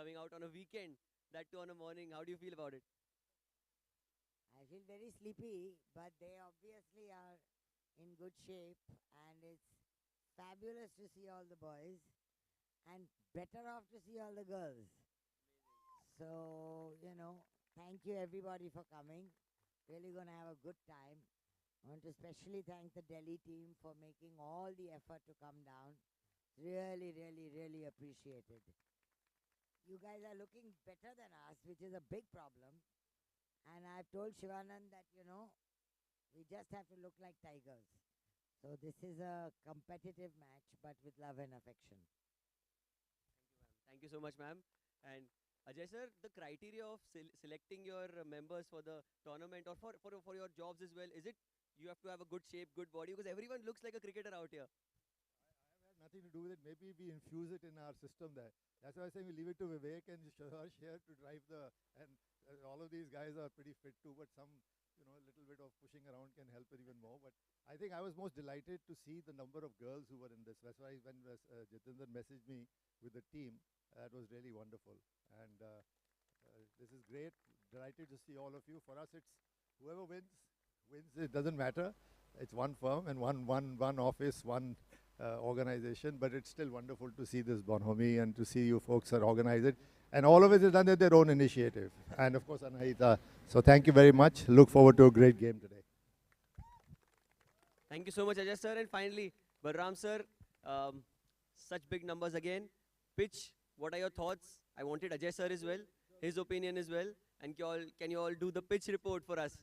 coming out on a weekend, that too on a morning. How do you feel about it? I feel very sleepy, but they obviously are in good shape, and it's fabulous to see all the boys, and better off to see all the girls. So, thank you everybody for coming. Really going to have a good time. I want to especially thank the Delhi team for making all the effort to come down. Really, really, really appreciated. You guys are looking better than us, which is a big problem. And I've told Shivanand that, we just have to look like tigers. So this is a competitive match, but with love and affection. Thank you so much, ma'am. And Ajay sir, the criteria of selecting your members for the tournament or for your jobs as well, is it you have to have a good shape, good body? Because everyone looks like a cricketer out here. I have had nothing to do with it. Maybe we infuse it in our system there. That's why I say we leave it to Vivek and Harsh here to drive and all of these guys are pretty fit too, but some, a little bit of pushing around can help it even more. But I think I was most delighted to see the number of girls who were in this. That's why when Jatinder messaged me with the team, that was really wonderful. And this is great. Delighted to see all of you. For us, it's whoever wins. It doesn't matter. It's one firm and one office, one organization, but it's still wonderful to see this bonhomie and to see you folks are organized. And all of it is done at their own initiative. And of course, Anahita. So thank you very much. Look forward to a great game today. Thank you so much, Ajay sir. And finally, Balram sir, such big numbers again. Pitch, what are your thoughts? I wanted Ajay sir as well, his opinion as well. And can you all do the pitch report for us?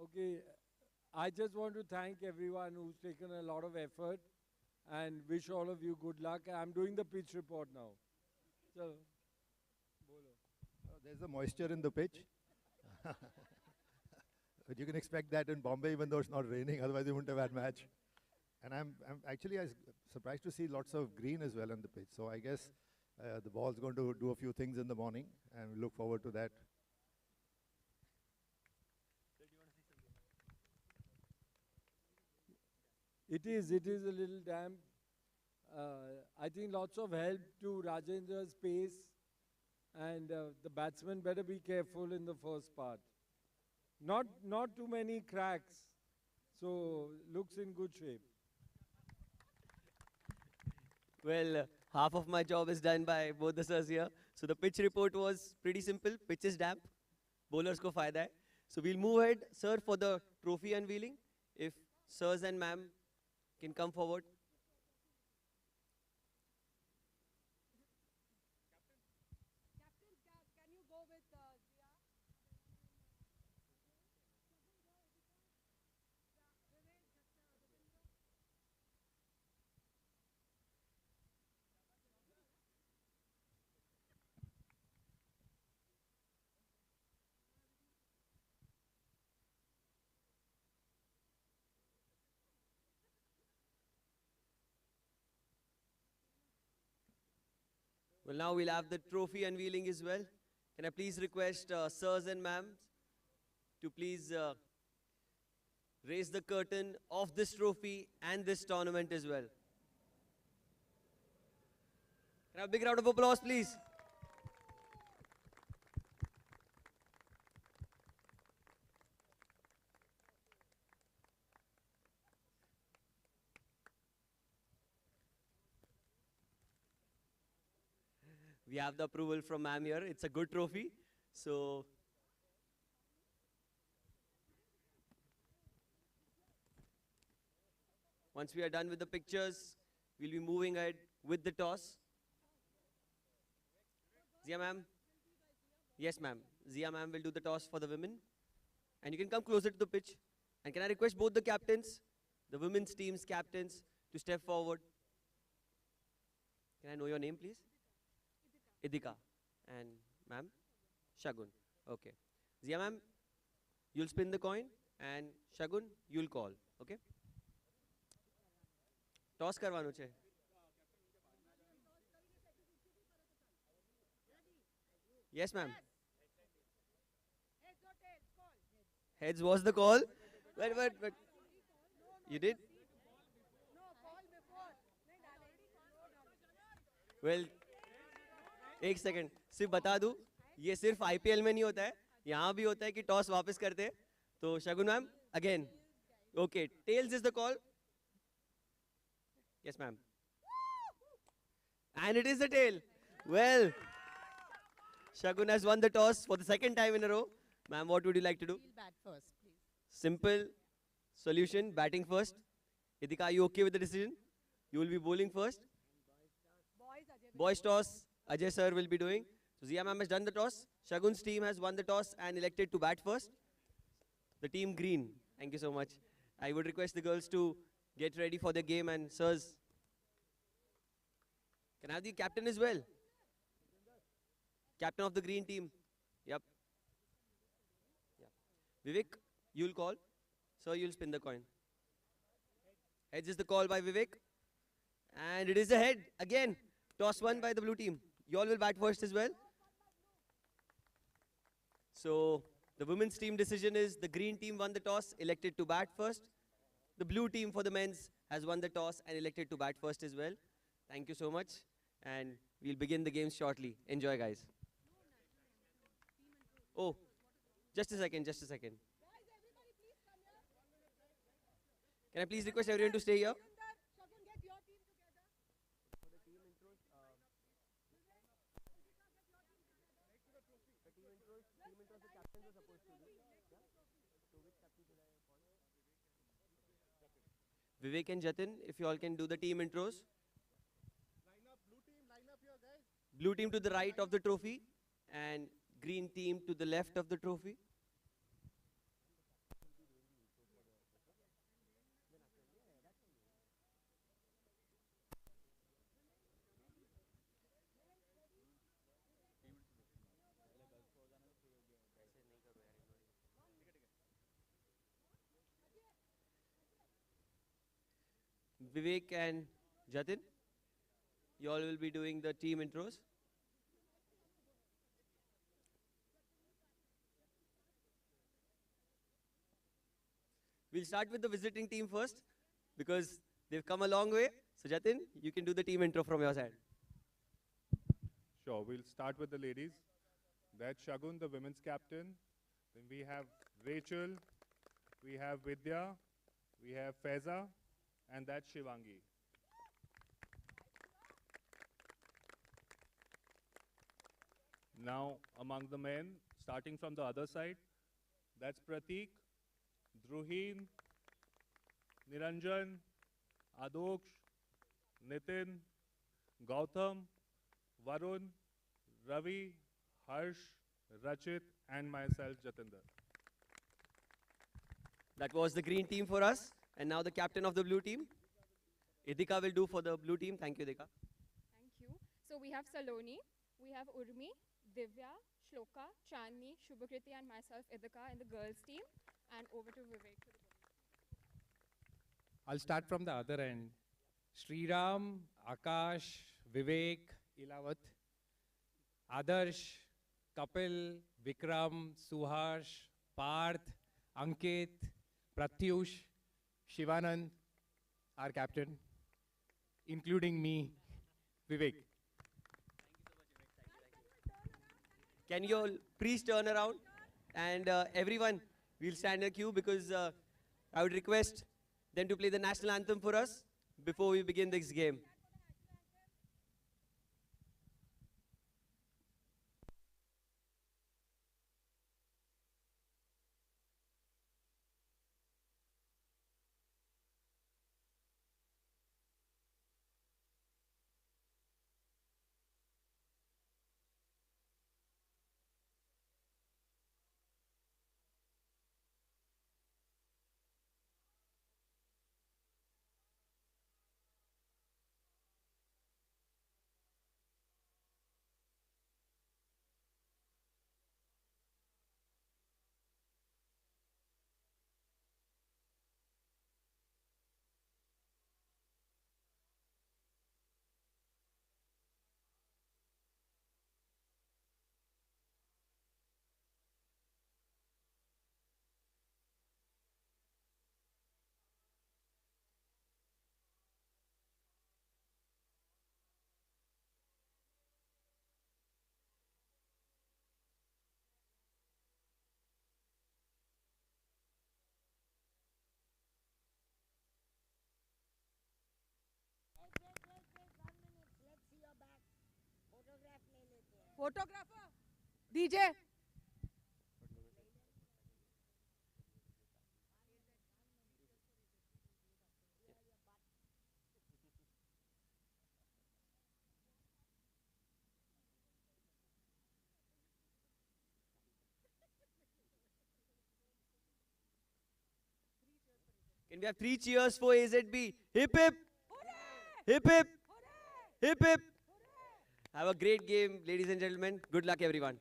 Okay, I just want to thank everyone who's taken a lot of effort and wish all of you good luck. I'm doing the pitch report now. So, there's a moisture in the pitch. But you can expect that in Bombay, even though it's not raining, otherwise you wouldn't have had match. And I'm actually surprised to see lots of green as well on the pitch. So I guess the ball's going to do a few things in the morning, and we look forward to that. it is a little damp. I think lots of help to Rajendra's pace, and the batsmen better be careful in the first part. Not too many cracks, so looks in good shape. Well, half of my job is done by both the sirs here. So the pitch report was pretty simple. Pitch is damp. Bowlers ko fayda hai. So we'll move ahead, sir, for the trophy unveiling. If sirs and ma'am can come forward. Well, now we'll have the trophy unveiling as well. Can I please request sirs and ma'ams to please raise the curtain of this trophy and this tournament as well. Can I have a big round of applause, please? We have the approval from ma'am here. It's a good trophy. So, once we are done with the pictures, we'll be moving ahead with the toss. Zia ma'am? Yes, ma'am. Zia ma'am will do the toss for the women. And you can come closer to the pitch. And can I request both the captains, the women's team's captains, to step forward? Can I know your name, please? Idika. And ma'am? Shagun. Okay. Zia ma'am, you'll spin the coin. And Shagun, you'll call. Okay? Toss करवानो छे. Yes, ma'am. Heads was the call. But. You did? Well, एक second सिर्फ बता दूं, ये सिर्फ IPL में नहीं होता है, यहाँ भी होता है कि टॉस वापस करते हैं. तो Shagun ma'am, again. Okay, tails is the call. Yes, ma'am. And it is the tail. Well, Shagun has won the toss for the second time in a row. Ma'am, what would you like to do? We'll bat first, please. Simple solution, batting first. Idika, are you okay with the decision? You will be bowling first. Boys toss, Ajay sir will be doing. So Zia ma'am has done the toss. Shagun's team has won the toss and elected to bat first. The team green. Thank you so much. I would request the girls to get ready for the game, and sirs, can I have the captain as well? Captain of the green team. Yep. Vivek, you'll call. Sir, you'll spin the coin. Heads is the call by Vivek. And it is a head. Again, toss won by the blue team. You all will bat first as well. So, the women's team decision is the green team won the toss, elected to bat first. The blue team for the men's has won the toss and elected to bat first as well. Thank you so much. And we'll begin the game shortly. Enjoy, guys. Oh, just a second, just a second. Can I please request everyone to stay here? Vivek and Jatin, if you all can do the team intros. Line up, blue team, line up here, guys. Blue team to the right of the trophy and green team to the left of the trophy. Vivek and Jatin, you all will be doing the team intros. We'll start with the visiting team first because they've come a long way. So Jatin, you can do the team intro from your side. Sure, we'll start with the ladies. That's Shagun, the women's captain. Then we have Rachel, we have Vidya, we have Faiza, and that's Shivangi. Now, among the men, starting from the other side, that's Pratik, Druhin, Niranjan, Adoksh, Nitin, Gautam, Varun, Ravi, Harsh, Rachit, and myself, Jatinder. That was the green team for us. And now the captain of the blue team. Idika will do for the blue team. Thank you, Idika. Thank you. So we have Saloni, we have Urmi, Divya, Shloka, Chandni, Shubhakriti, and myself, Idika, in the girls' team. And over to Vivek for the boys. I'll start from the other end. Sriram, Akash, Vivek, Ilawat, Adarsh, Kapil, Vikram, Suharsh, Parth, Ankit, Pratyush, Shivanand, our captain, including me, Vivek. Can you all please turn around? And everyone, we'll stand in a queue because I would request them to play the national anthem for us before we begin this game. Photographer. DJ. Can we have 3 cheers for AZB? Hip hip! Hip hip! Hip hip! Have a great game, ladies and gentlemen. Good luck, everyone.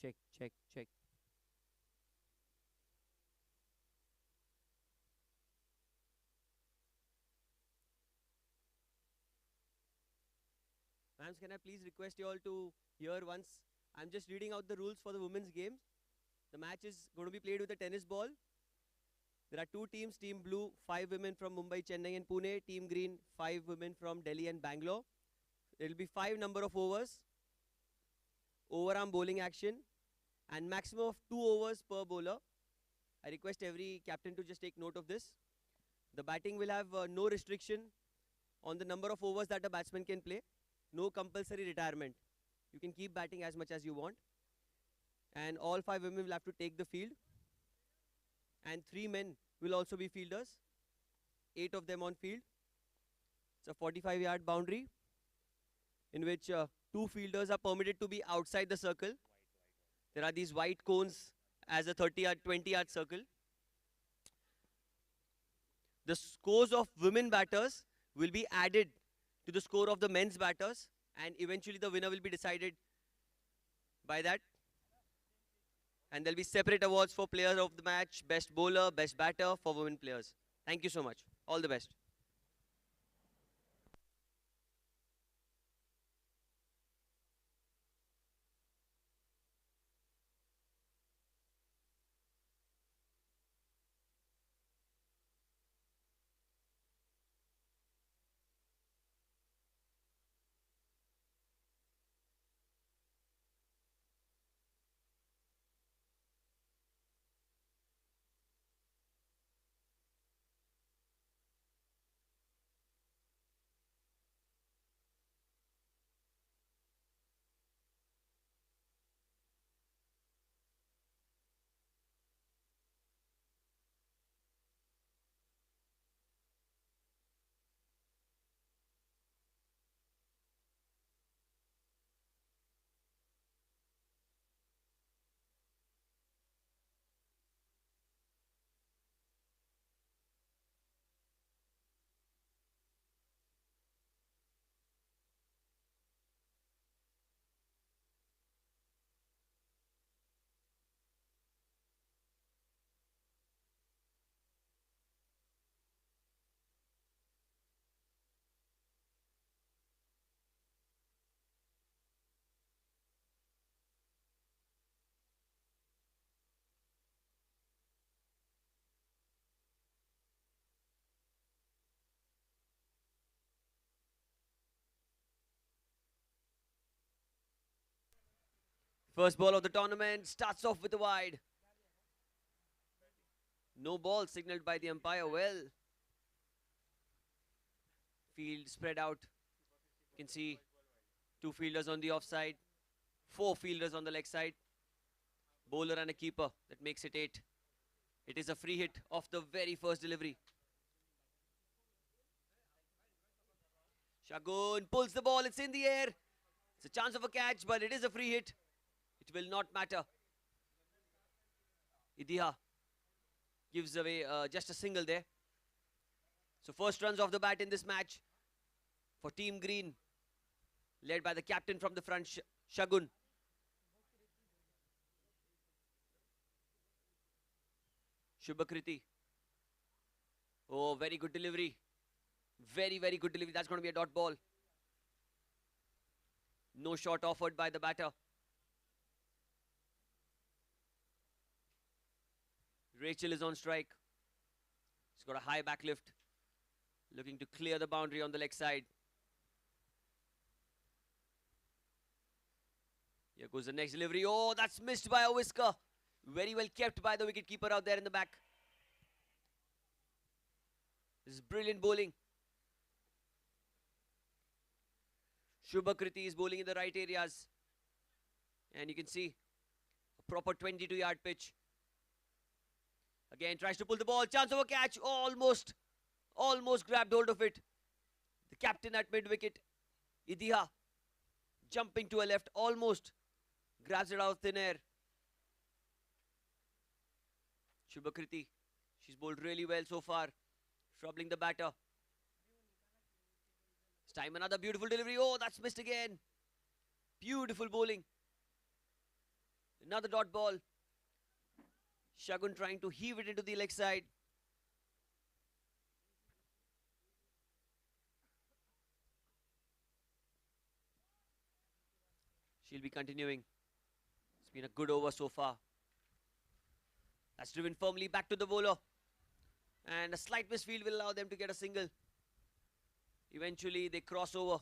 check, check, check. Ma'ams, can I please request you all to hear once? I'm just reading out the rules for the women's game. The match is going to be played with a tennis ball. There are two teams, Team Blue, 5 women from Mumbai, Chennai and Pune. Team Green, 5 women from Delhi and Bangalore. There will be 5 number of overs, overarm bowling action, and maximum of 2 overs per bowler. I request every captain to just take note of this. The batting will have no restriction on the number of overs that a batsman can play. No compulsory retirement. You can keep batting as much as you want. And all 5 women will have to take the field. And 3 men will also be fielders. 8 of them on field. It's a 45-yard boundary in which 2 fielders are permitted to be outside the circle. There are these white cones as a 30-yard, 20-yard circle. The scores of women batters will be added to the score of the men's batters, and eventually the winner will be decided by that. And there'll be separate awards for player of the match, best bowler, best batter for women players. Thank you so much. All the best. First ball of the tournament starts off with a wide. No ball signaled by the umpire. Well, field spread out. You can see 2 fielders on the offside, 4 fielders on the leg side, bowler and a keeper. That makes it 8. It is a free hit of the very first delivery. Shagun pulls the ball. It's in the air. It's a chance of a catch, but it is a free hit. It will not matter. Idiha gives away just a single there. So first runs off the bat in this match for Team Green, led by the captain from the front, Shagun. Shubhakriti. Oh, very good delivery. Very, very good delivery. That's going to be a dot ball. No shot offered by the batter. Rachel is on strike. He's got a high back lift. Looking to clear the boundary on the leg side. Here goes the next delivery. Oh, that's missed by a whisker. Very well kept by the wicketkeeper out there in the back. This is brilliant bowling. Shubhakriti is bowling in the right areas. And you can see a proper 22-yard pitch. Again, tries to pull the ball. Chance of a catch. Almost grabbed hold of it. The captain at mid-wicket, Idiha, jumping to a left. Almost grabs it out of thin air. Shubhakriti, she's bowled really well so far. Troubling the batter. This time another beautiful delivery. Oh, that's missed again. Beautiful bowling. Another dot ball. Shagun trying to heave it into the leg side. She'll be continuing. It's been a good over so far. That's driven firmly back to the bowler. And a slight misfield will allow them to get a single. Eventually they cross over.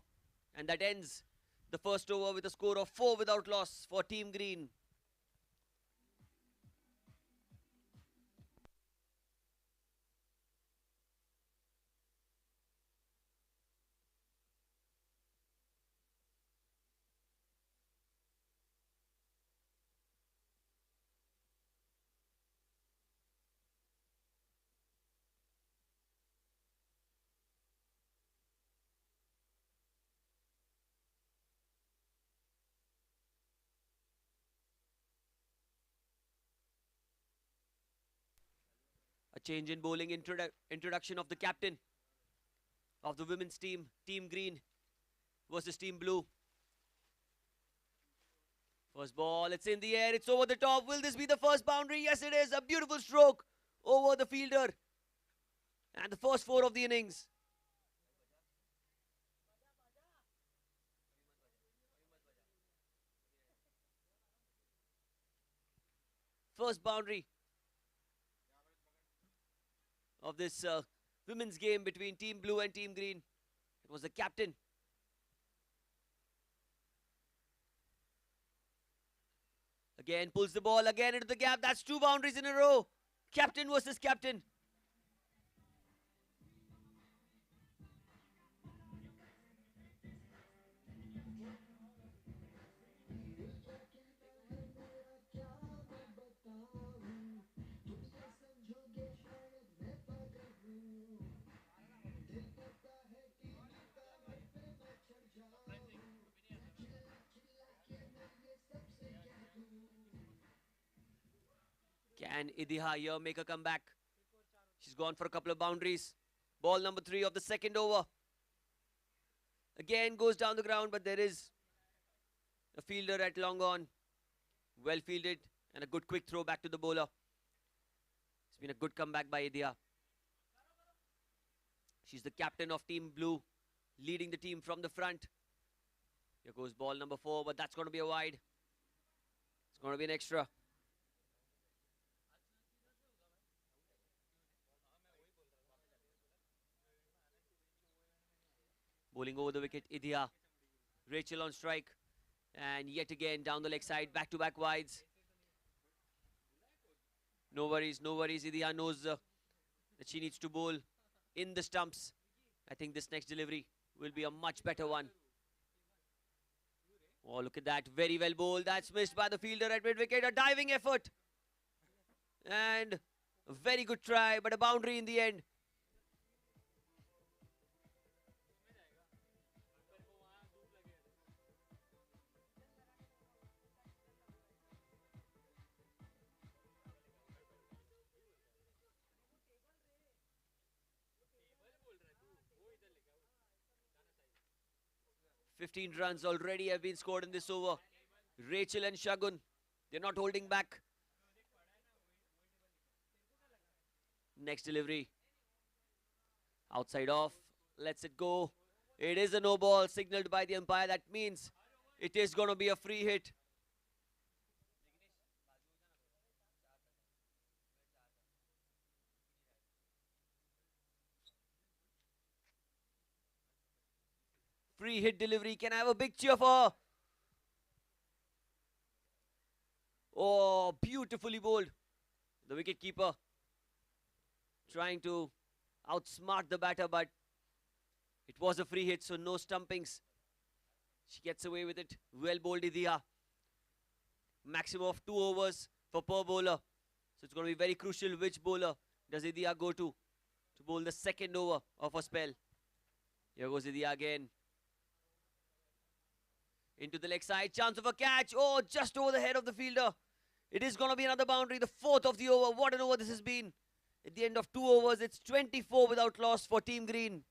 And that ends the first over with a score of 4 without loss for Team Green. A change in bowling introduction of the captain of the women's team, Team Green versus Team Blue. First ball, it's in the air, it's over the top. Will this be the first boundary? Yes, it is. A beautiful stroke over the fielder. And the first 4 of the innings. First boundary of this women's game between Team Blue and Team Green. It was the captain. Again pulls the ball again into the gap. That's 2 boundaries in a row. Captain versus captain. Can Idiha here make a comeback? She's gone for a couple of boundaries. Ball number 3 of the second over. Again goes down the ground, but there is a fielder at long on. Well fielded and a good quick throw back to the bowler. It's been a good comeback by Idiha. She's the captain of Team Blue, leading the team from the front. Here goes ball number 4, but that's going to be a wide. It's going to be an extra. Bowling over the wicket, Idiha. Rachel on strike. And yet again down the leg side, back-to-back wides. No worries, no worries. Idiha knows that she needs to bowl in the stumps. I think this next delivery will be a much better one. Oh, look at that. Very well bowled. That's missed by the fielder at mid-wicket. A diving effort. And a very good try, but a boundary in the end. "15 runs already have been scored in this over. Rachel and Shagun, they're not holding back. Next delivery. Outside off. Lets it go. It is a no ball signaled by the umpire. That means it is going to be a free hit. Free hit delivery. Can I have a big cheer for her? Oh, beautifully bowled. The wicketkeeper trying to outsmart the batter, but it was a free hit, so no stumpings. She gets away with it. Well bowled, Idiha. Maximum of 2 overs for per bowler. So it's going to be very crucial which bowler does Idiha go to bowl the second over of a spell. Here goes Idiha again. Into the leg side. Chance of a catch. Oh, just over the head of the fielder. It is going to be another boundary. The 4th of the over. What an over this has been. At the end of 2 overs, it's 24 without loss for Team Green.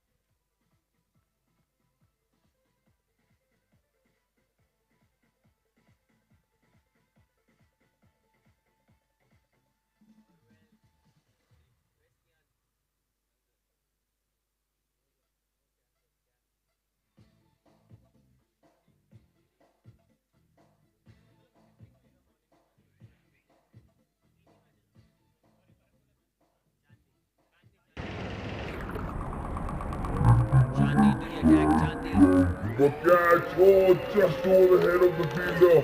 but catch, oh, just over the head of the fielder.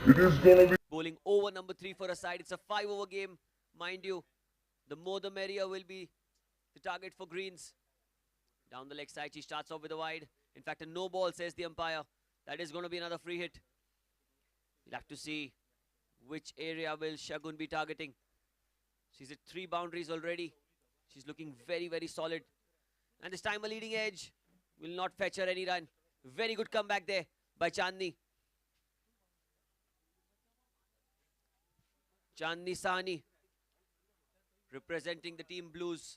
It is gonna be Bowling over number 3 for a side. It's a 5-over game, mind you. The more the merrier will be the target for greens. Down the leg side, she starts off with a wide. In fact, a no ball, says the umpire. That is going to be another free hit. We'll have to see which area will Shagun be targeting. She's at 3 boundaries already. She's looking very, very solid. And this time a leading edge will not fetch her any run. Very good comeback there by Chandni. Chandni Sahni representing the team blues.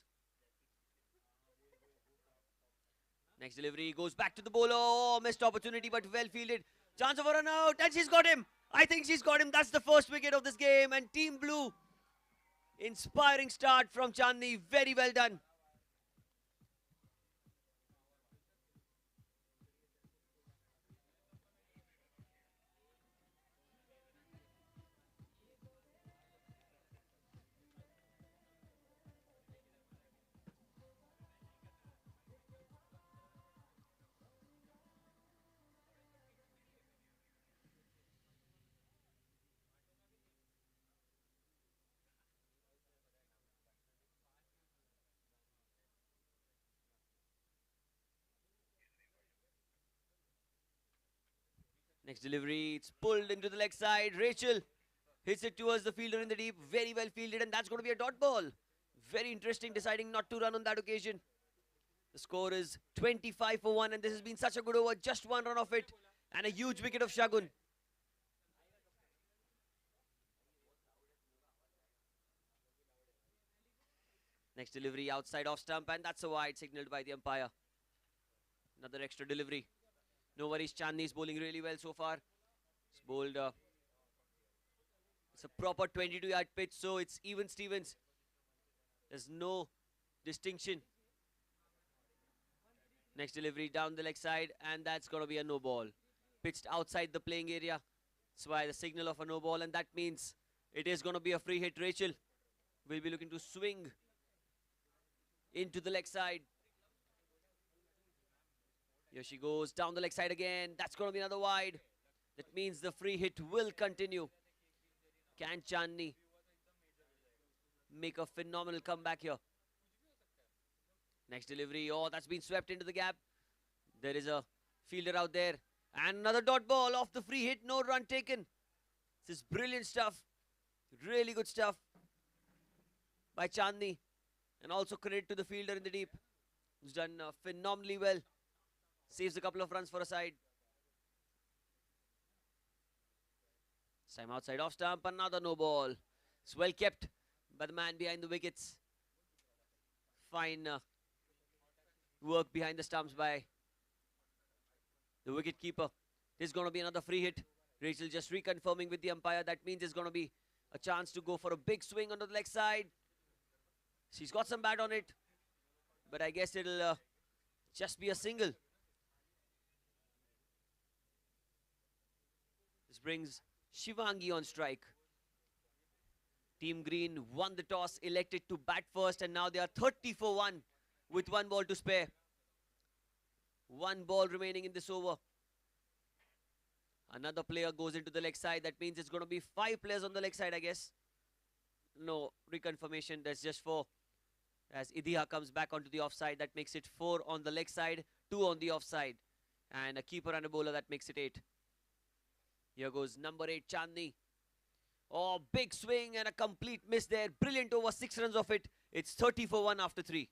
Next delivery goes back to the bowler. Oh, missed opportunity, but well fielded. Chance of a run out, and she's got him. I think she's got him. That's the first wicket of this game. And Team Blue, inspiring start from Chandni. Very well done. Next delivery, it's pulled into the leg side. Rachel hits it towards the fielder in the deep. Very well fielded, and that's going to be a dot ball. Very interesting, deciding not to run on that occasion. The score is 25 for 1, and this has been such a good over. Just 1 run off it, and a huge wicket of Shagun. Next delivery outside off stump, and that's a wide signaled by the umpire. Another extra delivery. No worries, Chandni is bowling really well so far. It's bowled. It's a proper 22-yard pitch, so it's even Stevens. There's no distinction. Next delivery down the leg side, and that's going to be a no ball. Pitched outside the playing area. That's why the signal of a no ball, and that means it is going to be a free hit. Rachel will be looking to swing into the leg side. Here she goes down the leg side again. That's going to be another wide. That means the free hit will continue. Can Chandni make a phenomenal comeback here? Next delivery. Oh, that's been swept into the gap. There is a fielder out there. And another dot ball off the free hit. No run taken. This is brilliant stuff. Really good stuff by Chandni. And also credit to the fielder in the deep, who's done phenomenally well. Saves a couple of runs for a side. This time outside off stump, another no ball. It's well kept by the man behind the wickets. Fine work behind the stumps by the wicket keeper. This is going to be another free hit. Rachel just reconfirming with the umpire. That means there's going to be a chance to go for a big swing onto the leg side. She's got some bat on it, but I guess it'll just be a single. This brings Shivangi on strike. Team Green won the toss, elected to bat first, and now they are 30 for 1 with 1 ball to spare. 1 ball remaining in this over. Another player goes into the leg side. That means it's going to be 5 players on the leg side, I guess. No, reconfirmation. That's just 4. As Idhiha comes back onto the offside, that makes it 4 on the leg side, 2 on the offside. And a keeper and a bowler, that makes it 8. Here goes number 8, Chandni. Oh, big swing and a complete miss there. Brilliant over, 6 runs off it. It's 30 for 1 after 3.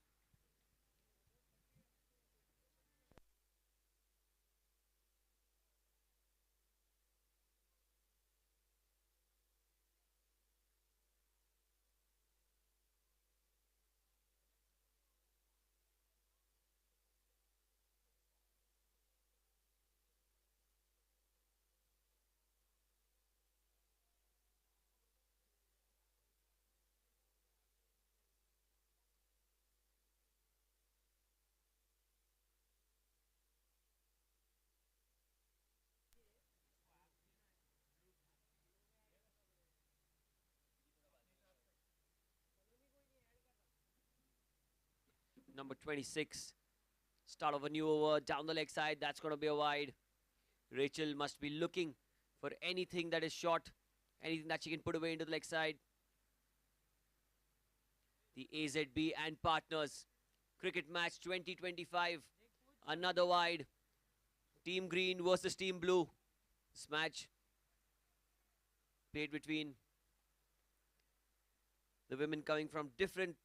Number 26, Start of a new over down the leg side. That's going to be a wide. Rachel must be looking for anything that is short, anything that she can put away into the leg side. The AZB and Partners Cricket Match 2025. Another wide. Team Green versus Team Blue. This match played between the women coming from different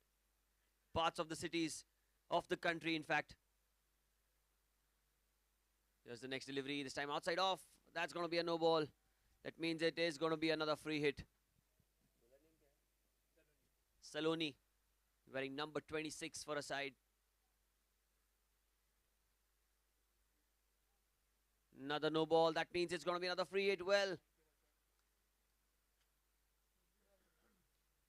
parts of the cities of the country, in fact. Here's the next delivery, this time outside off. That's going to be a no ball. That means it is going to be another free hit. Saloni wearing number 26 for a side. Another no ball. That means it's going to be another free hit. Well,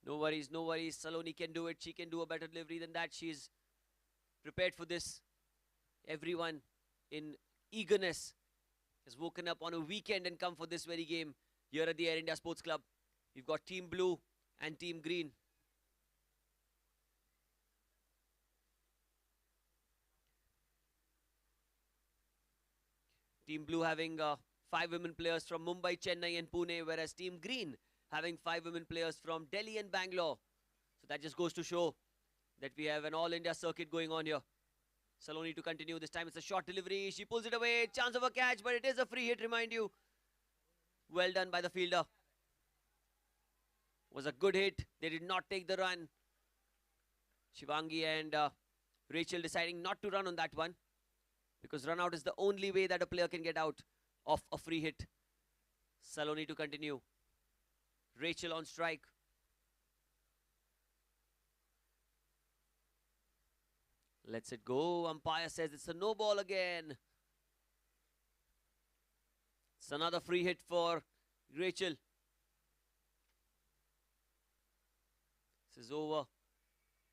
no worries, no worries. Saloni can do it. She can do a better delivery than that. She's prepared for this. Everyone in eagerness has woken up on a weekend and come for this very game here at the Air India Sports Club. We've got Team Blue and Team Green. Team Blue having 5 women players from Mumbai, Chennai and Pune, whereas Team Green having 5 women players from Delhi and Bangalore. So that just goes to show that we have an all-India circuit going on here. Saloni to continue. This time it's a short delivery. She pulls it away. Chance of a catch, but it is a free hit, remind you. Well done by the fielder. Was a good hit. They did not take the run. Shivangi and Rachel deciding not to run on that one, because run out is the only way that a player can get out of a free hit. Saloni to continue. Rachel on strike. Lets it go. Umpire says it's a no ball again. It's another free hit for Rachel. This is over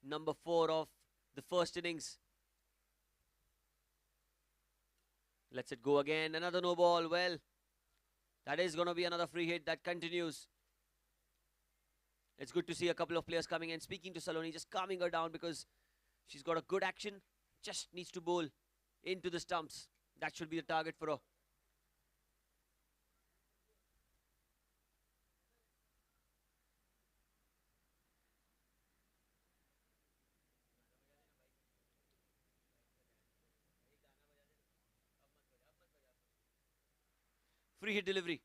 number 4 of the first innings. Lets it go again. Another no ball. Well, that is going to be another free hit. That continues. It's good to see a couple of players coming and speaking to Saloni, just calming her down, because she's got a good action. Just needs to bowl into the stumps. That should be the target for her. Free hit delivery.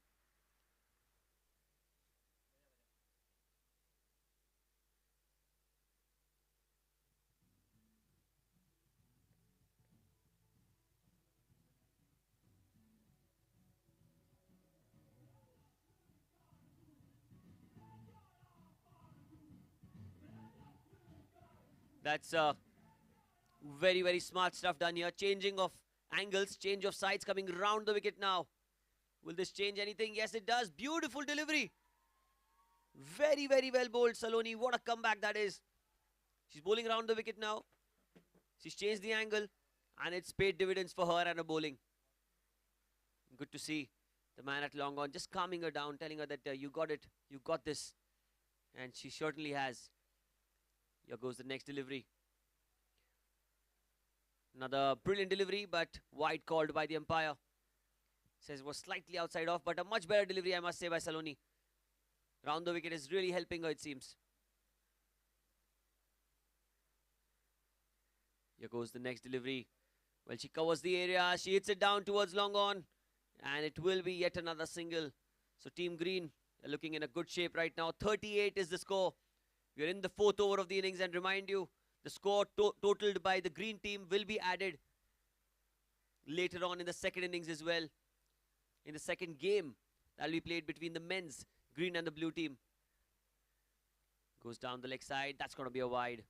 That's very, very smart stuff done here. Changing of angles, change of sides coming round the wicket now. Will this change anything? Yes, it does. Beautiful delivery. Very, very well bowled, Saloni. What a comeback that is. She's bowling around the wicket now. She's changed the angle, and it's paid dividends for her and her bowling. Good to see the man at long on just calming her down, telling her that you got it, you got this. And she certainly has. Here goes the next delivery. Another brilliant delivery, but wide called by the umpire. Says it was slightly outside off, but a much better delivery, I must say, by Saloni. Round the wicket is really helping her, it seems. Here goes the next delivery. Well, she covers the area. She hits it down towards long on. And it will be yet another single. So Team Green are looking in a good shape right now. 38 is the score. We are in the 4th over of the innings. And remind you, the score totaled by the Green team will be added later on in the 2nd innings as well. In the 2nd game that will be played between the men's Green and the Blue team. Goes down the leg side. That's going to be a wide.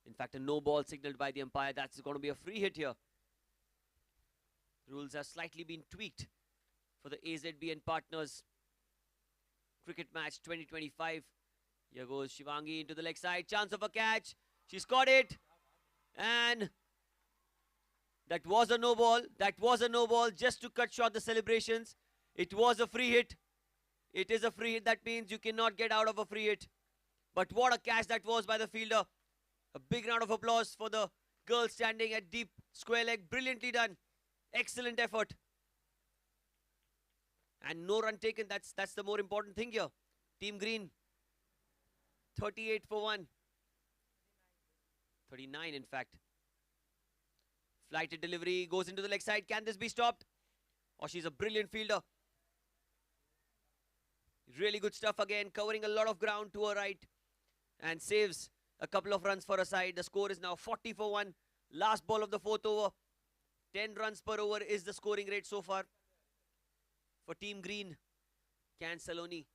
In fact, a no ball signaled by the umpire. That's going to be a free hit here. Rules have slightly been tweaked for the AZB and Partners Cricket Match 2025. Here goes Shivangi into the leg side. Chance of a catch. She's caught it. And that was a no ball. That was a no ball, just to cut short the celebrations. It was a free hit. It is a free hit. That means you cannot get out of a free hit. But what a catch that was by the fielder. A big round of applause for the girl standing at deep square leg. Brilliantly done. Excellent effort. And no run taken. That's the more important thing here. Team Green, 38 for 1. 39, in fact. Flighted delivery goes into the leg side. Can this be stopped? Oh, she's a brilliant fielder. Really good stuff again, covering a lot of ground to her right and saves a couple of runs for her side. The score is now 40 for 1. Last ball of the fourth over. 10 runs per over is the scoring rate so far for Team Green. Can Saloni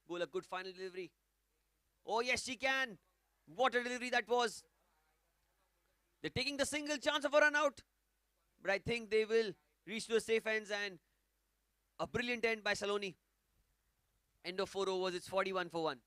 bowl a good final delivery? Oh, yes, she can. What a delivery that was. They're taking the single chance of a run out. But I think they will reach to the safe ends, and a brilliant end by Saloni. End of 4 overs, it's 41 for 1.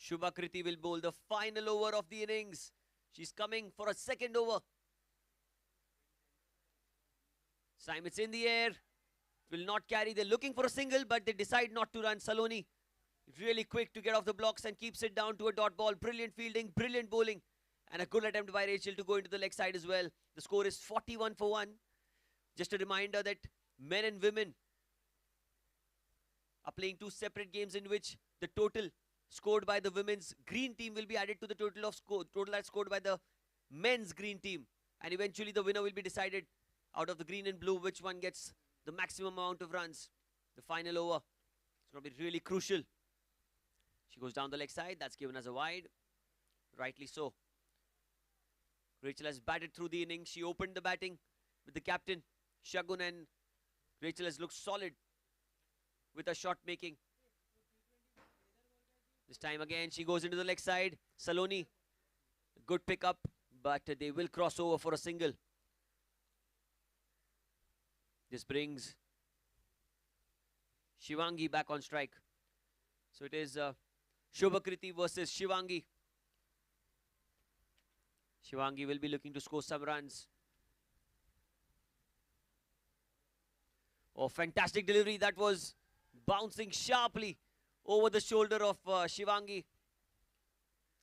Shubhakriti will bowl the final over of the innings. She's coming for a second over. Time it's in the air. Will not carry. They're looking for a single, but they decide not to run. Saloni really quick to get off the blocks and keeps it down to a dot ball. Brilliant fielding, brilliant bowling, and a good attempt by Rachel to go into the leg side as well. The score is 41 for 1. Just a reminder that men and women are playing two separate games in which the total scored by the women's green team will be added to the total that's scored by the men's green team, and eventually the winner will be decided out of the green and blue, which one gets the maximum amount of runs. The final over is going to be really crucial. She goes down the leg side. That's given as a wide. Rightly so. Rachel has batted through the innings. She opened the batting with the captain Shagun, and Rachel has looked solid with her shot making. This time again, she goes into the leg side. Saloni, good pickup, but they will cross over for a single. This brings Shivangi back on strike. So it is Shubhakriti versus Shivangi. Shivangi will be looking to score some runs. Oh, fantastic delivery. That was bouncing sharply over the shoulder of Shivangi.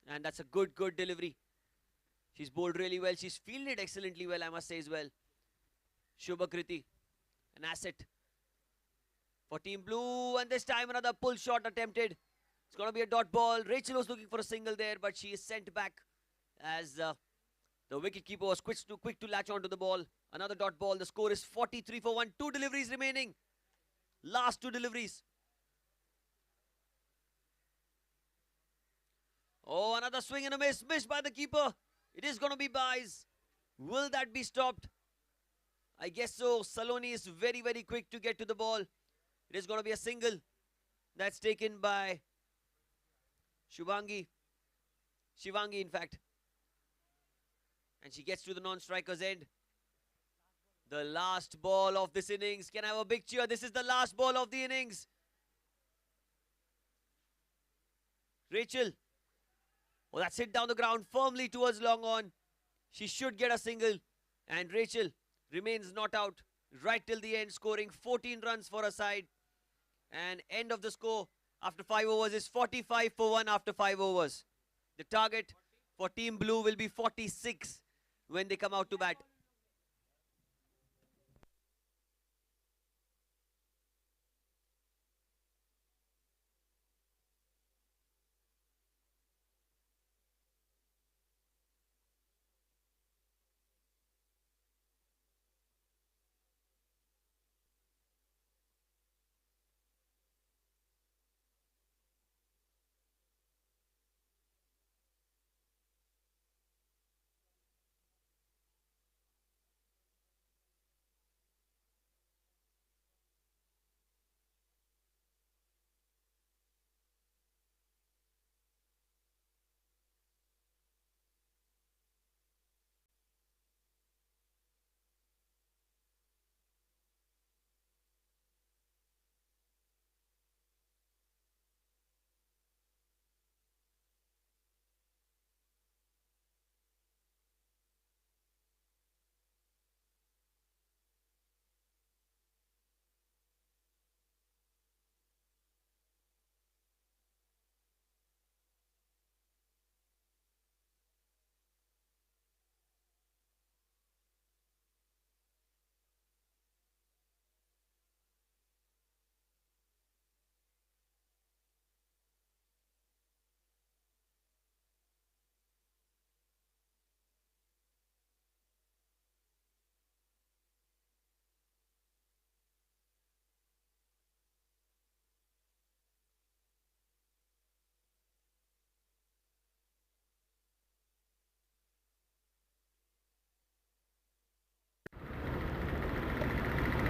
And that's a good delivery. She's bowled really well. She's fielded excellently well, I must say as well. Shubhakriti, an asset for Team Blue. And this time another pull shot attempted. It's going to be a dot ball. Rachel was looking for a single there, but she is sent back as the wicketkeeper was quick to latch onto the ball. Another dot ball. The score is 43 for 1. 2 deliveries remaining. Last 2 deliveries. Oh, another swing and a miss. Missed by the keeper. It is going to be byes. Will that be stopped? I guess so. Saloni is very quick to get to the ball. It is going to be a single. That's taken by Shivangi, in fact. And she gets to the non-striker's end. The last ball of this innings. Can I have a big cheer? This is the last ball of the innings. Rachel. Oh, that's hit down the ground firmly towards long on. She should get a single. And Rachel remains not out right till the end, scoring 14 runs for her side. And end of the score after 5 overs is 45 for 1 after 5 overs. The target for Team Blue will be 46 when they come out to bat.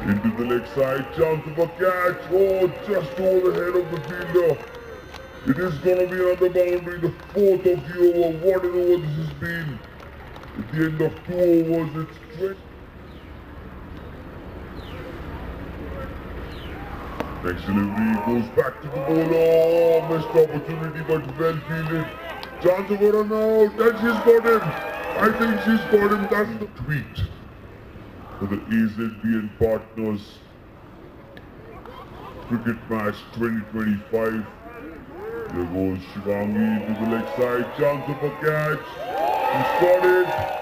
Into the leg side, chance of a catch. Oh, just over the head of the fielder. It is going to be another boundary, the fourth of the over. What an over this has been. At the end of 2 overs, it's 20. Next delivery goes back to the bowler. Oh, missed opportunity, but well fielded. Chance of a run out, and she's got him. I think she's got him. That's the tweet for the AZBN Partners Cricket Match 2025. There goes Shivangi to the leg side. Chance of a catch. She's got it.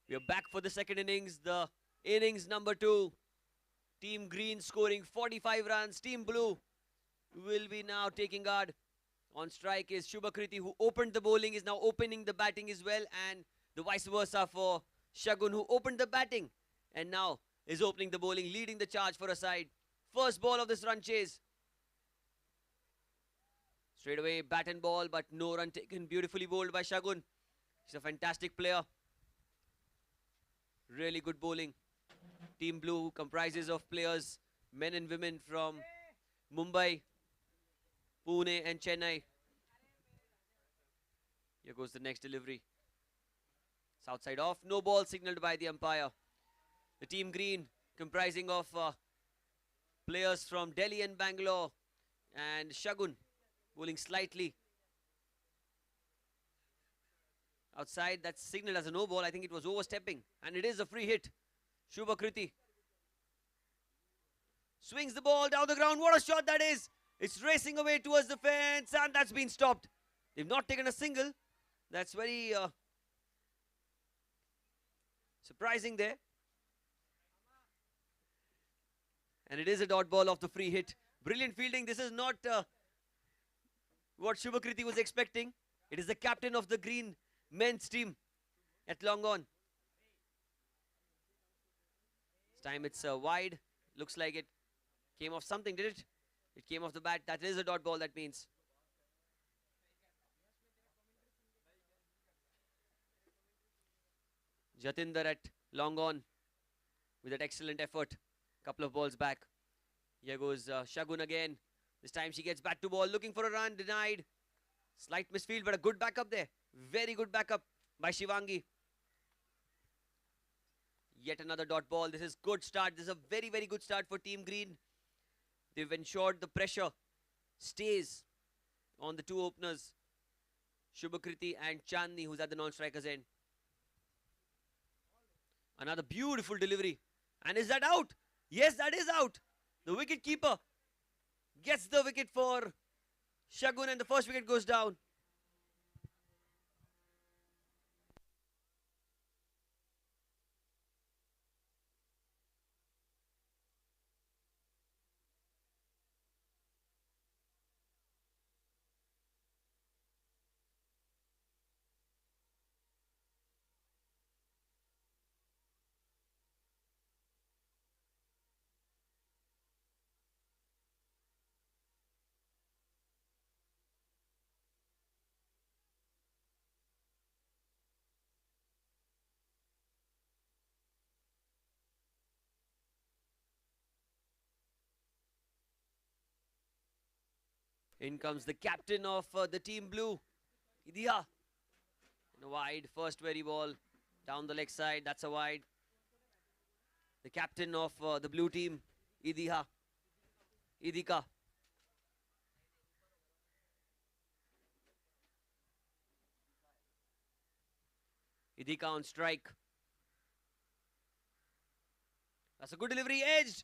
We are back for the second innings, the innings number 2. Team Green scoring 45 runs. Team Blue will be now taking guard. On strike is Shubhakriti, who opened the bowling, is now opening the batting as well, and the vice versa for Shagun, who opened the batting and now is opening the bowling, leading the charge for a side. First ball of this run chase. Straight away, bat and ball, but no run taken. Beautifully bowled by Shagun. He's a fantastic player. Really good bowling. Team Blue comprises of players, men and women from Mumbai, Pune and Chennai. Here goes the next delivery. South side off. No ball signaled by the umpire. The Team Green comprising of players from Delhi and Bangalore, and Shagun bowling slightly outside. That's signaled as a no ball. I think it was overstepping, and it is a free hit. Shubhakriti swings the ball down the ground. What a shot that is! It's racing away towards the fence, and that's been stopped. They've not taken a single. That's very surprising there. And it is a dot ball of the free hit. Brilliant fielding. This is not what Shubhakriti was expecting. It is the captain of the Green men's team at long on. This time it's wide. Looks like it came off something, did it? It came off the bat. That is a dot ball, that means. Jatinder at long on with that excellent effort. Couple of balls back. Here goes Shagun again. This time she gets back to ball, looking for a run, denied. Slight misfield, but a good backup there. Very good backup by Shivangi. Yet another dot ball. This is good start. This is a very, very good start for Team Green. They've ensured the pressure stays on the two openers, Shubhakriti and Chandni, who's at the non-striker's end. Another beautiful delivery. And is that out? Yes, that is out. The wicket keeper gets the wicket for Shagun, and the first wicket goes down. In comes the captain of the Team Blue, Idhiya. And a wide, first very ball down the leg side. That's a wide. The captain of the blue team, Idhiya. Idhika. Idhika on strike. That's a good delivery, edged.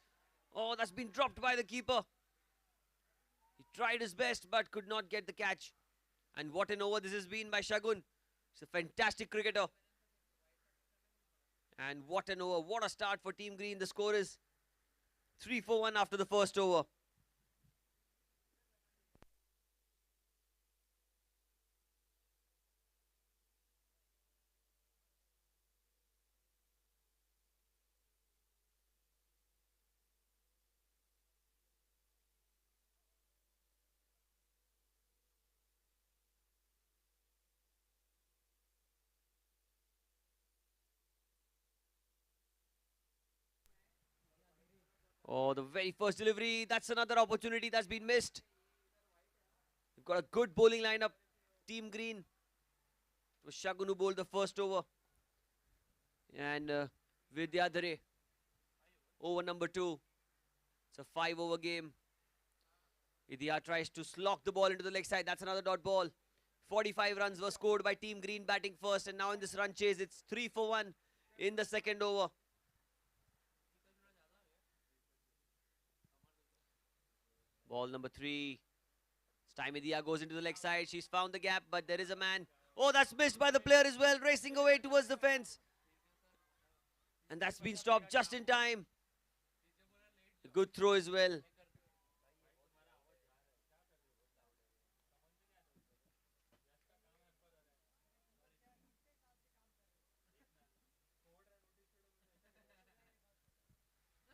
Oh, that's been dropped by the keeper. He tried his best but could not get the catch. And what an over this has been by Shagun. He's a fantastic cricketer. And what an over. What a start for Team Green. The score is 3-4-1 after the first over. Oh, the very first delivery. That's another opportunity that's been missed. We've got a good bowling lineup. Team Green. It was Shagun who bowled the first over. And Vidyadhare. Over number 2. It's a 5-over game. Idhiya tries to slog the ball into the leg side. That's another dot ball. 45 runs were scored by Team Green batting first. And now in this run chase, it's 3-4-1 in the second over. Ball number 3. This time Idhiya goes into the leg side. She's found the gap, but there is a man. Oh, that's missed by the player as well. Racing away towards the fence. And that's been stopped just in time. A good throw as well.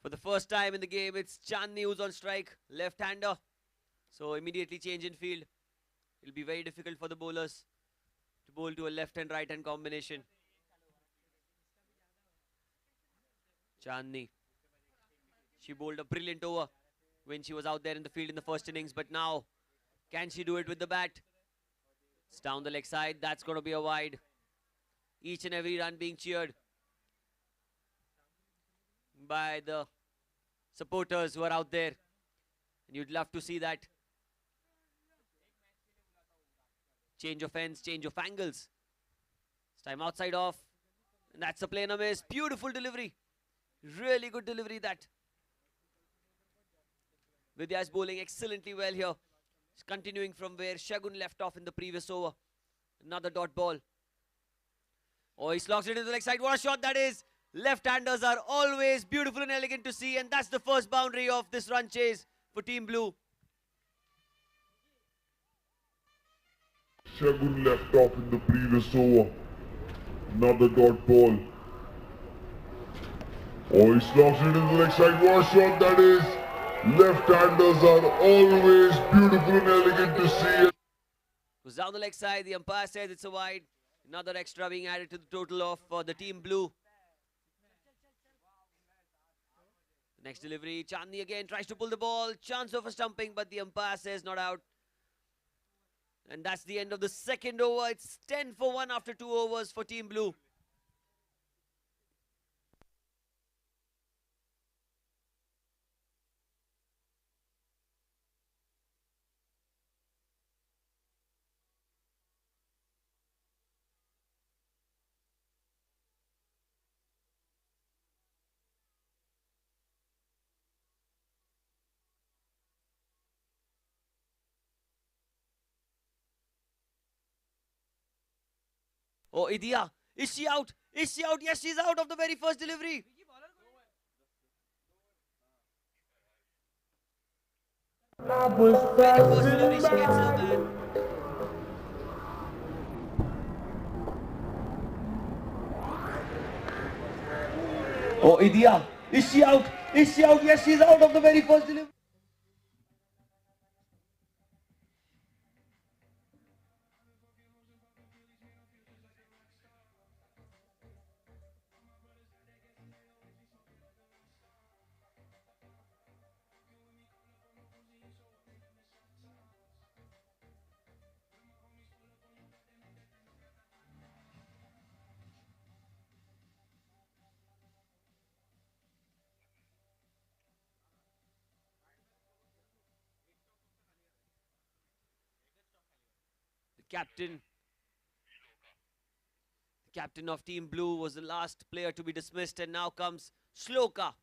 For the first time in the game, it's Chandni who's on strike, left-hander. So immediately change in field. It'll be very difficult for the bowlers to bowl to a left and right hand combination. Chandni. She bowled a brilliant over when she was out there in the field in the first innings. But now, can she do it with the bat? It's down the leg side. That's going to be a wide. Each and every run being cheered by the supporters who are out there. And you'd love to see that. Change of ends, change of angles. This time outside off. And that's a plainer miss. Beautiful delivery. Really good delivery that. Vidya is bowling excellently well here. She's continuing from where Shagun left off in the previous over. Another dot ball. Oh, he slogs it into the leg side. What a shot that is. Left-handers are always beautiful and elegant to see. And that's the first boundary of this run chase for Team Blue. Shagun left off in the previous over. Another dot ball. Oh, he slogs it into the leg side. What a shot that is. Left-handers are always beautiful and elegant to see. Goes down the leg side. The umpire says it's a wide. Another extra being added to the total of the Team Blue. The next delivery. Chandni again tries to pull the ball. Chance of a stumping, but the umpire says not out. And that's the end of the second over. It's 10 for 1 after 2 overs for Team Blue. Oh, Idia. Is she out? Is she out? Yes, she's out of the very first delivery. Very first delivery, she gets her man. Oh, Idia. Is she out? Is she out? Yes, she's out of the very first delivery. Captain. The captain of Team Blue was the last player to be dismissed, and now comes Shloka.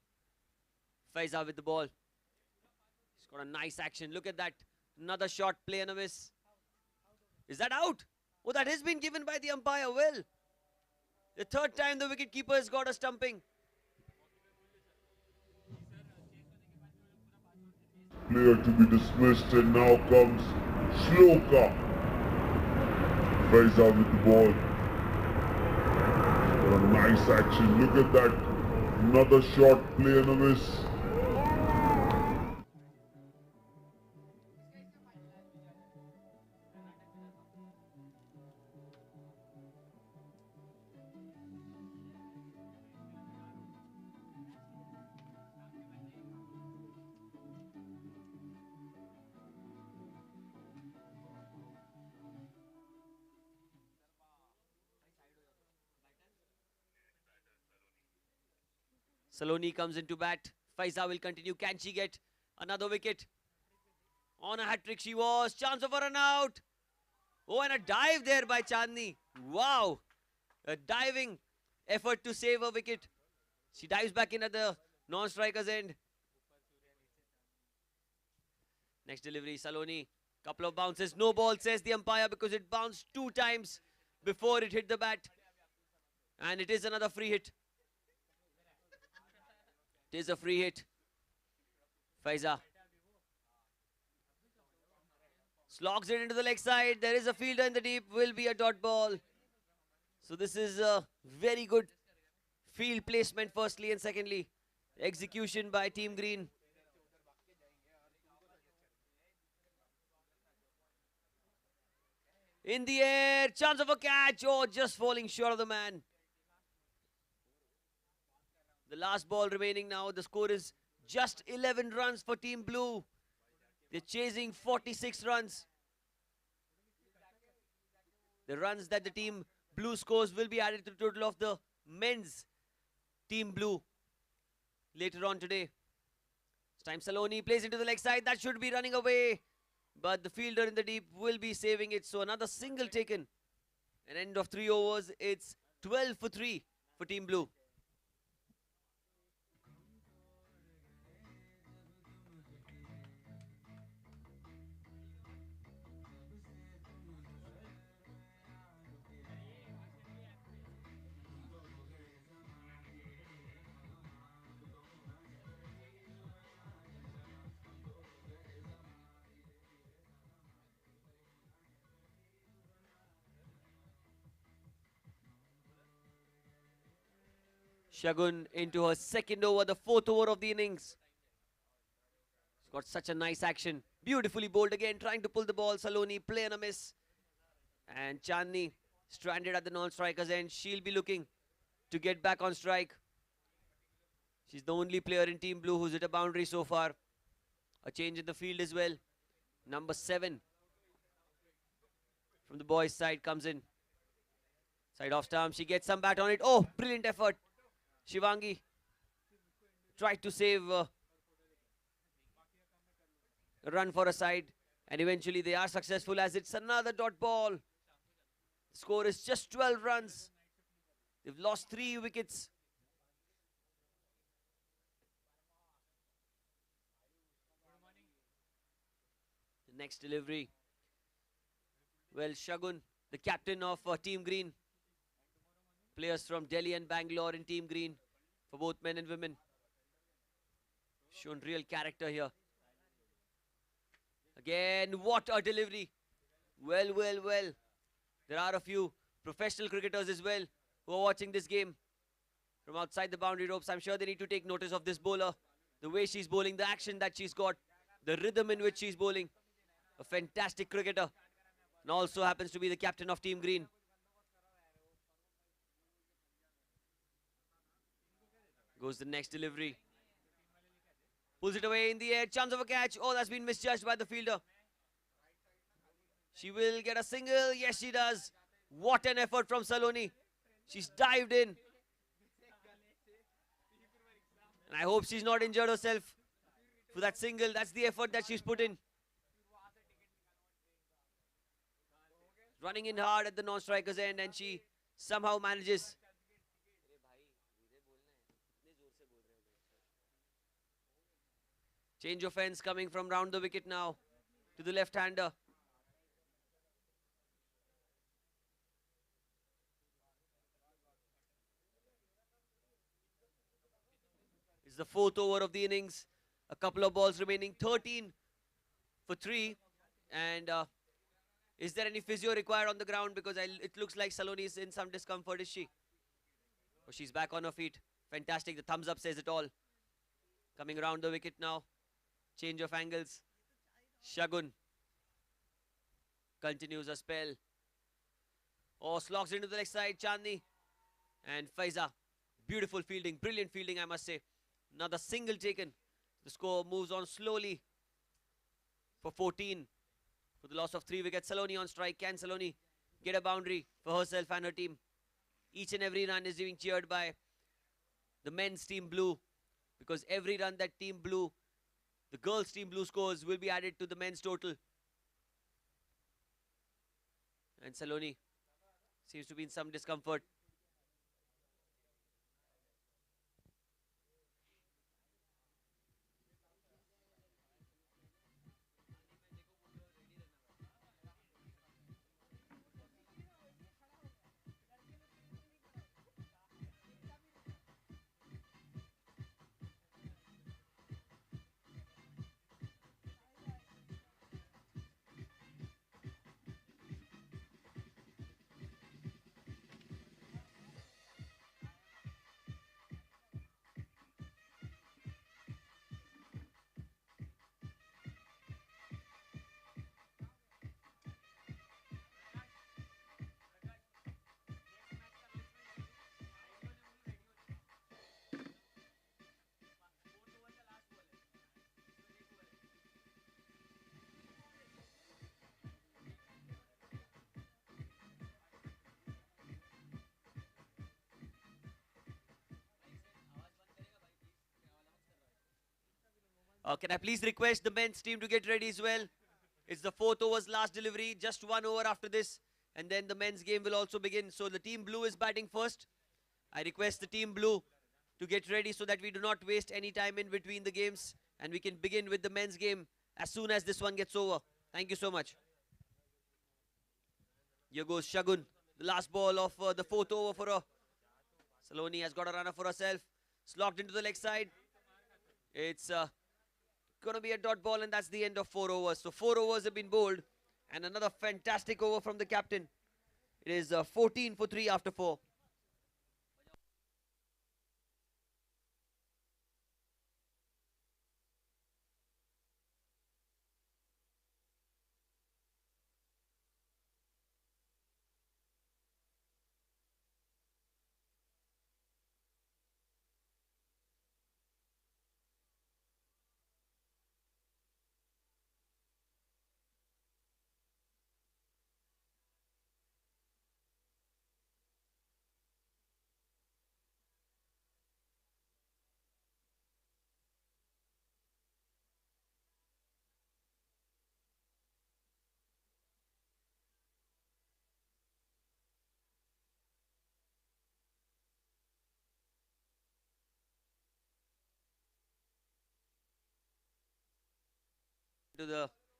Faiza with the ball. He's got a nice action. Look at that. Another shot, play and a miss. Is that out? Oh, that has been given by the umpire. Well, the third time the wicketkeeper has got a stumping. Player to be dismissed, and now comes Shloka. Faiza with the ball. What a nice action. Look at that. Another shot, play and a miss. Saloni comes into bat. Faiza will continue. Can she get another wicket? On a hat-trick she was. Chance of a run out. Oh, and a dive there by Chandni. Wow. A diving effort to save a wicket. She dives back in at the non-striker's end. Next delivery, Saloni. Couple of bounces. No ball, says the umpire, because it bounced 2 times before it hit the bat. And it is another free hit. It is a free hit. Faiza slogs it into the leg side. There is a fielder in the deep. Will be a dot ball. So this is a very good field placement firstly, and secondly execution by Team Green. In the air, chance of a catch. Oh, just falling short of the man. The last ball remaining now. The score is just 11 runs for Team Blue. They're chasing 46 runs. The runs that the Team Blue scores will be added to the total of the men's Team Blue later on today. This time Saloni plays into the leg side. That should be running away. But the fielder in the deep will be saving it. So another single taken. An end of 3 overs. It's 12 for 3 for Team Blue. Shagun into her second over, the 4th over of the innings. She's got such a nice action. Beautifully bowled again, trying to pull the ball. Saloni, play and a miss. And Chandni stranded at the non-striker's end. She'll be looking to get back on strike. She's the only player in Team Blue who's hit a boundary so far. A change in the field as well. Number 7 from the boys' side comes in. Side off stump, she gets some bat on it. Oh, brilliant effort. Shivangi tried to save a run for a side, and eventually they are successful as it's another dot ball. The score is just 12 runs. They've lost 3 wickets. The next delivery. Well, Shagun, the captain of Team Green. Players from Delhi and Bangalore in Team Green for both men and women. Shown real character here. Again, what a delivery. Well. There are a few professional cricketers as well who are watching this game from outside the boundary ropes. I'm sure they need to take notice of this bowler. The way she's bowling, the action that she's got, the rhythm in which she's bowling. A fantastic cricketer. And also happens to be the captain of Team Green. Goes the next delivery. Pulls it away in the air. Chance of a catch. Oh, that's been misjudged by the fielder. She will get a single. Yes, she does. What an effort from Saloni. She's dived in. And I hope she's not injured herself for that single. That's the effort that she's put in. Running in hard at the non-striker's end, and she somehow manages. Change of ends coming from round the wicket now to the left-hander. It's the 4th over of the innings. A couple of balls remaining. 13 for 3. And is there any physio required on the ground? Because it looks like Saloni is in some discomfort, is she? Oh, she's back on her feet. Fantastic. The thumbs up says it all. Coming around the wicket now. Change of angles. Shagun continues a spell. Oh, slogs into the leg side. Chandni and Faiza. Beautiful fielding. Brilliant fielding, I must say. Another single taken. The score moves on slowly for 14. For the loss of 3 wickets. Saloni on strike. Can Saloni get a boundary for herself and her team? Each and every run is being cheered by the men's Team Blue. Because every run that Team Blue, the girls' Team Blue scores, will be added to the men's total. And Saloni seems to be in some discomfort. Can I please request the men's team to get ready as well? It's the 4th over's last delivery, just 1 over after this, and then the men's game will also begin. So the team blue is batting first. I request the team blue to get ready so that we do not waste any time in between the games and we can begin with the men's game as soon as this one gets over. Thank you so much. Here goes Shagun. The last ball of the 4th over for her. Saloni has got a runner for herself. Slogged into the leg side. It's going to be a dot ball and that's the end of 4 overs. So 4 overs have been bowled and another fantastic over from the captain. It is 14 for 3 after 4.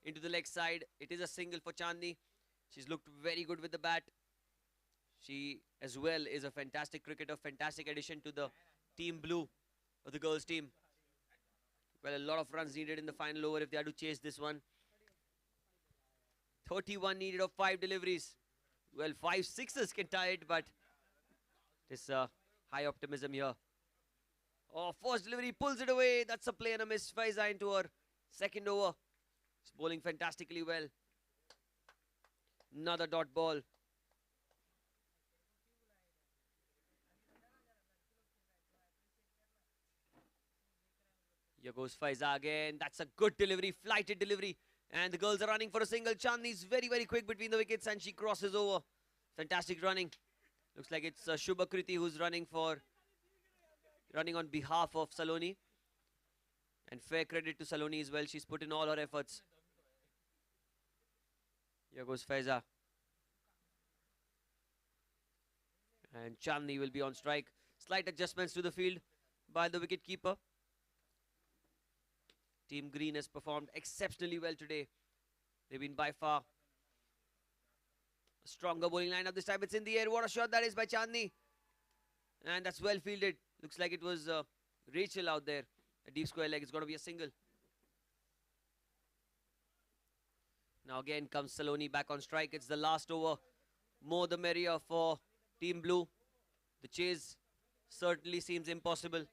Into the leg side. It is a single for Chandni. She's looked very good with the bat. She as well is a fantastic cricketer, fantastic addition to the team blue of the girls team. Well, a lot of runs needed in the final over if they are to chase this one. 31 needed of 5 deliveries. Well, 5 sixes can tie it, but this high optimism here. Oh, first delivery pulls it away. That's a play and a miss. Faiza into her second over. She's bowling fantastically well. Another dot ball. Here goes Faiza again. That's a good delivery, flighted delivery. And the girls are running for a single. Chandni's very, very quick between the wickets and she crosses over. Fantastic running. Looks like it's Shubhakriti who's running on behalf of Saloni. And fair credit to Saloni as well. She's put in all her efforts. Here goes Faiza. And Chandni will be on strike. Slight adjustments to the field by the wicketkeeper. Team Green has performed exceptionally well today. They've been by far a stronger bowling lineup. This time it's in the air. What a shot that is by Chandni. And that's well fielded. Looks like it was Rachel out there. A deep square leg. It's going to be a single. Now again comes Saloni back on strike. It's the last over. More the merrier for Team Blue. The chase certainly seems impossible.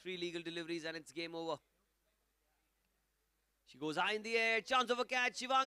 3 legal deliveries and it's game over. She goes high in the air. Chance of a catch. Shivang.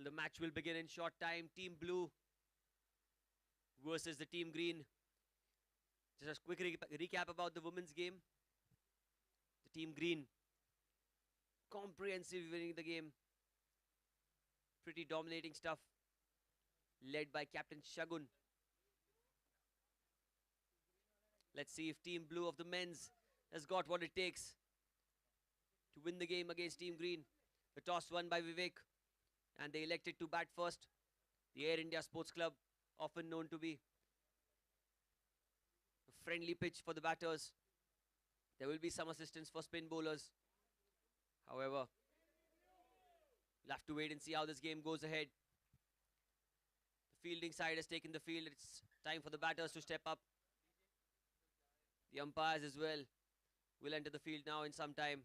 The match will begin in short time. Team Blue versus the Team Green. Just a quick recap about the women's game. The Team Green comprehensive winning the game. Pretty dominating stuff. Led by Captain Shagun. Let's see if Team Blue of the men's has got what it takes to win the game against Team Green. The toss won by Vivek, and they elected to bat first. The Air India Sports Club, often known to be a friendly pitch for the batters. There will be some assistance for spin bowlers. However, we'll have to wait and see how this game goes ahead. The fielding side has taken the field. It's time for the batters to step up. The umpires as well will enter the field now in some time.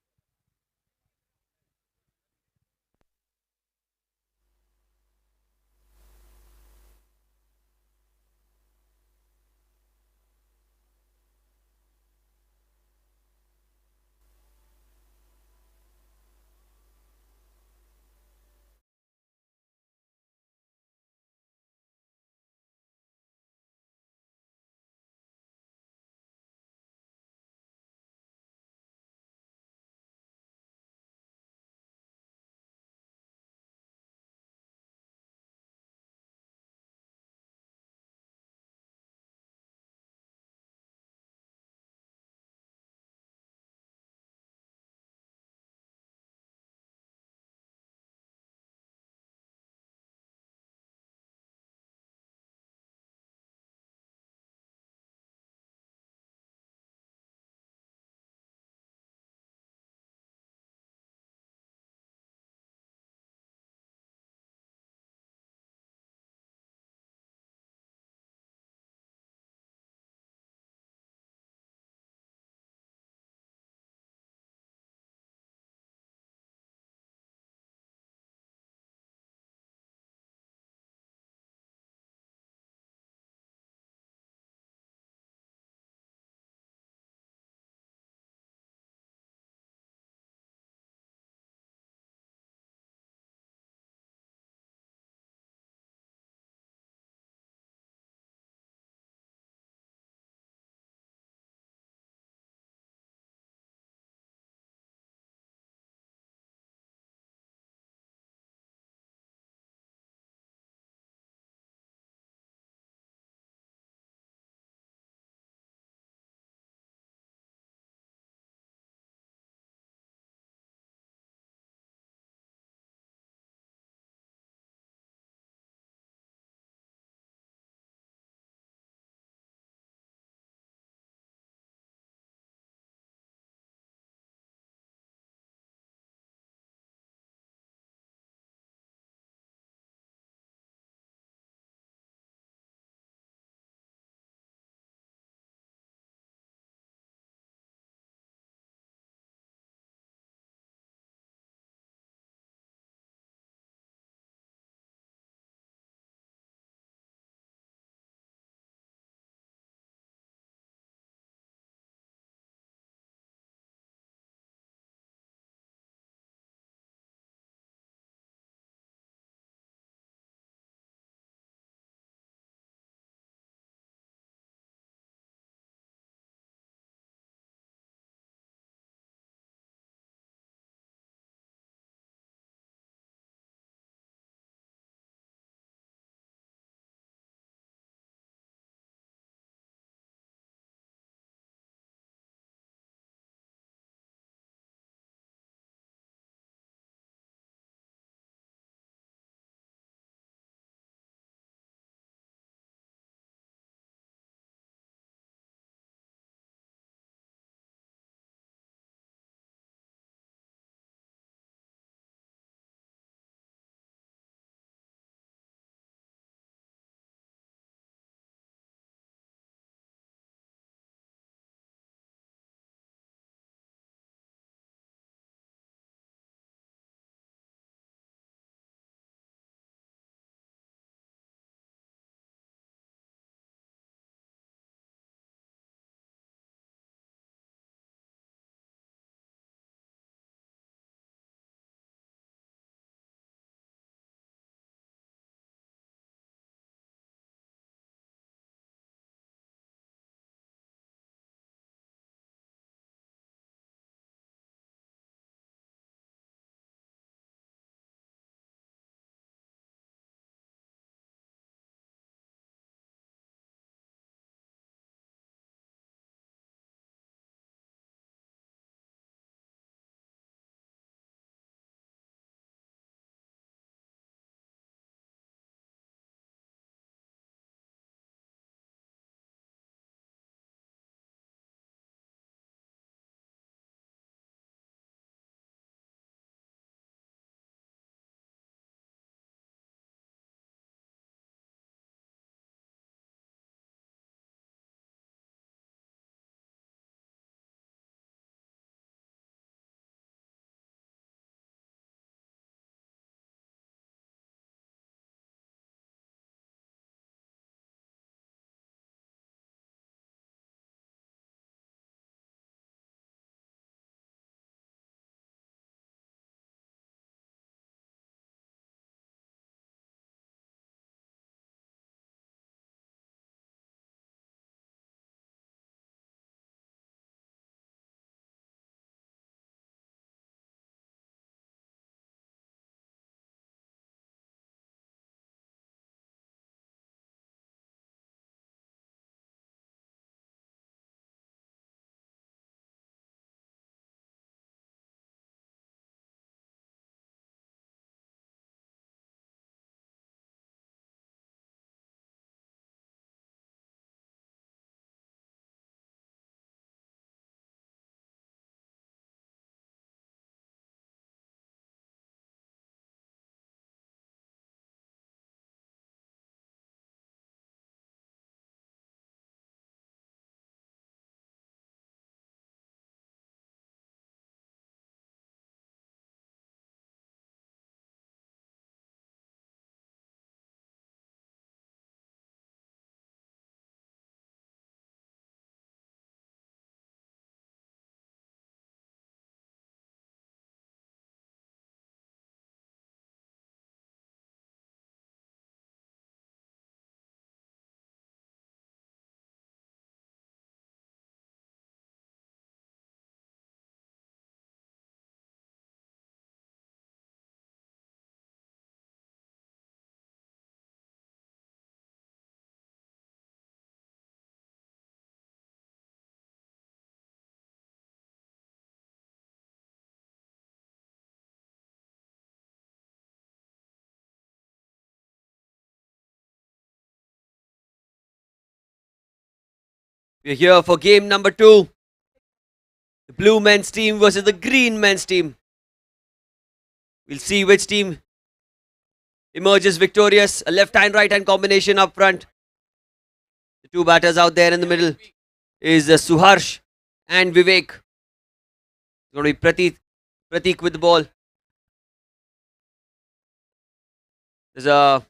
We're here for game number 2. The blue men's team versus the green men's team. We'll see which team emerges victorious. A left-hand, right-hand combination up front. The two batters out there in the middle is Suharsh and Vivek. It's going to be Pratik with the ball. There's a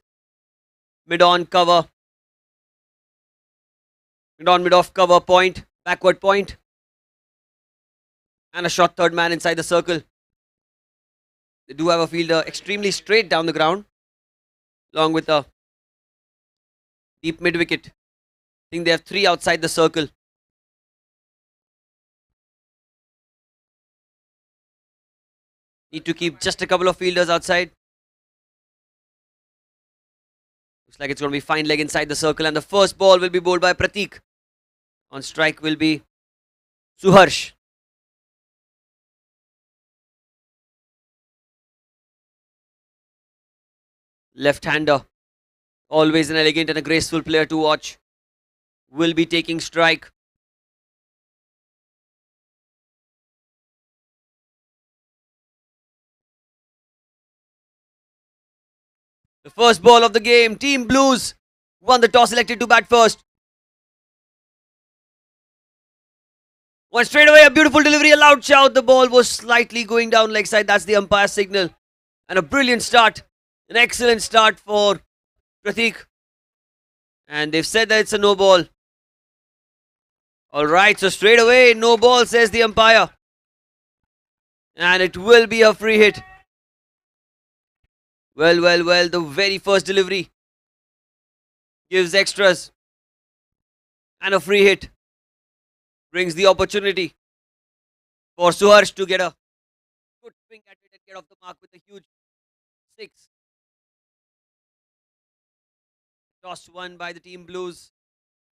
mid-on cover. Mid-on, mid-off cover point. Backward point. And a short third man inside the circle. They do have a fielder extremely straight down the ground, along with a deep mid wicket. I think they have 3 outside the circle. Need to keep just a couple of fielders outside. Looks like it's going to be fine leg inside the circle, and the first ball will be bowled by Pratik. On strike will be Suharsh. Left-hander. Always an elegant and a graceful player to watch. Will be taking strike. The first ball of the game. Team Blues won the toss, elected to bat first. One straight away, a beautiful delivery, a loud shout. The ball was slightly going down leg side. That's the umpire's signal. And a brilliant start. An excellent start for Pratik. And they've said that it's a no ball. Alright, so straight away, no ball, says the umpire. And it will be a free hit. Well, the very first delivery gives extras. And a free hit brings the opportunity for Suharsh to get a good swing at it and get off the mark with a huge 6. Toss won by the Team Blues.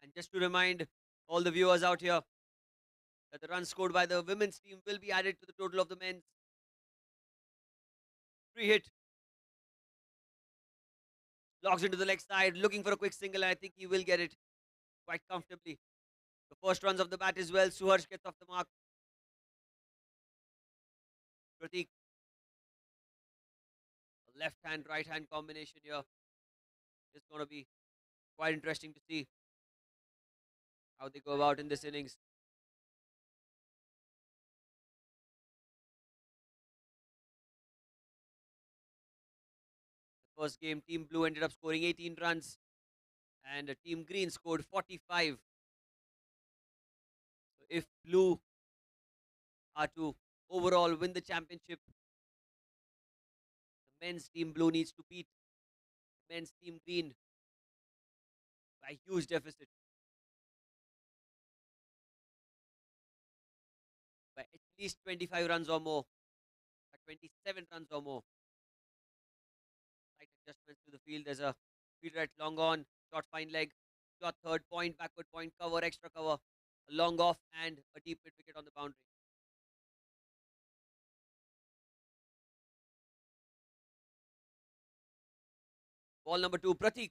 And just to remind all the viewers out here that the runs scored by the women's team will be added to the total of the men's. Free hit. Logs into the leg side, looking for a quick single. I think he will get it quite comfortably. The first runs of the bat as well. Suharsh gets off the mark. Pratik. A left hand, right hand combination here. It's going to be quite interesting to see how they go about in this innings. The first game, Team Blue ended up scoring 18 runs and Team Green scored 45. So if Blue are to overall win the championship, the men's Team Blue needs to beat men's Team Green by a huge deficit. By at least 25 runs or more. By 27 runs or more. Slight adjustments to the field. There's a fielder at long on, short fine leg, short third point, backward point, cover, extra cover, a long off, and a deep mid wicket on the boundary. Ball number 2, Pratik.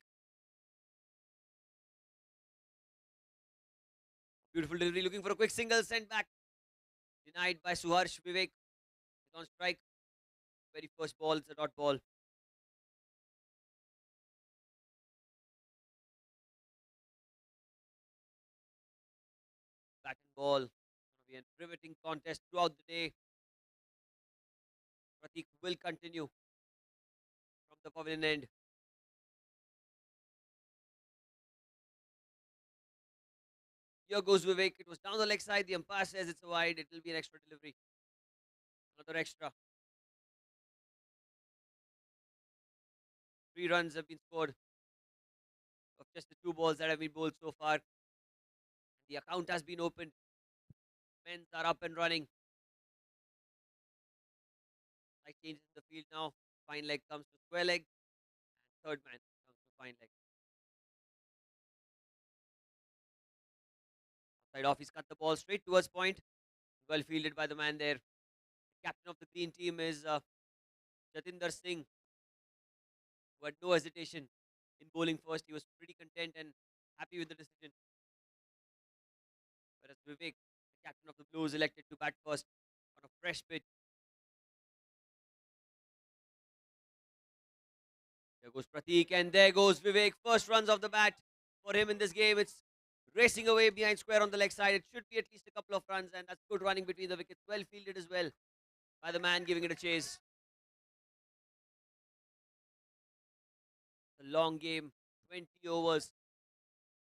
Beautiful delivery, looking for a quick single, sent back. Denied by Suharsh. Vivek is on strike. Very first ball, it's a dot ball. Bat and ball. It's going to be a riveting contest throughout the day. Pratik will continue from the pavilion end. Here goes Vivek. It was down the leg side. The umpire says it's a wide. It will be an extra delivery. Another extra. 3 runs have been scored of just the 2 balls that have been bowled so far. The account has been opened. Men are up and running. Slight changes in the field now. Fine leg comes to square leg. And third man comes to fine leg. Side off, he's cut the ball straight towards point. Well fielded by the man there. The captain of the green team is Jatinder Singh, who had no hesitation in bowling first. He was pretty content and happy with the decision. Vivek, the captain of the Blues, elected to bat first on a fresh pitch. There goes Prateek and there goes Vivek. First runs off the bat for him in this game. It's racing away behind square on the leg side. It should be at least a couple of runs, and that's good running between the wickets. Well fielded as well by the man giving it a chase. A long game, 20 overs,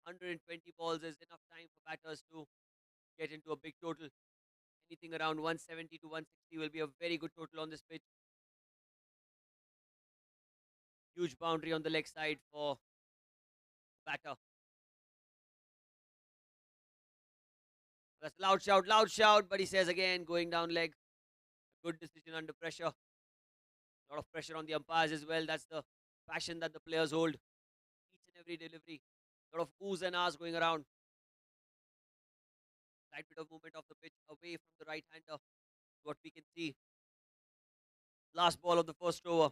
120 balls is enough time for batters to get into a big total. Anything around 170 to 160 will be a very good total on this pitch. Huge boundary on the leg side for batter. That's loud shout, but he says again, going down leg. Good decision under pressure. A lot of pressure on the umpires as well. That's the passion that the players hold. Each and every delivery. A lot of oohs and ahs going around. Slight bit of movement of the pitch away from the right hander. What we can see. Last ball of the first over.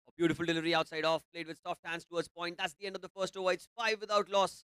A beautiful delivery outside off. Played with soft hands towards point. That's the end of the first over. It's 5 without loss.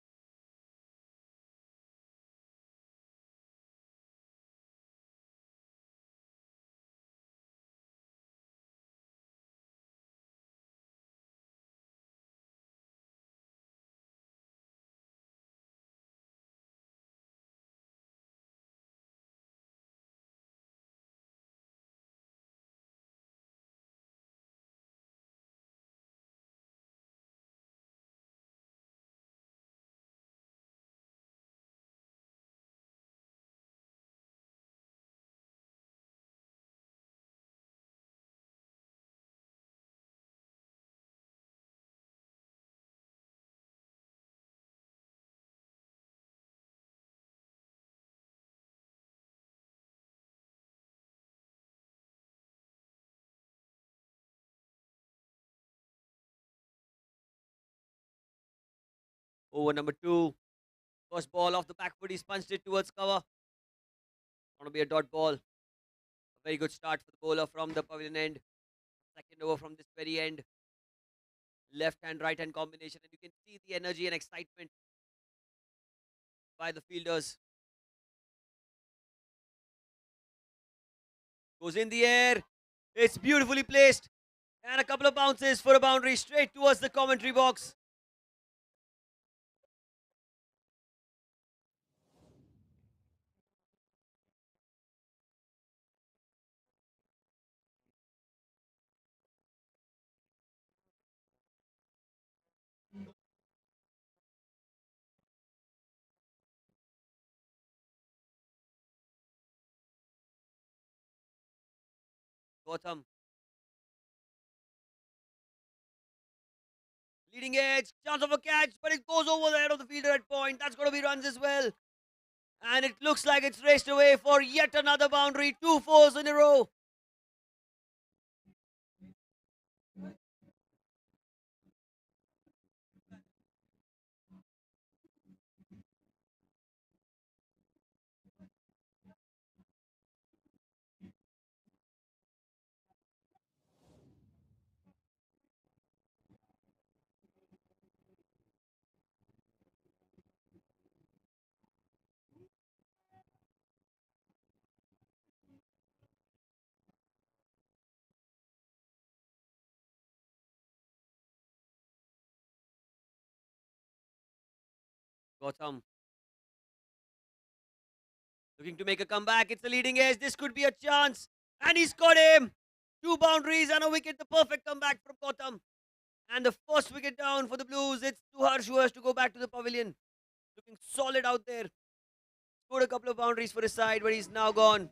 Over number 2. First ball off the back foot. He's punched it towards cover. Going to be a dot ball. A very good start for the bowler from the pavilion end. Second over from this very end. Left hand, right hand combination. And you can see the energy and excitement by the fielders. Goes in the air. It's beautifully placed. And a couple of bounces for a boundary straight towards the commentary box. Gautam. Leading edge, chance of a catch, but it goes over the head of the fielder at point. That's going to be runs as well. And it looks like it's raced away for yet another boundary. 2 fours in a row. Gautam. Looking to make a comeback. It's the leading edge. This could be a chance. And he's got him. 2 boundaries and a wicket. The perfect comeback from Gautam. And the first wicket down for the Blues. It's Suharsh who has to go back to the pavilion. Looking solid out there. Scored a couple of boundaries for his side, but he's now gone.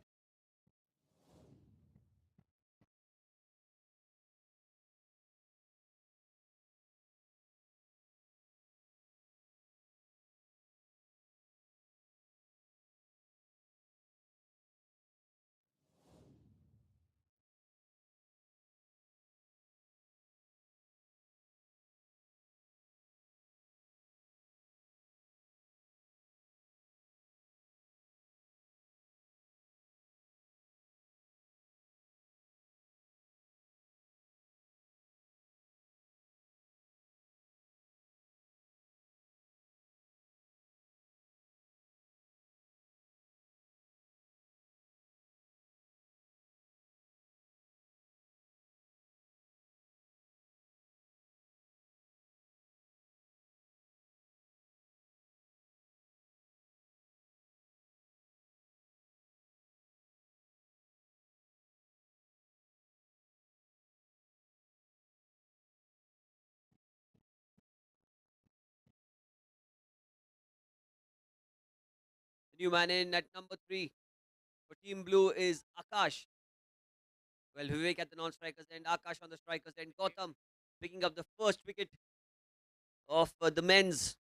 The new man in at number 3 for Team Blue is Akash. Well, Vivek at the non-strikers end, Akash on the strikers end. Gautam picking up the first wicket of the men's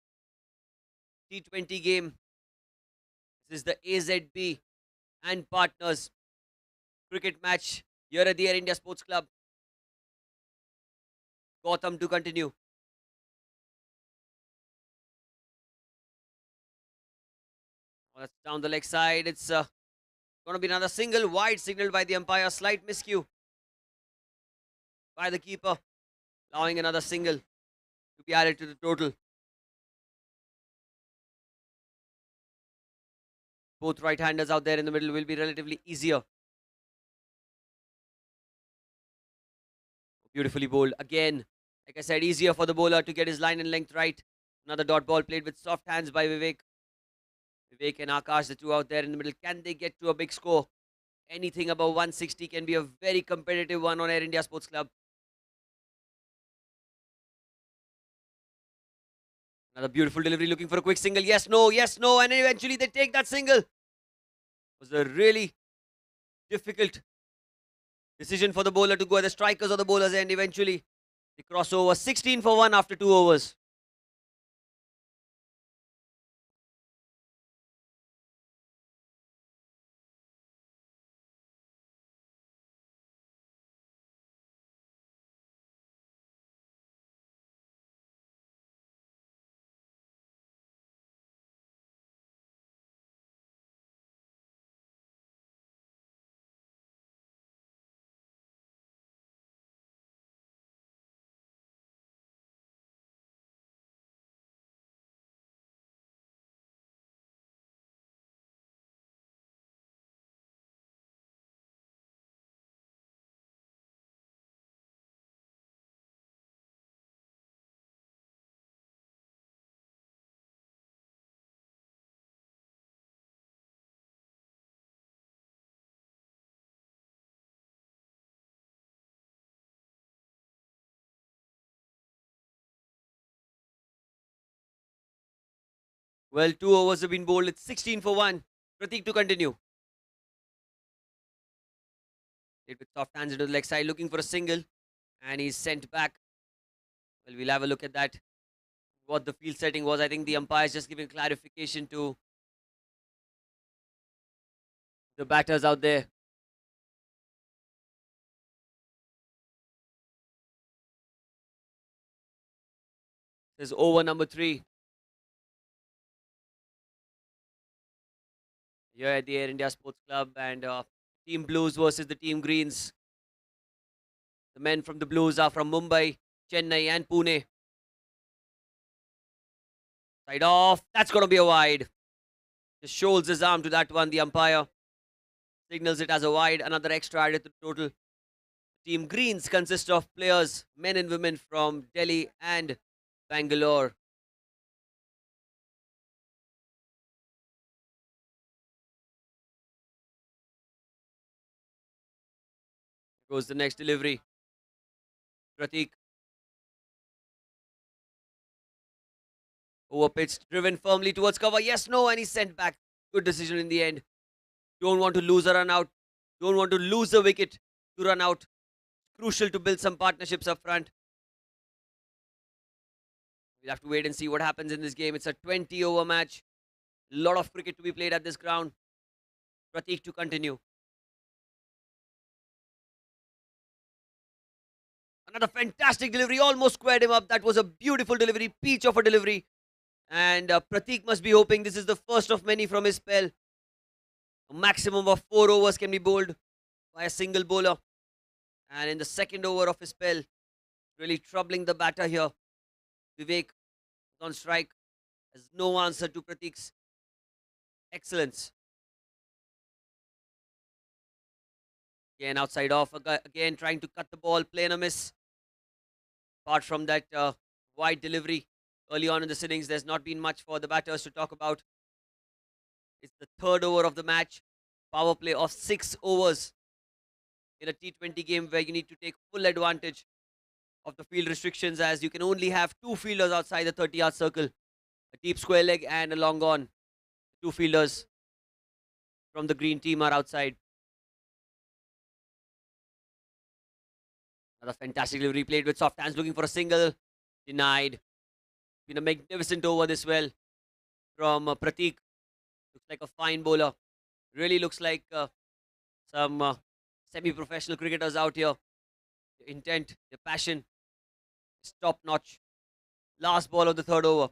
T20 game. This is the AZB and Partners cricket match here at the Air India Sports Club. Gautam to continue. Oh, that's down the leg side. It's going to be another single, wide signaled by the umpire. Slight miscue by the keeper, allowing another single to be added to the total. Both right-handers out there in the middle will be relatively easier. Beautifully bowled. Again, like I said, easier for the bowler to get his line and length right. Another dot ball played with soft hands by Vivek. Vivek and Akash, the two out there in the middle. Can they get to a big score? Anything above 160 can be a very competitive one on Air India Sports Club. Another beautiful delivery, looking for a quick single. Yes, no, and eventually they take that single. It was a really difficult decision for the bowler to go at the strikers or the bowler's end. Eventually, they cross over 16 for 1 after 2 overs. Well, 2 overs have been bowled. It's 16 for 1. Pratik to continue. Hit with soft hands into the leg side, looking for a single. And he's sent back. Well, we'll have a look at that. What the field setting was. I think the umpire is just giving clarification to the batters out there. This is over number 3. Here at the Air India Sports Club, and Team Blues versus the Team Greens. The men from the Blues are from Mumbai, Chennai and Pune. Side off. That's going to be a wide. Just shows his arm to that one. The umpire signals it as a wide. Another extra added to the total. Team Greens consist of players, men and women from Delhi and Bangalore. Goes the next delivery. Pratik. Over pitch, driven firmly towards cover. Yes, no, and he's sent back. Good decision in the end. Don't want to lose a run out. Don't want to lose a wicket to run out. Crucial to build some partnerships up front. We'll have to wait and see what happens in this game. It's a 20-over match. A lot of cricket to be played at this ground. Pratik to continue. Another fantastic delivery, almost squared him up. That was a beautiful delivery, peach of a delivery. And Pratik must be hoping this is the first of many from his spell. A maximum of 4 overs can be bowled by a single bowler. And in the second over of his spell, really troubling the batter here. Vivek is on strike. There's no answer to Pratik's excellence. Again, outside off. Again, trying to cut the ball, playing a miss. Apart from that wide delivery early on in this innings, there's not been much for the batters to talk about. It's the third over of the match. Power play of 6 overs in a T20 game where you need to take full advantage of the field restrictions, as you can only have 2 fielders outside the 30-yard circle. A deep square leg and a long on. 2 fielders from the green team are outside. Another fantastic delivery played with soft hands, looking for a single. Denied. Been a magnificent over this well from Pratik. Looks like a fine bowler. Really looks like some semi-professional cricketers out here. The intent, the passion is top notch. Last ball of the third over.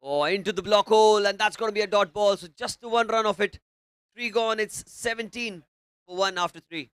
Oh, into the block hole, and that's going to be a dot ball. So just the one run of it. 3 gone. It's 17 for 1 after 3.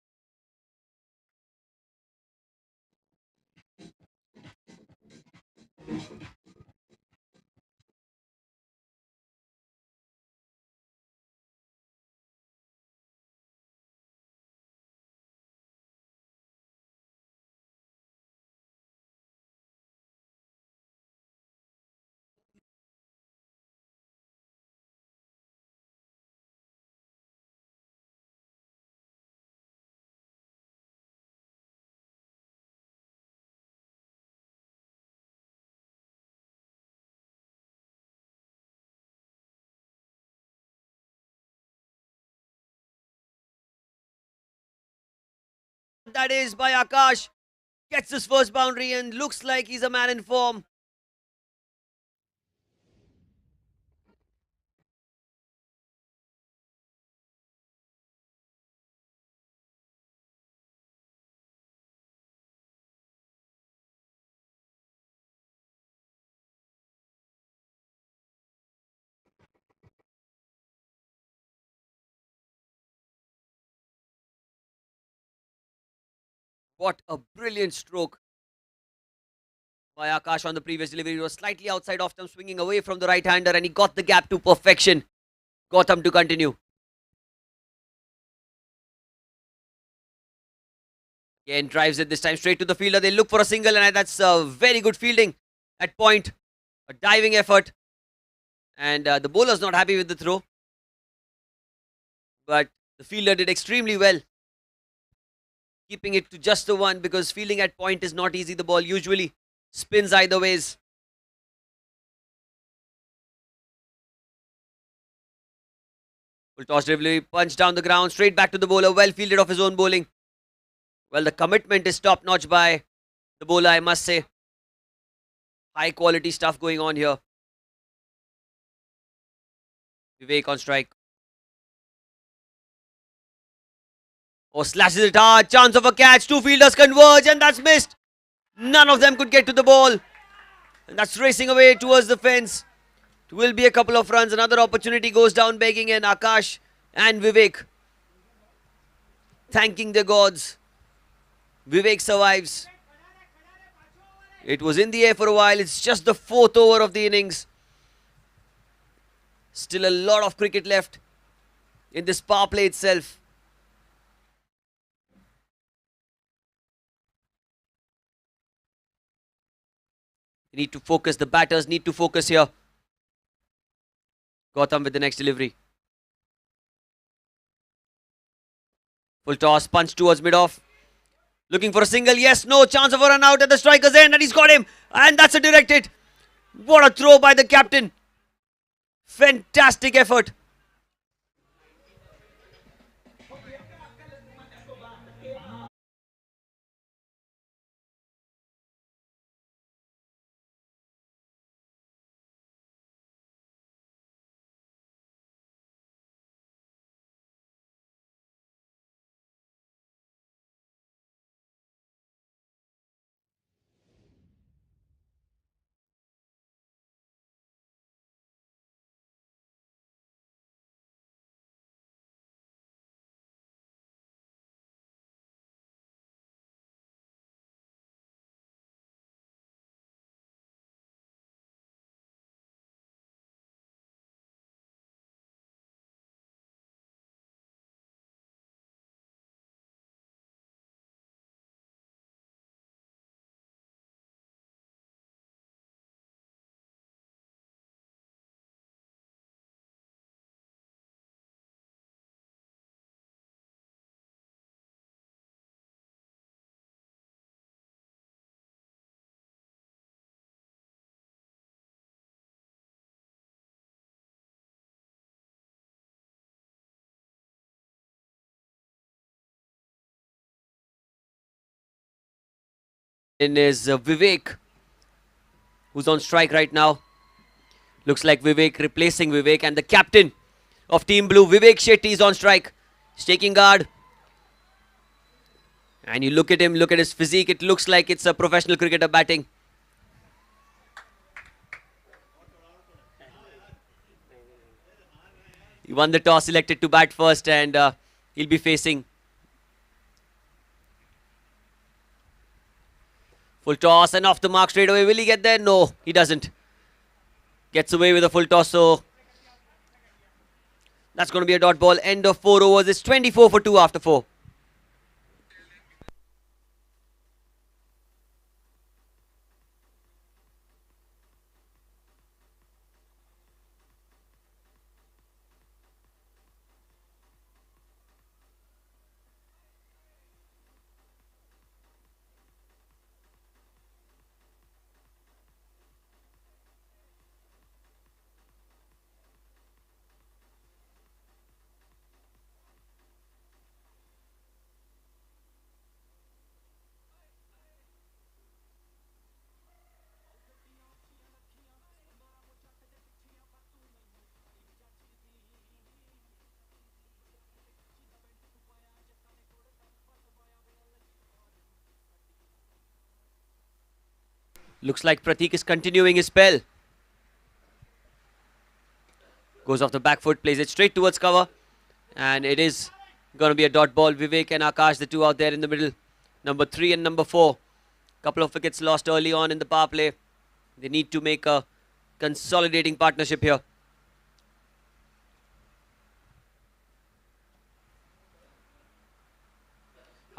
That is by Akash. Gets his first boundary and looks like he's a man in form. What a brilliant stroke by Akash on the previous delivery. He was slightly outside off stump, swinging away from the right-hander, and he got the gap to perfection. Gautam to continue. Again, drives it this time straight to the fielder. They look for a single, and that's very good fielding at point. A diving effort. And the bowler's not happy with the throw. But the fielder did extremely well, keeping it to just the one, because fielding at point is not easy. The ball usually spins either ways. Full toss delivery, punch down the ground, straight back to the bowler. Well fielded off his own bowling. Well, the commitment is top notch by the bowler, I must say. High quality stuff going on here. Vivek on strike. Oh, slashes it hard. Chance of a catch. Two fielders converge, and that's missed. None of them could get to the ball. And that's racing away towards the fence. It will be a couple of runs. Another opportunity goes down begging, and Akash and Vivek thanking the gods. Vivek survives. It was in the air for a while. It's just the 4th over of the innings. Still a lot of cricket left in this power play itself. They need to focus. The batters need to focus here. Gautam with the next delivery. Full toss, punch towards mid-off. Looking for a single. Yes, no. Chance of a run out at the striker's end, and he's got him. And that's a direct hit. What a throw by the captain. Fantastic effort. In is Vivek, who's on strike right now. Looks like Vivek replacing Vivek, and the captain of Team Blue, Vivek Shetty, is on strike. He's taking guard. And you look at him, look at his physique, it looks like it's a professional cricketer batting. He won the toss, selected to bat first, and he'll be facing. Full toss and off the mark straight away. Will he get there? No, he doesn't. Gets away with a full toss, so that's going to be a dot ball. End of 4 overs. It's 24 for 2 after 4. Looks like Pratik is continuing his spell. Goes off the back foot, plays it straight towards cover. And it is going to be a dot ball. Vivek and Akash, the two out there in the middle. Number 3 and number 4. Couple of wickets lost early on in the power play. They need to make a consolidating partnership here.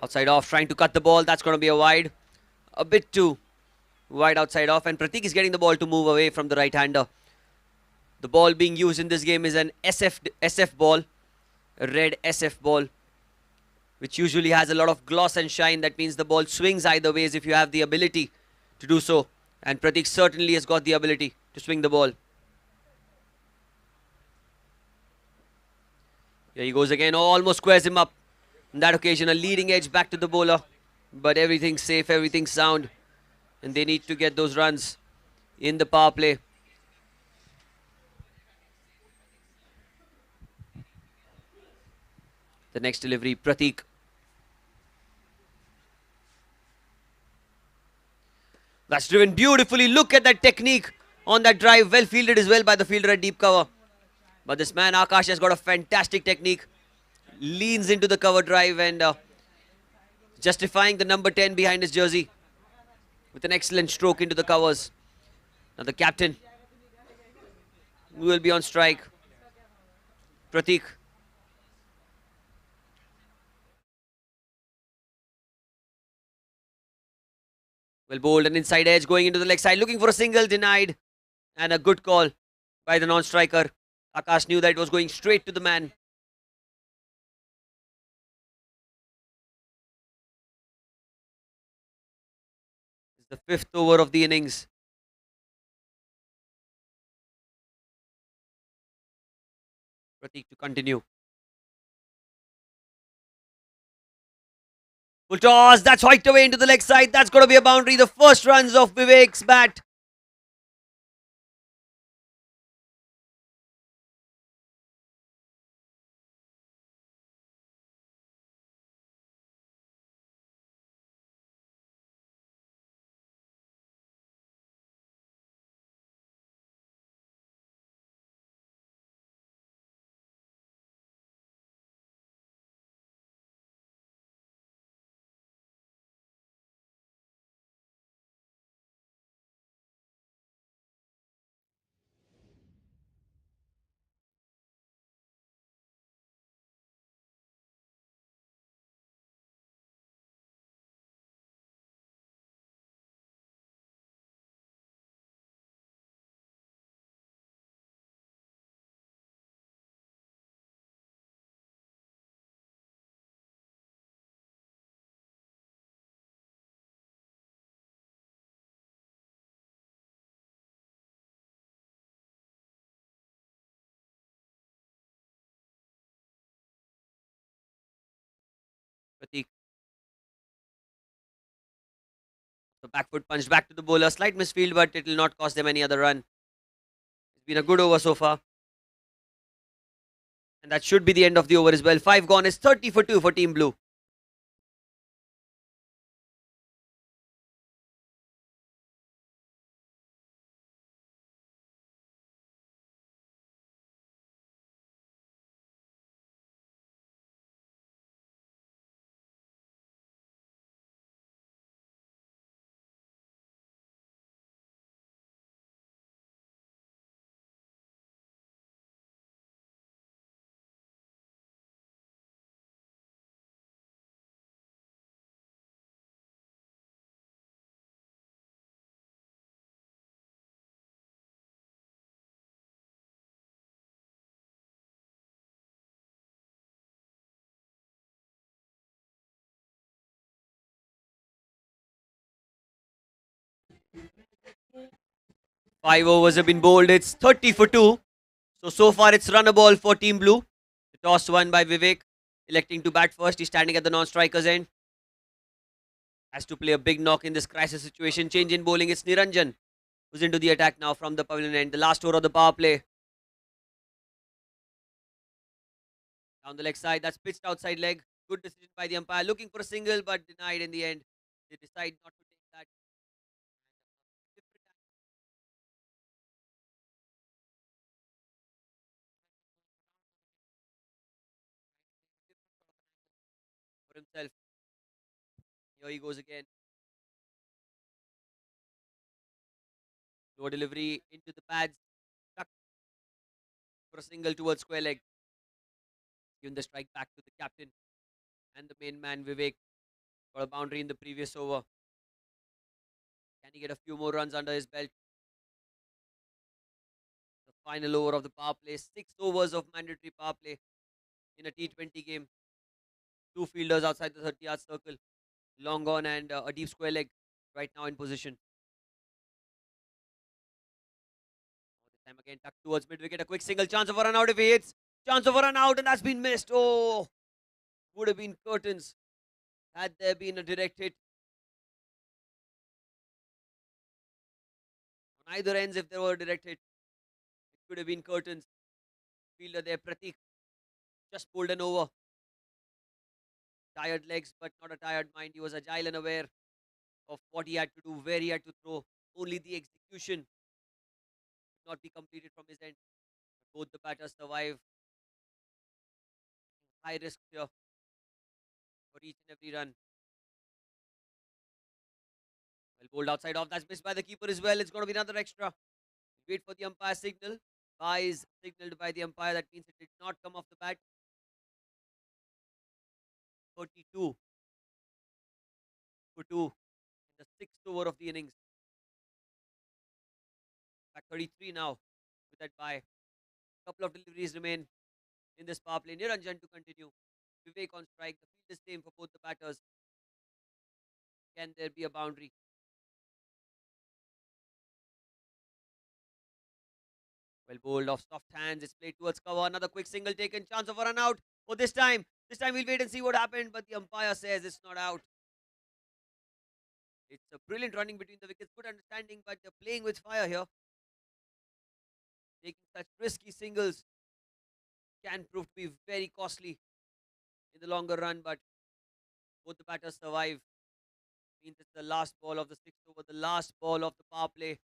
Outside off, trying to cut the ball. That's going to be a wide. A bit too wide outside off. And Pratik is getting the ball to move away from the right-hander. The ball being used in this game is an SF ball. A red SF ball, which usually has a lot of gloss and shine. That means the ball swings either ways if you have the ability to do so. And Pratik certainly has got the ability to swing the ball. Here he goes again. Oh, almost squares him up. On that occasion, a leading edge back to the bowler. But everything's safe, everything's sound. And they need to get those runs in the power play. The next delivery, Pratik. That's driven beautifully. Look at that technique on that drive. Well fielded as well by the fielder at deep cover. But this man, Akash, has got a fantastic technique. Leans into the cover drive and justifying the number 10 behind his jersey with an excellent stroke into the covers. Now the captain will be on strike. Pratik. Well bowled, an inside edge going into the leg side, looking for a single, denied. And a good call by the non-striker. Akash knew that it was going straight to the man. It's the 5th over of the innings. Pratik to continue. Full toss, that's hiked away into the leg side. That's got to be a boundary. The first runs of Vivek's bat. back foot punched back to the bowler. Slight misfield, but it will not cost them any other run. It's been a good over so far. And that should be the end of the over as well. 5 gone is 30 for 2 for Team Blue. Five overs have been bowled. It's 30 for 2. So far it's run a ball for Team Blue. The toss won by Vivek. Electing to bat first. He's standing at the non-striker's end. Has to play a big knock in this crisis situation. Change in bowling. It's Niranjan who's into the attack now from the pavilion end. The last over of the power play. Down the leg side. That's pitched outside leg. Good decision by the umpire. Looking for a single but denied in the end. They decide not to take that. For himself. Here he goes again. Low delivery into the pads. Tuck for a single towards square leg. Given the strike back to the captain and the main man Vivek. Got a boundary in the previous over. Can he get a few more runs under his belt? The final over of the power play. 6 overs of mandatory power play in a T20 game. 2 fielders outside the 30-yard circle. Long on and a deep square leg right now in position. This time again tucked towards mid wicket. A quick single. Chance of a run out if he hits. Chance of a run out and that's been missed. Oh, would have been curtains had there been a direct hit. On either ends, if there were a direct hit, it could have been curtains. Fielder there, Pratik, just pulled an over. Tired legs, but not a tired mind. He was agile and aware of what he had to do, where he had to throw. Only the execution could not be completed from his end. Both the batters survive. High risk here for each and every run. Well, bowled outside off. That's missed by the keeper as well. It's going to be another extra. Wait for the umpire signal. Bye is signaled by the umpire. That means it did not come off the bat. 32 for 2 in the 6th over of the innings. Back 33 now with that bye. Couple of deliveries remain in this power play. Niranjan to continue. Vivek on strike. The field is same for both the batters. Can there be a boundary? Well bowled off soft hands. It's played towards cover. Another quick single taken. Chance of a run out for this time. This time we'll wait and see what happened. But the umpire says it's not out. It's a brilliant running between the wickets. Good understanding. But they're playing with fire here. Taking such risky singles can prove to be very costly in the longer run. But both the batters survive. Means it's the last ball of the 6th over. The last ball of the power play.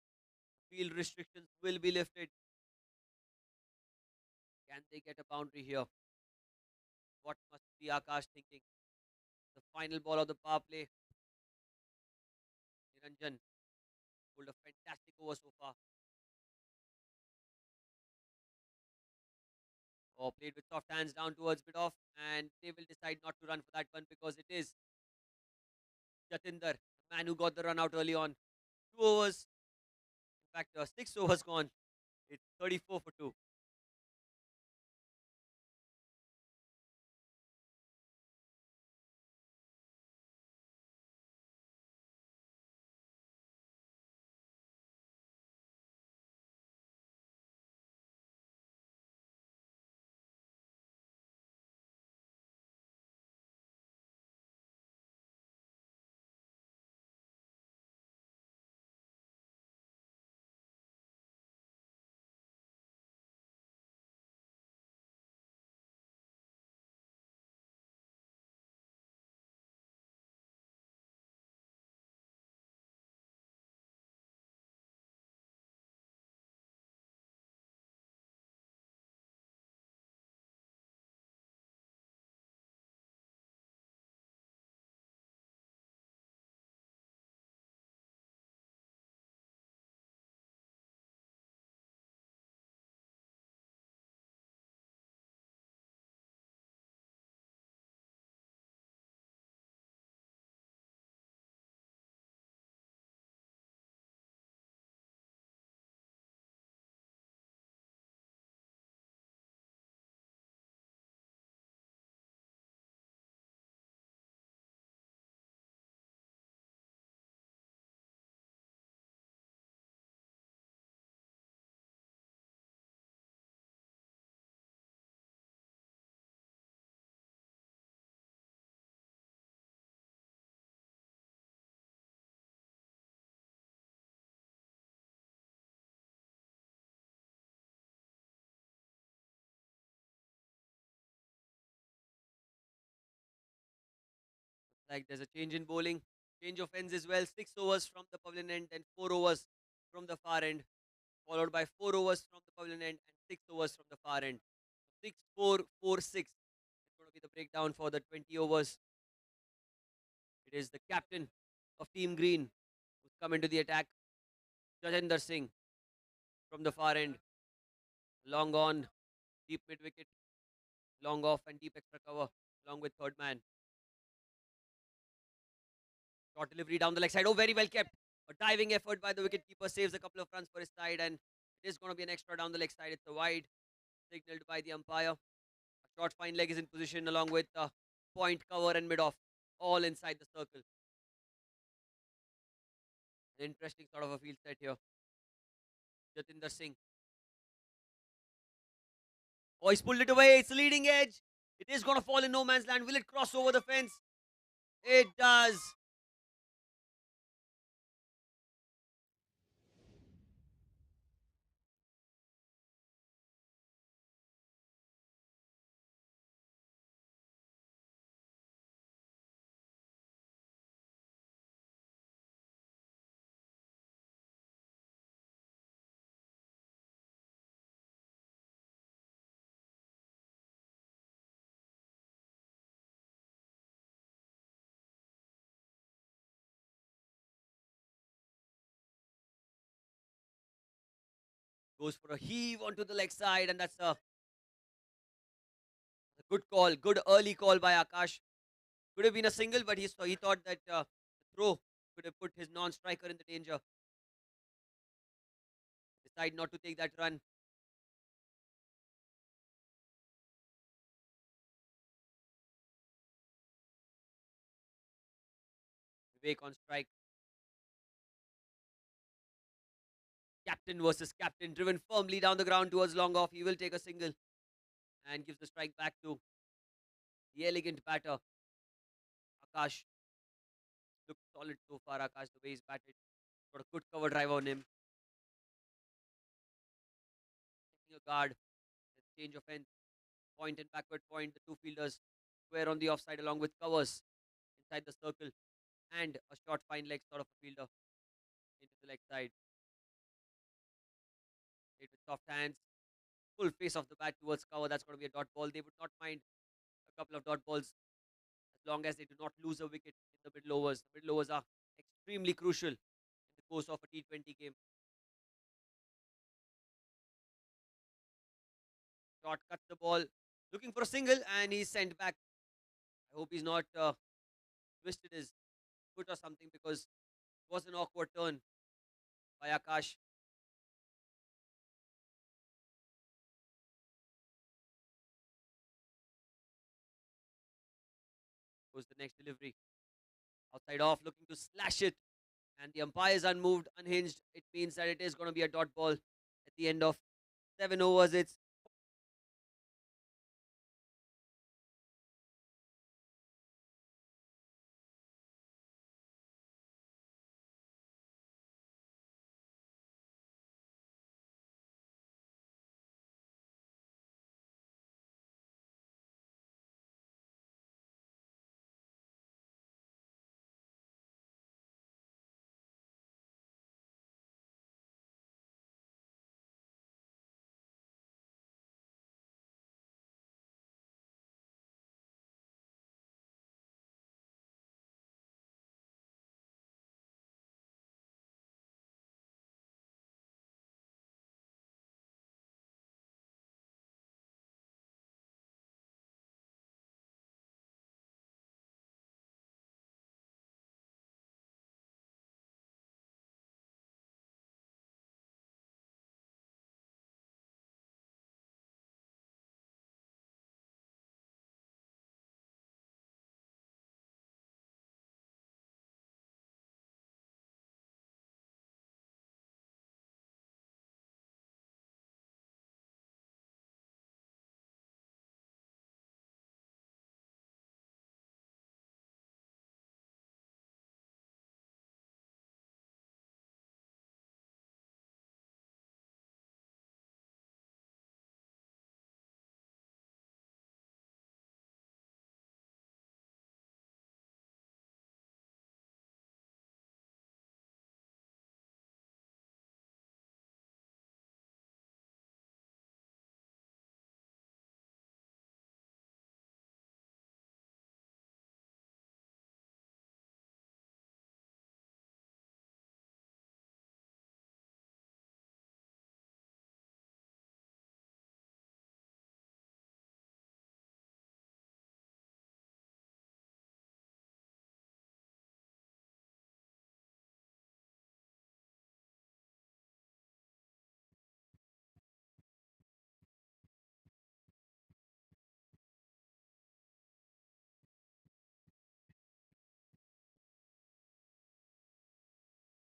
Field restrictions will be lifted. Can they get a boundary here? What must be Akash thinking? The final ball of the power play. Niranjan pulled a fantastic over so far. Oh, played with soft hands down towards mid off, and they will decide not to run for that one because it is Jatinder, the man who got the run out early on. 2 overs, in fact, 6 overs gone. It's 34 for 2. Like there's a change in bowling, change of ends as well. 6 overs from the pavilion end and 4 overs from the far end, followed by 4 overs from the pavilion end and 6 overs from the far end. 6-4-4-6. It's going to be the breakdown for the 20 overs. It is the captain of Team Green who's come into the attack, Jajender Singh from the far end. Long on, deep mid wicket, long off and deep extra cover, along with third man. Short delivery down the leg side. Oh, very well kept. A diving effort by the wicketkeeper saves a couple of runs for his side, and it is going to be an extra down the leg side. It's a wide, signaled by the umpire. A short fine leg is in position along with point, cover, and mid off, all inside the circle. An interesting sort of a field set here. Jatinder Singh. Oh, he's pulled it away. It's a leading edge. It is going to fall in no man's land. Will it cross over the fence? It does. Goes for a heave onto the leg side, and that's a good call. Good early call by Akash. Could have been a single, but he thought that the throw could have put his non-striker in the danger. Decide not to take that run. Vivek on strike. Captain versus captain, driven firmly down the ground towards long off. He will take a single and gives the strike back to the elegant batter, Akash. Looks solid so far, Akash, the way he's batted. Got a good cover drive on him. Taking a guard. Change of end. Point and backward point. The two fielders square on the offside along with covers inside the circle. And a short fine leg sort of a fielder into the leg side. Hit with soft hands. Full face of the bat towards cover. That's going to be a dot ball. They would not mind a couple of dot balls as long as they do not lose a wicket in the middle overs. The middle overs are extremely crucial in the course of a T20 game. Shot cuts the ball, looking for a single, and he's sent back. I hope he's not twisted his foot or something, because it was an awkward turn by Akash. Goes the next delivery. Outside off, looking to slash it. And the umpire is unmoved, unhinged. It means that it is going to be a dot ball at the end of 7 overs. It's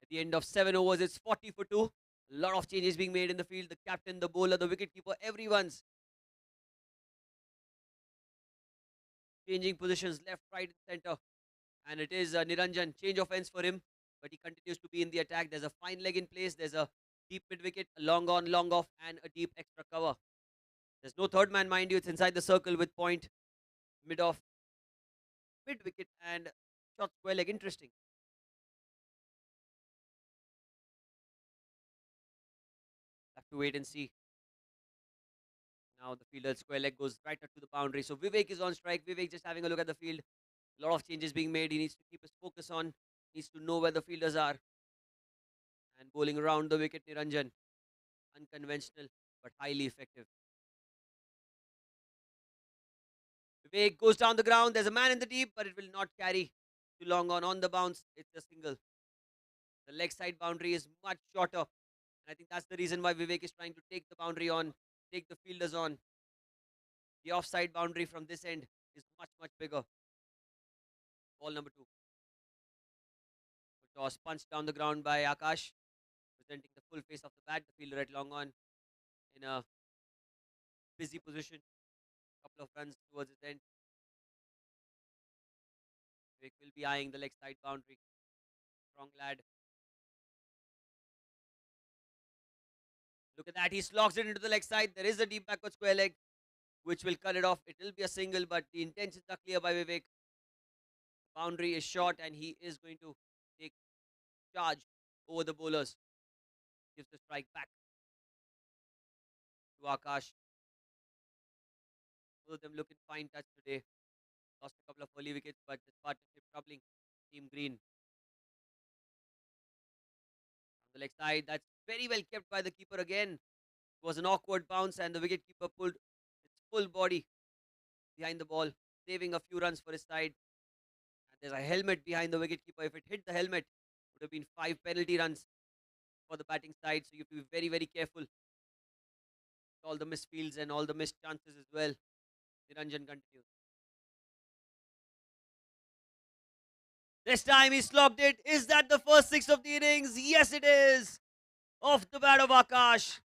At the end of 7 overs, it's 40 for 2. A lot of changes being made in the field. The captain, the bowler, the wicketkeeper, everyone's changing positions left, right, and center. And it is Niranjan. Change of ends for him, but he continues to be in the attack. There's a fine leg in place. There's a deep mid wicket, a long on, long off, and a deep extra cover. There's no third man, mind you. It's inside the circle with point, mid off, mid wicket, and shot square leg. Interesting. Have to wait and see. Now the fielder square leg goes right up to the boundary. So Vivek is on strike. Vivek just having a look at the field. A lot of changes being made. He needs to keep his focus on. Needs to know where the fielders are. And bowling around the wicket, Niranjan. Unconventional, but highly effective. Vivek goes down the ground. There's a man in the deep, but it will not carry too long on the bounce. It's a single. The leg side boundary is much shorter. And I think that's the reason why Vivek is trying to take the boundary on, take the fielders on. The offside boundary from this end is much, much bigger. Ball number 2. Toss punched down the ground by Akash, presenting the full face of the bat. The fielder at long on in a busy position. Couple of runs towards its end. Vivek will be eyeing the leg side boundary. Strong lad. Look at that. He slogs it into the leg side. There is a deep backward square leg, which will cut it off. It will be a single, but the intentions are clear by Vivek. Boundary is short, and he is going to take charge over the bowlers. Gives the strike back to Akash. Both of them look in fine touch today. Lost a couple of early wickets, but this partnership troubling Team Green. On the leg side, that's very well kept by the keeper again. It was an awkward bounce, and the wicketkeeper pulled its full body behind the ball, saving a few runs for his side. And there's a helmet behind the wicketkeeper. If it hit the helmet, it would have been 5 penalty runs for the batting side. So you have to be very, very careful. All the missed fields and all the missed chances as well. Niranjan continues. This time he slogged it. Is that the first 6 of the innings? Yes, it is. Off the bat of Akash.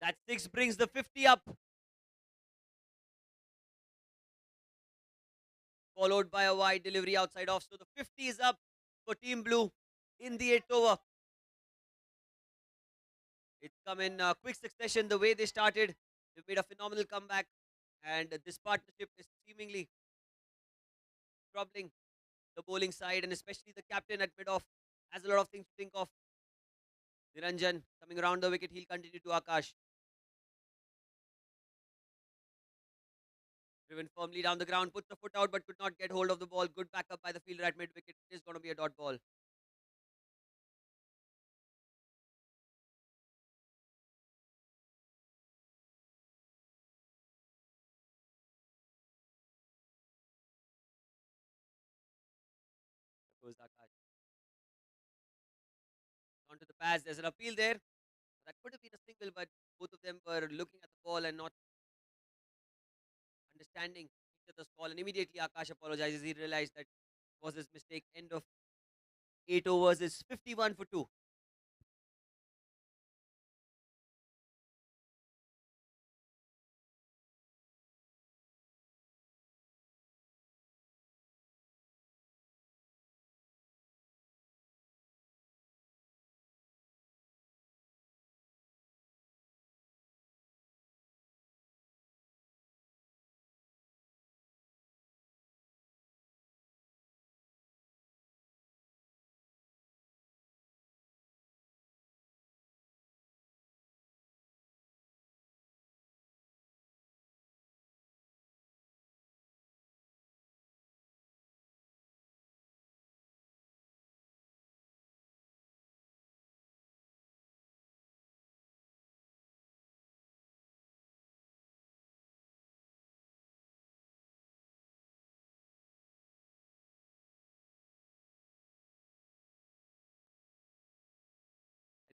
That 6 brings the 50 up. Followed by a wide delivery outside off. So the 50 is up for Team Blue in the 8th over. It's come in quick succession. The way they started, they've made a phenomenal comeback. And this partnership is seemingly troubling the bowling side, and especially the captain at mid-off has a lot of things to think of. Niranjan coming around the wicket. He'll continue to Akash. Driven firmly down the ground, puts the foot out but could not get hold of the ball. Good backup by the fielder at mid-wicket. It is going to be a dot ball. There goes Akash. Onto the pads. There's an appeal there. That could have been a single, but both of them were looking at the ball and not understanding each other's call. And immediately Akash apologizes. He realized that was his mistake. End of 8 overs is 51 for 2.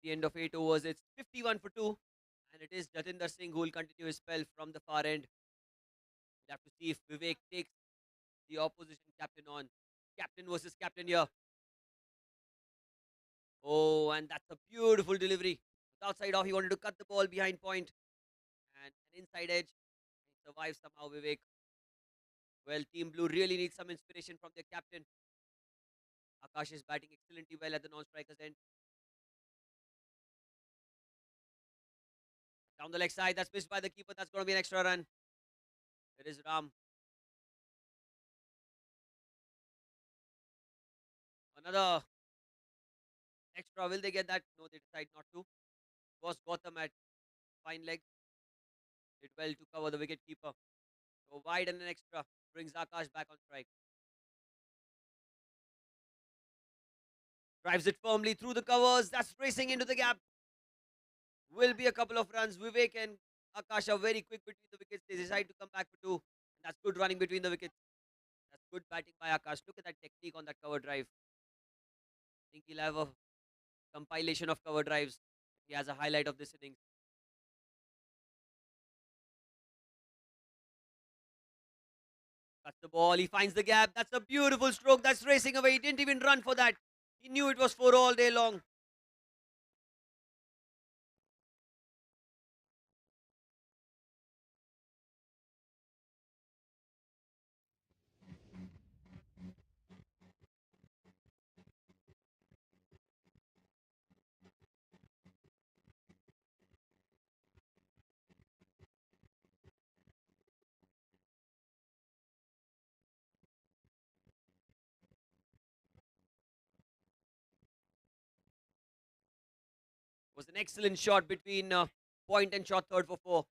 the end of 8 overs, it's 51 for 2. And it is Jatinder Singh who will continue his spell from the far end. We'll have to see if Vivek takes the opposition captain on. Captain versus captain here. Oh, and that's a beautiful delivery. Outside off, he wanted to cut the ball behind point. And an inside edge. He survives somehow, Vivek. Well, Team Blue really needs some inspiration from their captain. Akash is batting excellently well at the non-striker's end. Down the leg side, that's missed by the keeper. That's going to be an extra run. There is Ram. Another extra. Will they get that? No, they decide not to. Was Gotham at fine leg. Did well to cover the wicket keeper. So wide and an extra. Brings Akash back on strike. Drives it firmly through the covers. That's racing into the gap. Will be a couple of runs. Vivek and Akash are very quick between the wickets. They decide to come back for 2. That's good running between the wickets. That's good batting by Akash. Look at that technique on that cover drive. I think he'll have a compilation of cover drives. He has a highlight of this innings. Cuts the ball. He finds the gap. That's a beautiful stroke. That's racing away. He didn't even run for that. He knew it was 4 all day long. Was an excellent shot between point and shot third for 4.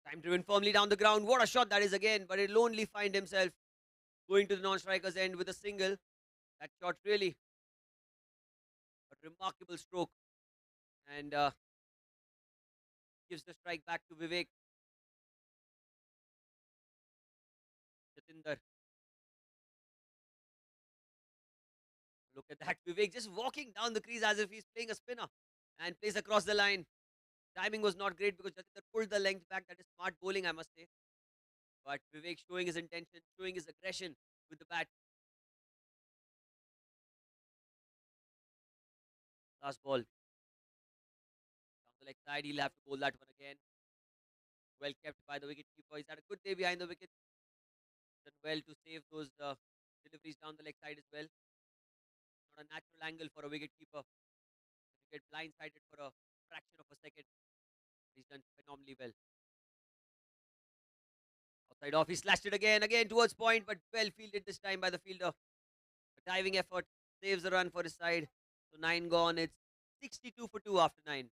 Time driven firmly down the ground. What a shot that is again. But he'll only find himself going to the non-striker's end with a single. That shot really a remarkable stroke. And gives the strike back to Vivek. Jatinder. Look at that. Vivek just walking down the crease as if he's playing a spinner. And plays across the line. Timing was not great because Jatinder pulled the length back. That is smart bowling, I must say. But Vivek showing his intention, showing his aggression with the bat. Last ball. Down the leg side, he'll have to bowl that one again. Well kept by the wicket keeper. He's had a good day behind the wicket. Done well to save those deliveries down the leg side as well. Not a natural angle for a wicket keeper. To get blindsided for a fraction of a second. He's done phenomenally well. Outside off, he slashed it again towards point, but well fielded this time by the fielder. A diving effort saves a run for his side. So 9 gone. It's 62 for 2 after 9.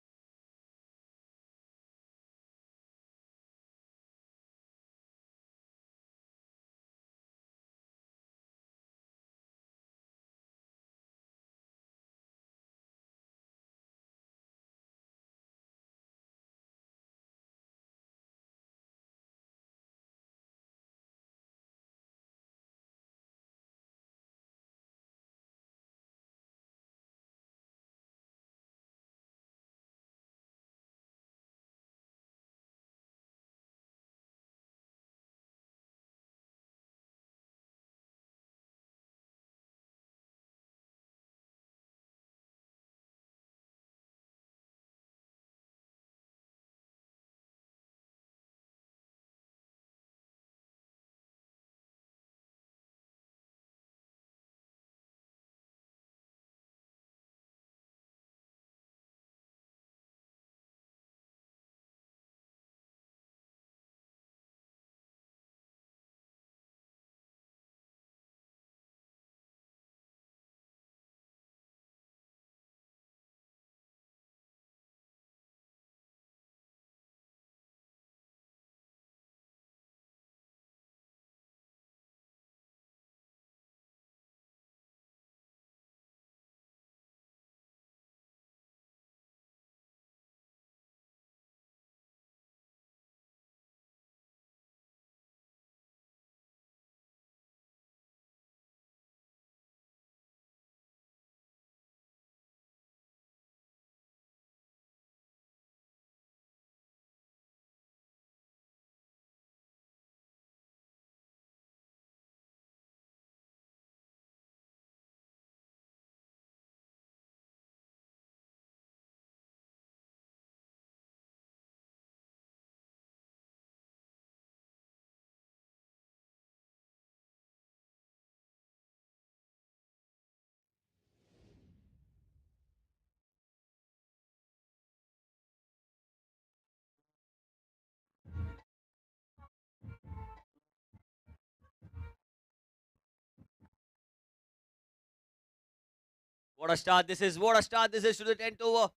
What a start this is. What a start this is to the 10th over.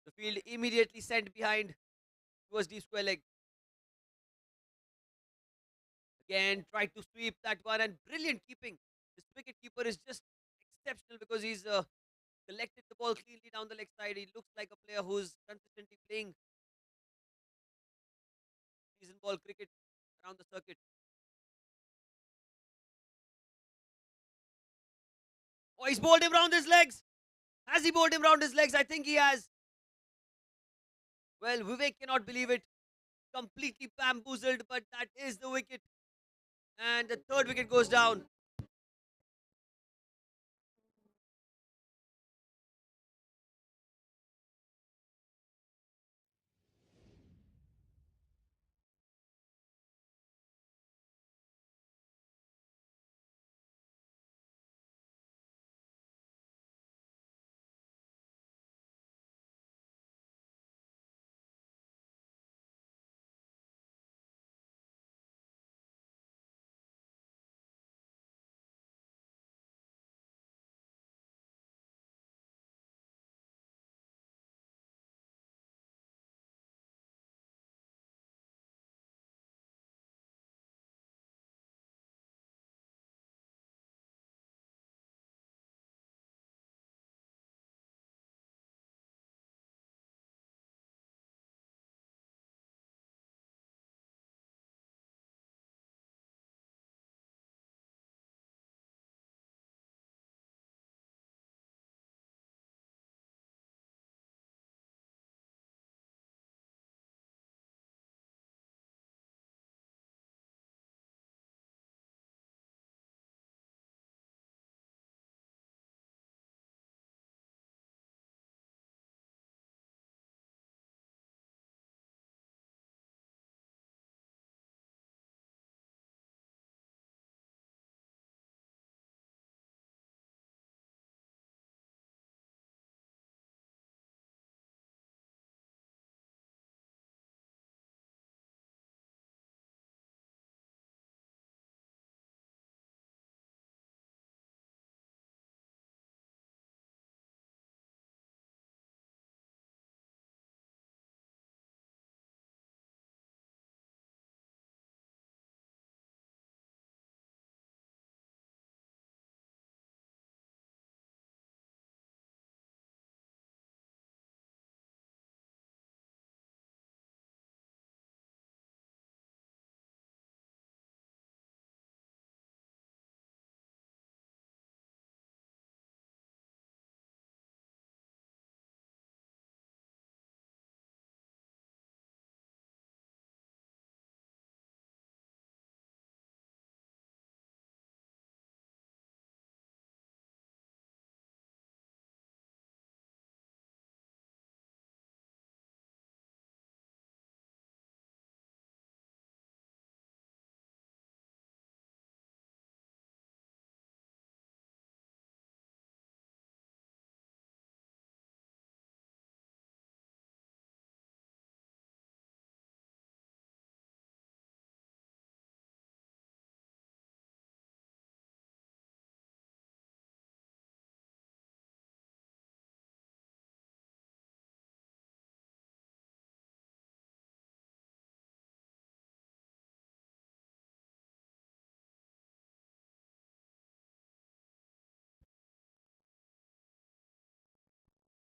The field immediately sent behind towards deep square leg. Again, tried to sweep that one and brilliant keeping. This wicket keeper is just exceptional because he's collected the ball cleanly down the leg side. He looks like a player who's consistently playing season ball cricket around the circuit. Oh, he's bowled him round his legs. Has he bowled him round his legs? I think he has. Well, Vivek cannot believe it. Completely bamboozled, but that is the wicket. And the third wicket goes down.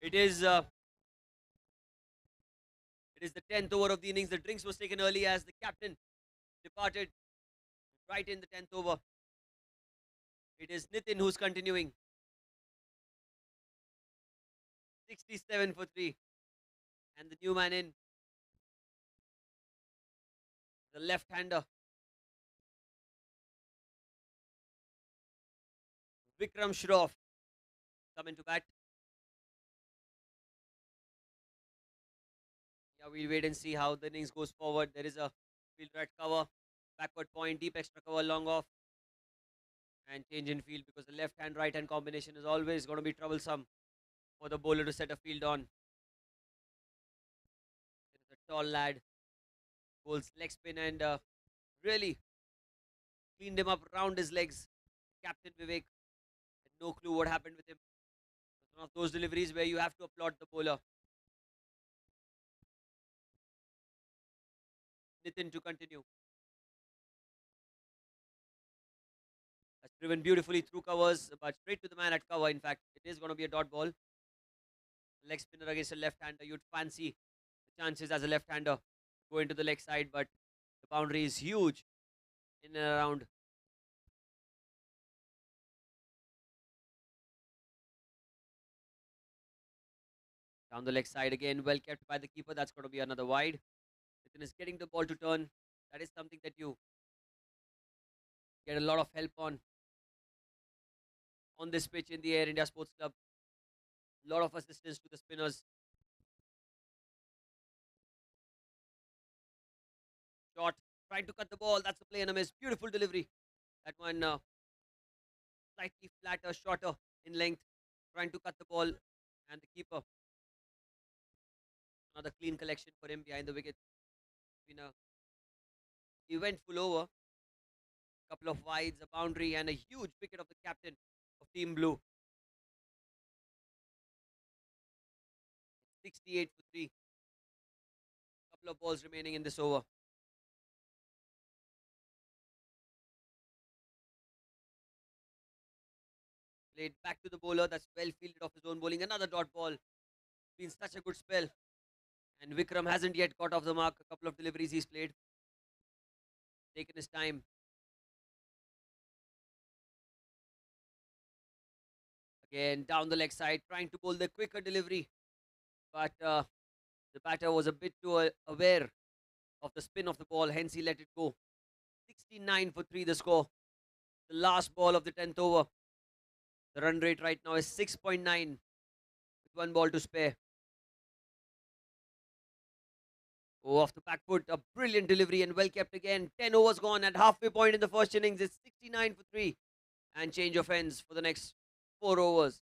It is uh, it is the 10th over of the innings. The drinks was taken early as the captain departed right in the 10th over. It is Nitin who's continuing. 67 for 3. And the new man in, the left-hander, Vikram Shroff, come into bat. Yeah, we'll wait and see how the innings goes forward. There is a fielder at cover, backward point, deep extra cover, long off, and change in field because the left-hand, right-hand combination is always going to be troublesome for the bowler to set a field on. There is a tall lad, bowls leg spin and really cleaned him up around his legs. Captain Vivek had no clue what happened with him. One of those deliveries where you have to applaud the bowler. Nitin to continue. Has driven beautifully through covers, but straight to the man at cover. In fact, it is going to be a dot ball. Leg spinner against a left-hander. You'd fancy the chances as a left-hander go into the leg side, but the boundary is huge in and around. Down the leg side again, well kept by the keeper. That's going to be another wide. Nitin is getting the ball to turn. That is something that you get a lot of help on this pitch in the Air India Sports Club. A lot of assistance to the spinners. Shot, trying to cut the ball. That's the play and a miss. Beautiful delivery. That one slightly flatter, shorter in length. Trying to cut the ball. And the keeper. Another clean collection for him behind the wicket. Been a eventful over. Couple of wides, a boundary, and a huge wicket of the captain of Team Blue. 68 for 3. Couple of balls remaining in this over. Played back to the bowler. That's well fielded off his own bowling. Another dot ball. Been such a good spell. And Vikram hasn't yet got off the mark. A couple of deliveries he's played. Taken his time. Again, down the leg side. Trying to bowl the quicker delivery. But the batter was a bit too aware of the spin of the ball. Hence, he let it go. 69 for 3 the score. The last ball of the 10th over. The run rate right now is 6.9 with one ball to spare. Oh, off the back foot, a brilliant delivery and well kept again. 10 overs gone at halfway point in the first innings. It's 69 for 3 and change of ends for the next 4 overs.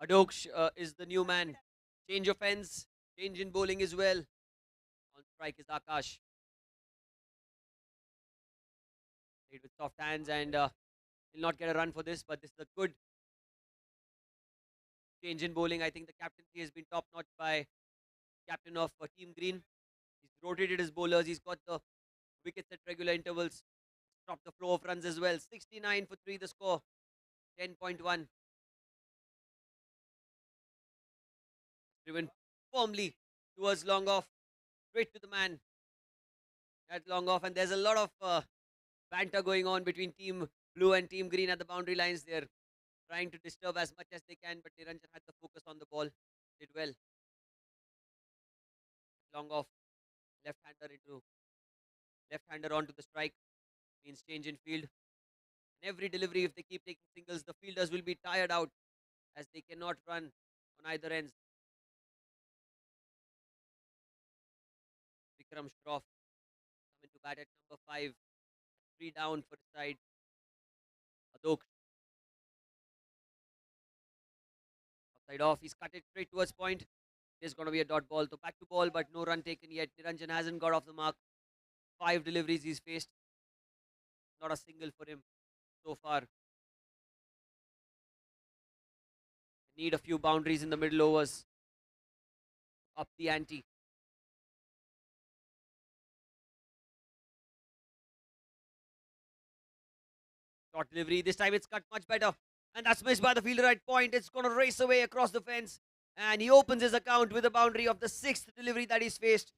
Adok is the new man. Change of ends, change in bowling as well. On strike is Akash. Played with soft hands and he'll not get a run for this, but this is a good change in bowling. I think the captaincy has been top notch by captain of Team Green. He's rotated his bowlers. He's got the wickets at regular intervals. Stopped the flow of runs as well. 69 for 3 the score. 10.1. Driven firmly towards long off. Straight to the man. At long off. And there's a lot of banter going on between Team Blue and Team Green at the boundary lines. They're trying to disturb as much as they can, but Niranjan had the focus on the ball. Did well. Long off. Left-hander onto the strike. Means change in field. And every delivery, if they keep taking singles, the fielders will be tired out as they cannot run on either ends. Vikram Shroff coming to bat at number 5. 3 down for the side. Adok Outside off, he's cut it straight towards point. There's going to be a dot ball. So back to ball, but no run taken yet. Niranjan hasn't got off the mark. 5 deliveries he's faced. Not a single for him so far. Need a few boundaries in the middle overs. Up the ante. Short delivery. This time it's cut much better. And that's missed by the fielder at point. It's going to race away across the fence. And he opens his account with a boundary of the 6th delivery that he's faced.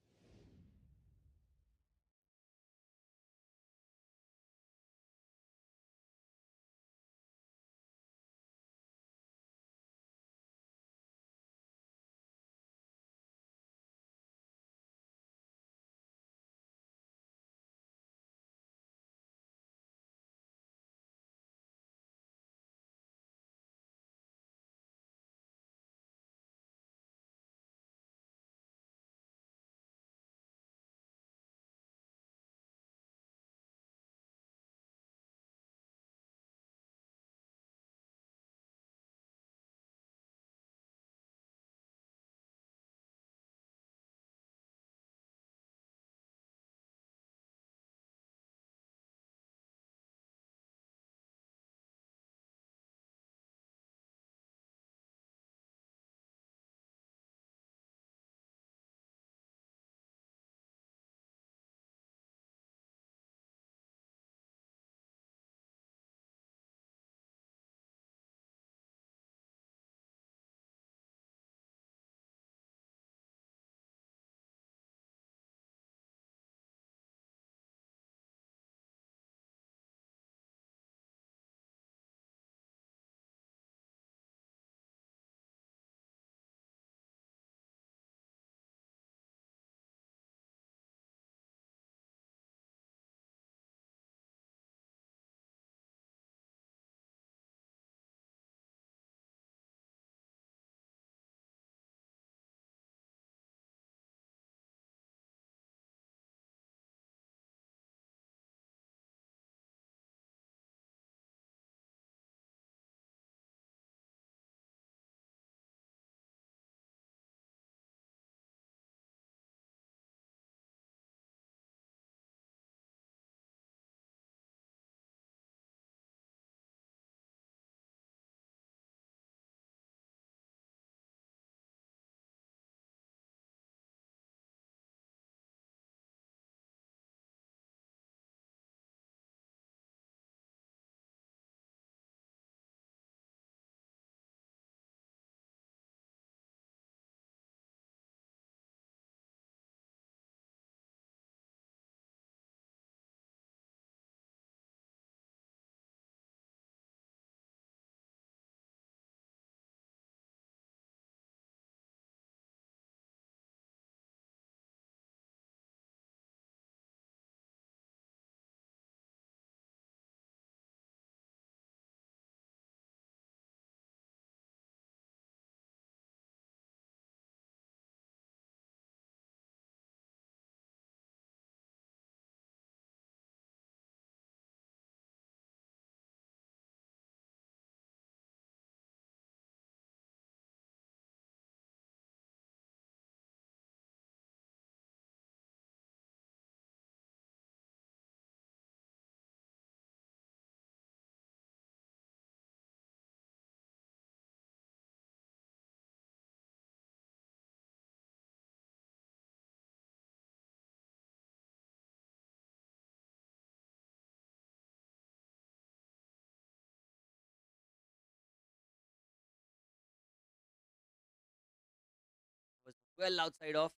Was well outside off.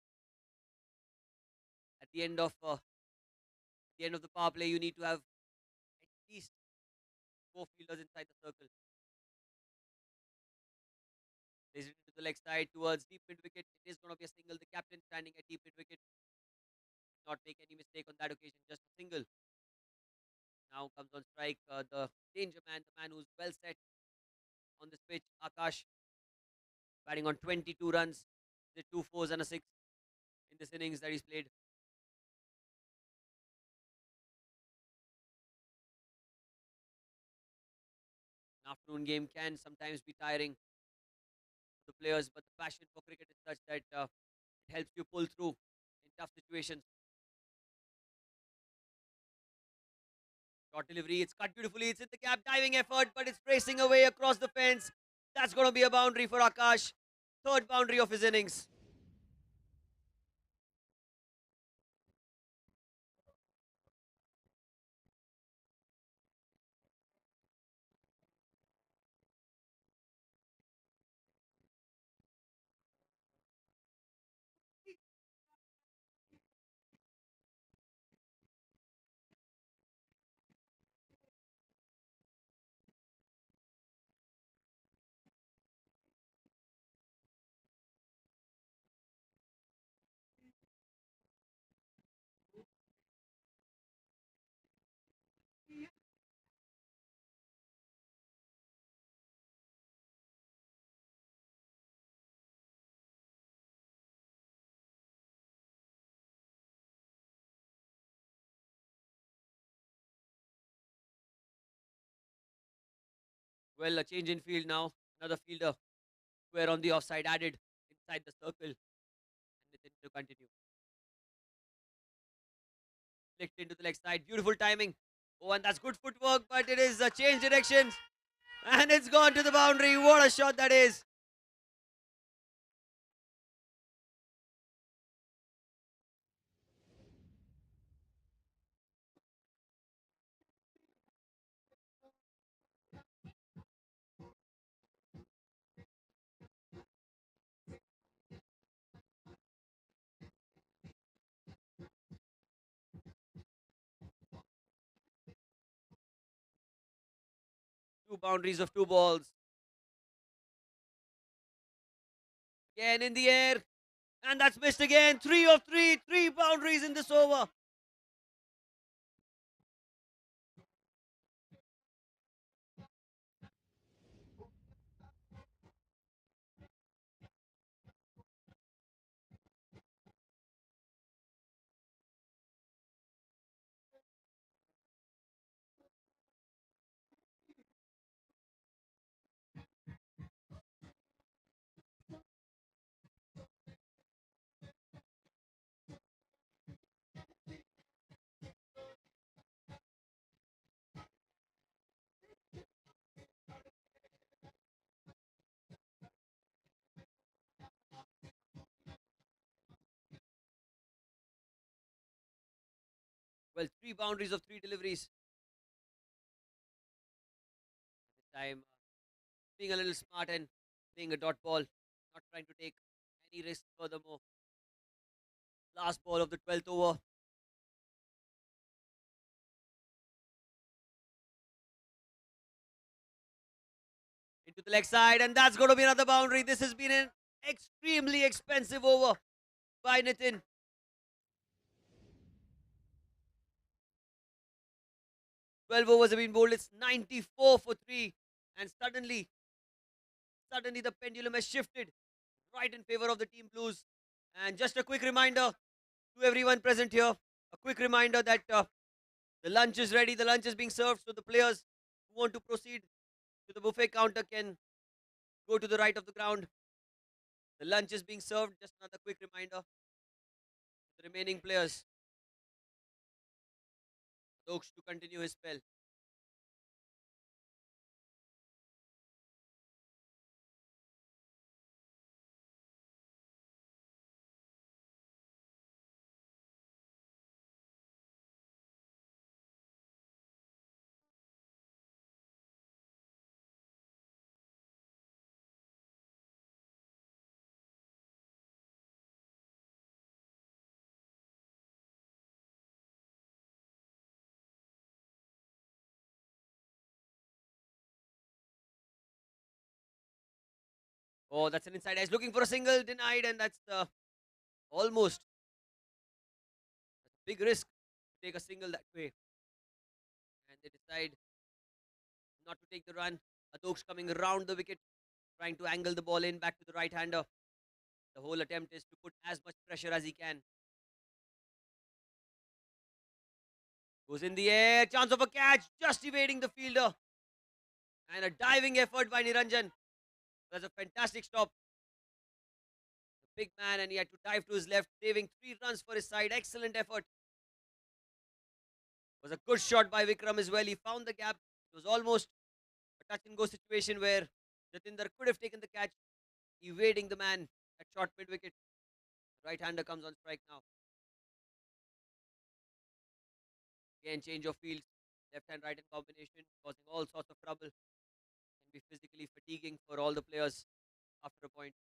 At the end of the power play, you need to have at least 4 fielders inside the circle. Plays it into the leg side towards deep mid wicket. It is going to be a single. The captain standing at deep mid wicket. Not make any mistake on that occasion. Just a single. Now comes on strike the danger man, the man who's well set on this pitch, Akash, batting on 22 runs. The 2 4s and a 6 in this innings that he's played. An afternoon game can sometimes be tiring. the players, but the passion for cricket is such that it helps you pull through in tough situations. Short delivery, it's cut beautifully, it's in the gap, diving effort, but it's racing away across the fence. That's going to be a boundary for Akash. Third boundary of his innings. Well, a change in field now. Another fielder square on the offside added inside the circle. And Nitin to continue. Flicked into the leg side. Beautiful timing. Oh, and that's good footwork, but it is a change direction. And it's gone to the boundary. What a shot that is. Two boundaries of two balls. Again in the air. And that's missed again. 3 of 3. 3 boundaries in this over. Well, 3 boundaries of 3 deliveries. This time, being a little smart and playing a dot ball. Not trying to take any risk furthermore. Last ball of the 12th over. Into the leg side, and that's going to be another boundary. This has been an extremely expensive over by Nitin. 12 overs have been bowled. It's 94 for 3. And suddenly the pendulum has shifted right in favor of the team blues. And just a quick reminder to everyone present here. A quick reminder that the lunch is ready. The lunch is being served. So the players who want to proceed to the buffet counter can go to the right of the ground. The lunch is being served. Just another quick reminder to the remaining players. Stokes to continue his spell. Oh, that's an inside edge. Looking for a single, denied, and that's almost big risk to take a single that way. And they decide not to take the run. Adoksh coming around the wicket, trying to angle the ball in back to the right hander. The whole attempt is to put as much pressure as he can. Goes in the air, chance of a catch, just evading the fielder. And a diving effort by Niranjan. That's a fantastic stop. big man and he had to dive to his left, saving 3 runs for his side. Excellent effort. It was a good shot by Vikram as well. He found the gap. It was almost a touch and go situation where Jatinder could have taken the catch, evading the man at short mid wicket. Right-hander comes on strike now. Again, change of fields, left hand, right hand combination, causing all sorts of trouble. Can be physically fatiguing for all the players after a point.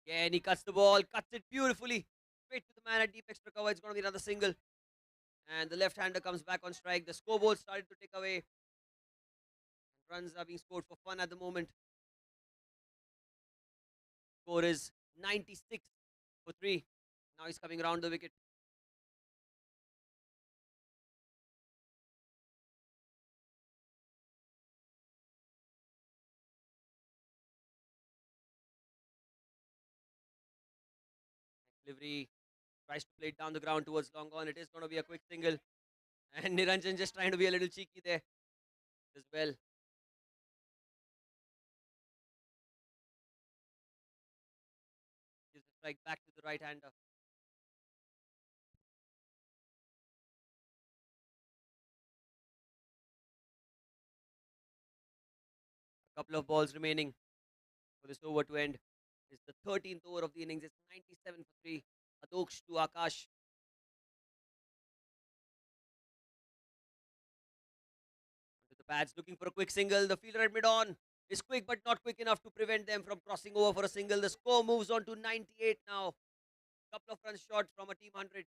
Again, he cuts the ball, cuts it beautifully. Straight to the man at deep extra cover. It's going to be another single. And the left-hander comes back on strike. The scoreboard started to tick away. Runs are being scored for fun at the moment. Score is 96 for 3. Now he's coming around the wicket. Delivery tries to play it down the ground towards long on. It is going to be a quick single. And Niranjan just trying to be a little cheeky there as well. Gives the strike back to the right-hander. A couple of balls remaining for this over to end. It's the 13th over of the innings. It's 97 for 3. Adoksh to Akash. To the pads, looking for a quick single. The fielder at mid-on is quick but not quick enough to prevent them from crossing over for a single. The score moves on to 98 now. Couple of runs short from a team 100.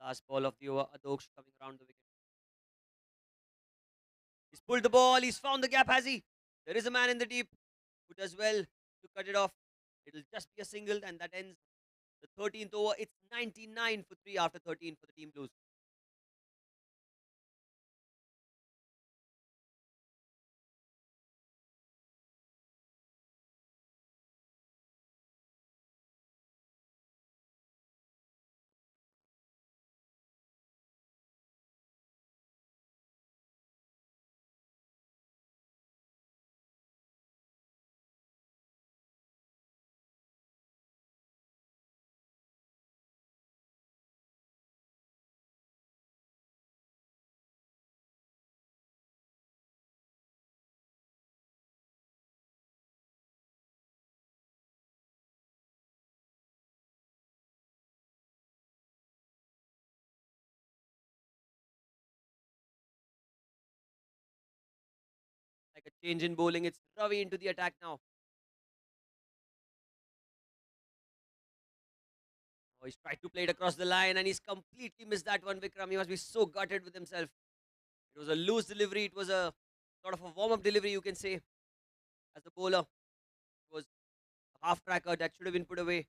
Last ball of the over. Adoksh coming around the wicket. He's pulled the ball. He's found the gap, has he? There is a man in the deep who does well to cut it off. It'll just be a single and that ends the 13th over. It's 99 for 3 after 13 for the team blues. Like a change in bowling. It's Ravi into the attack now. Oh, he's tried to play it across the line and he's completely missed that one, Vikram. He must be so gutted with himself. It was a loose delivery. It was a sort of a warm-up delivery, you can say, as the bowler. It was a half-cracker that should have been put away.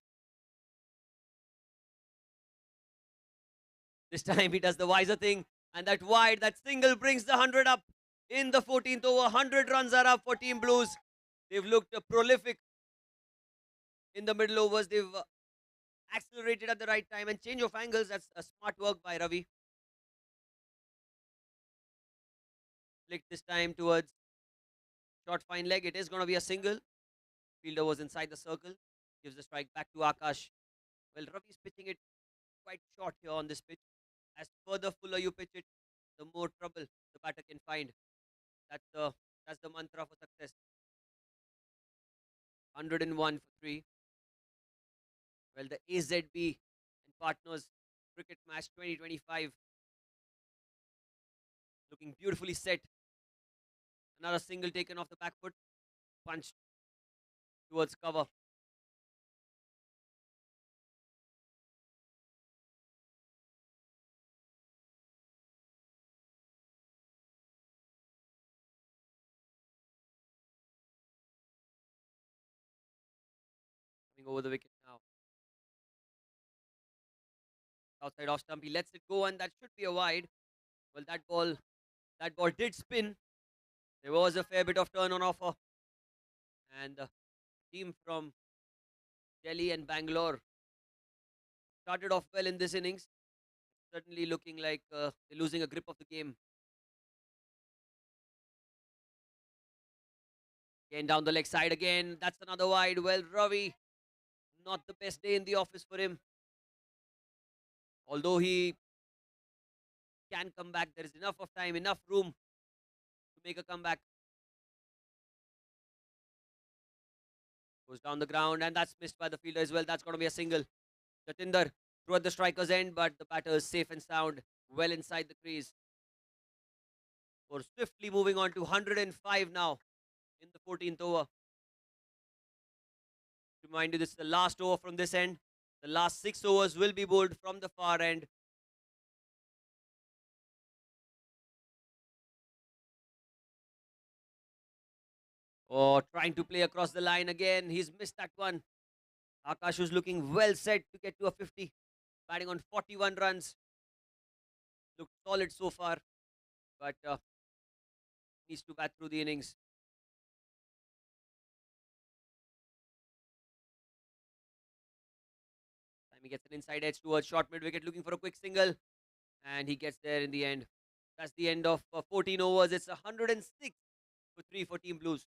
This time he does the wiser thing. And that wide, that single brings the 100 up in the 14th over. 100 runs are up for Team Blues. They've looked prolific in the middle overs. They've accelerated at the right time and change of angles. That's a smart work by Ravi. Flicked this time towards short fine leg. It is going to be a single. Fielder was inside the circle. Gives the strike back to Akash. Well, Ravi's pitching it quite short here on this pitch. As further fuller you pitch it, the more trouble the batter can find. That's the mantra for success. 101 for 3. Well, the AZB and Partners Cricket Match 2025 looking beautifully set. Another single taken off the back foot, punched towards cover. Coming over the wicket now. outside off stump. He lets it go, and that should be a wide. Well, that ball did spin. There was a fair bit of turn on offer, and the team from Delhi and Bangalore started off well in this innings. Certainly looking like they're losing a grip of the game. Again down the leg side again. That's another wide. Well, Ravi, not the best day in the office for him. Although he can come back, there is enough of time, enough room to make a comeback. Goes down the ground, and that's missed by the fielder as well. That's going to be a single. Jatinder through at the striker's end, but the batter is safe and sound, well inside the crease. We're swiftly moving on to 105 now in the 14th over. Remind you, this is the last over from this end. The last 6 overs will be bowled from the far end. Oh, trying to play across the line again. He's missed that one. Akash was looking well set to get to a 50. Batting on 41 runs. Looked solid so far, but needs to bat through the innings. Time he gets an inside edge towards short mid wicket, looking for a quick single, and he gets there in the end. That's the end of 14 overs. It's 106 for 3 for Team Blues.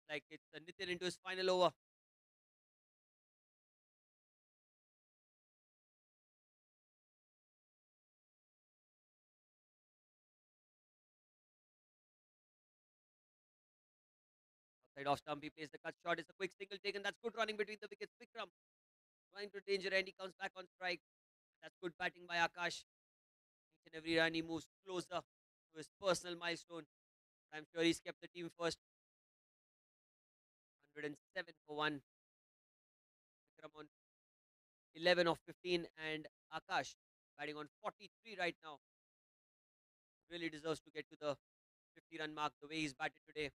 like it's Nitin into his final over. Outside off stump, he plays the cut shot. It's a quick single taken. That's good running between the wickets. Vikram trying to danger end. He comes back on strike. That's good batting by Akash. Each and every run he moves closer to his personal milestone. I'm sure he's kept the team first. 107 for one. Vikram on 11 of 15 and Akash batting on 43 right now. Really deserves to get to the 50-run mark the way he's batted today.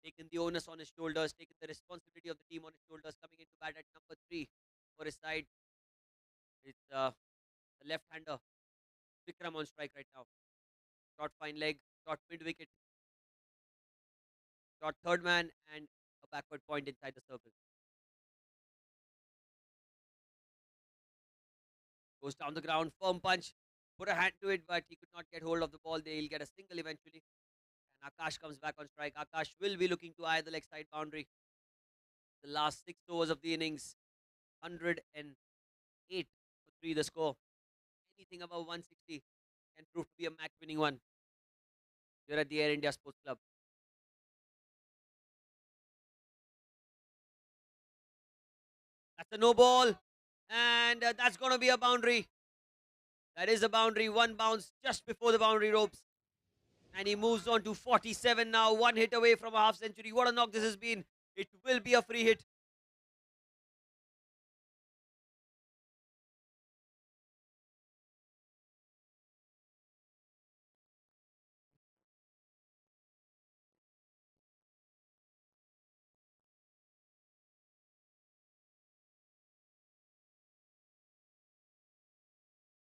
Taken the onus on his shoulders, taken the responsibility of the team on his shoulders, coming into bat at number 3 for his side. It's the left-hander, Vikram on strike right now. Short fine leg, short mid-wicket, short third man and a backward point inside the circle. Goes down the ground, firm punch, put a hand to it, but he could not get hold of the ball. They'll get a single eventually. And Akash comes back on strike. Akash will be looking to eye the leg side boundary. The last 6 overs of the innings, 108 for 3 the score. Anything above 160 can prove to be a match winning one. Here at the Air India Sports Club. That's a no ball. And that's going to be a boundary. That is a boundary. One bounce just before the boundary ropes. And he moves on to 47 now. One hit away from a half century. What a knock this has been. It will be a free hit.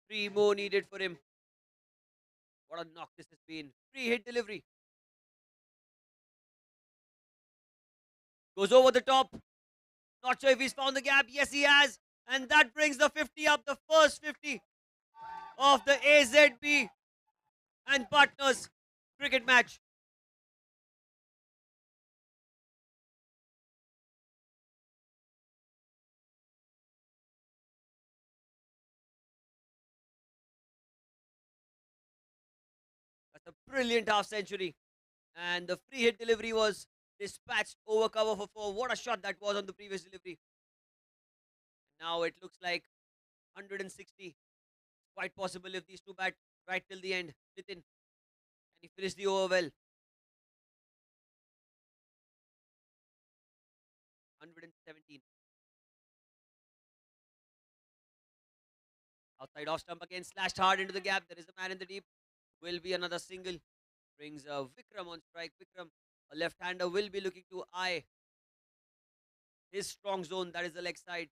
Three more needed for him. What a knock this has been. Free hit delivery. Goes over the top. Not sure if he's found the gap. Yes, he has. And that brings the 50 up. The first 50 of the AZB and Partners cricket match. That's a brilliant half century. And the free hit delivery was dispatched over cover for 4. What a shot that was on the previous delivery. Now it looks like 160. Quite possible if these two bat right till the end. Nitin, and he finished the over well. 117. Outside off stump again, slashed hard into the gap. There is a man in the deep. Will be another single. Brings Vikram on strike. Vikram, a left-hander, will be looking to eye his strong zone. That is the leg side.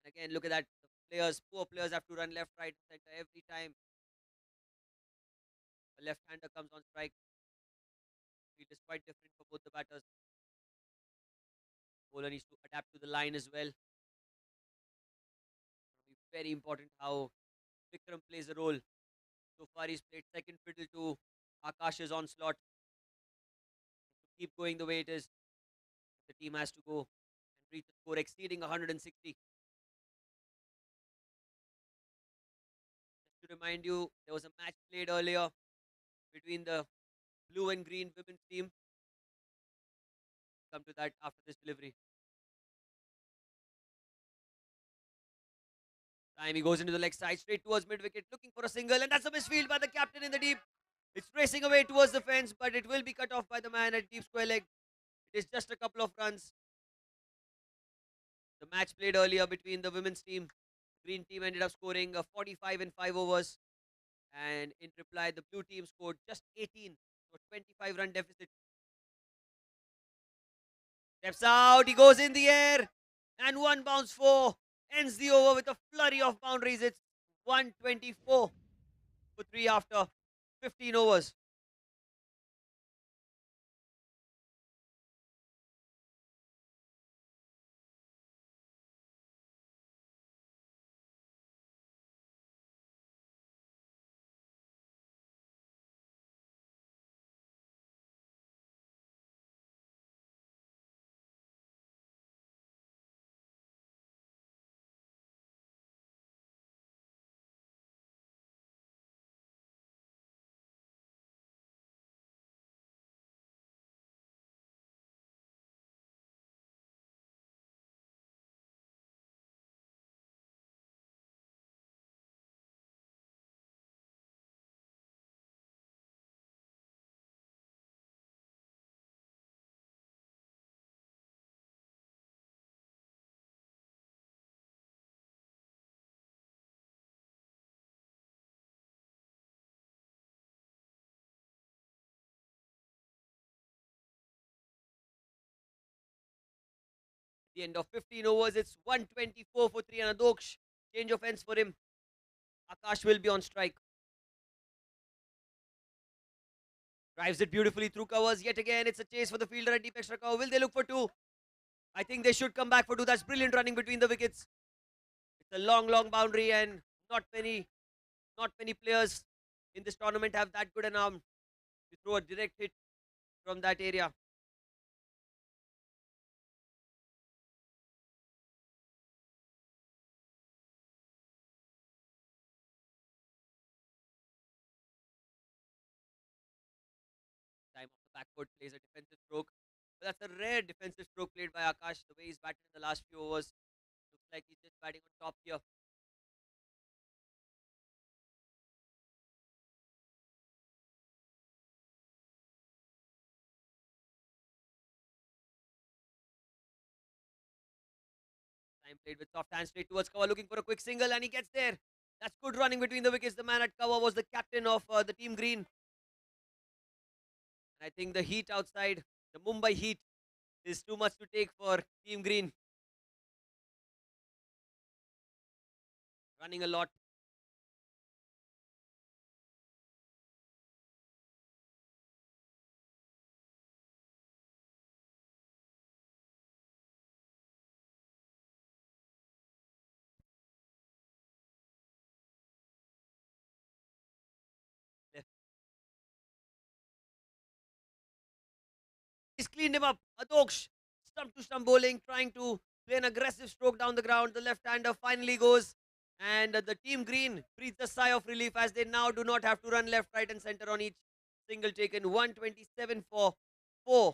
And again, look at that. The players, poor players have to run left, right, center every time a left-hander comes on strike. It is quite different for both the batters. Bowler needs to adapt to the line as well. It'll be very important how Vikram plays a role. So far, he's played second fiddle to Akash's onslaught. To keep going the way it is, the team has to go and reach the score exceeding 160. Just to remind you, there was a match played earlier between the blue and green women's team. Come to that after this delivery. Time he goes into the leg side, straight towards mid wicket, looking for a single, and that's a misfield by the captain in the deep. It's racing away towards the fence, but it will be cut off by the man at deep square leg. It is just a couple of runs. The match played earlier between the women's team. Green team ended up scoring 45 in 5 overs. And in reply, the blue team scored just 18. So 25-run deficit. Steps out, he goes in the air. And one bounce 4 ends the over with a flurry of boundaries. It's 124 for 3 after 15 overs. The end of 15 overs, it's 124 for 3 and Adoksh. Change of ends for him. Akash will be on strike. Drives it beautifully through covers. Yet again, it's a chase for the fielder at deep extra cover. Will they look for 2? I think they should come back for 2. That's brilliant running between the wickets. It's a long, long boundary, and not many players in this tournament have that good an arm to throw a direct hit from that area. Time off the back foot, plays a defensive stroke. But that's a rare defensive stroke played by Akash. The way he's batted in the last few overs, looks like he's just batting on top here. Time played with soft hands straight towards cover, looking for a quick single, and he gets there. That's good running between the wickets. The man at cover was the captain of the team green. And I think the heat outside, the Mumbai heat, is too much to take for team green. Running a lot. He's cleaned him up. Adoksh, stump to stump bowling, trying to play an aggressive stroke down the ground. The left-hander finally goes. And the team green breathes a sigh of relief as they now do not have to run left, right and centre on each single taken. 127 for 4.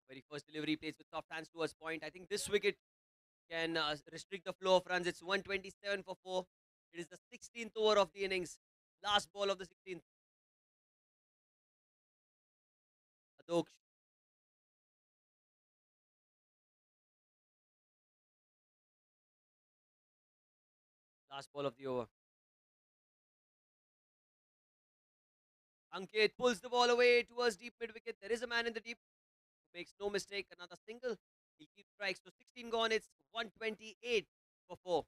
Very first delivery plays with soft hands towards point. I think this wicket can restrict the flow of runs. It's 127 for 4. It is the 16th over of the innings. Last ball of the 16th. Adoksh. Last ball of the over. Ankit pulls the ball away towards deep mid wicket. There is a man in the deep. Makes no mistake. Another single. He'll keep strikes. So 16 gone. It's 128 for 4.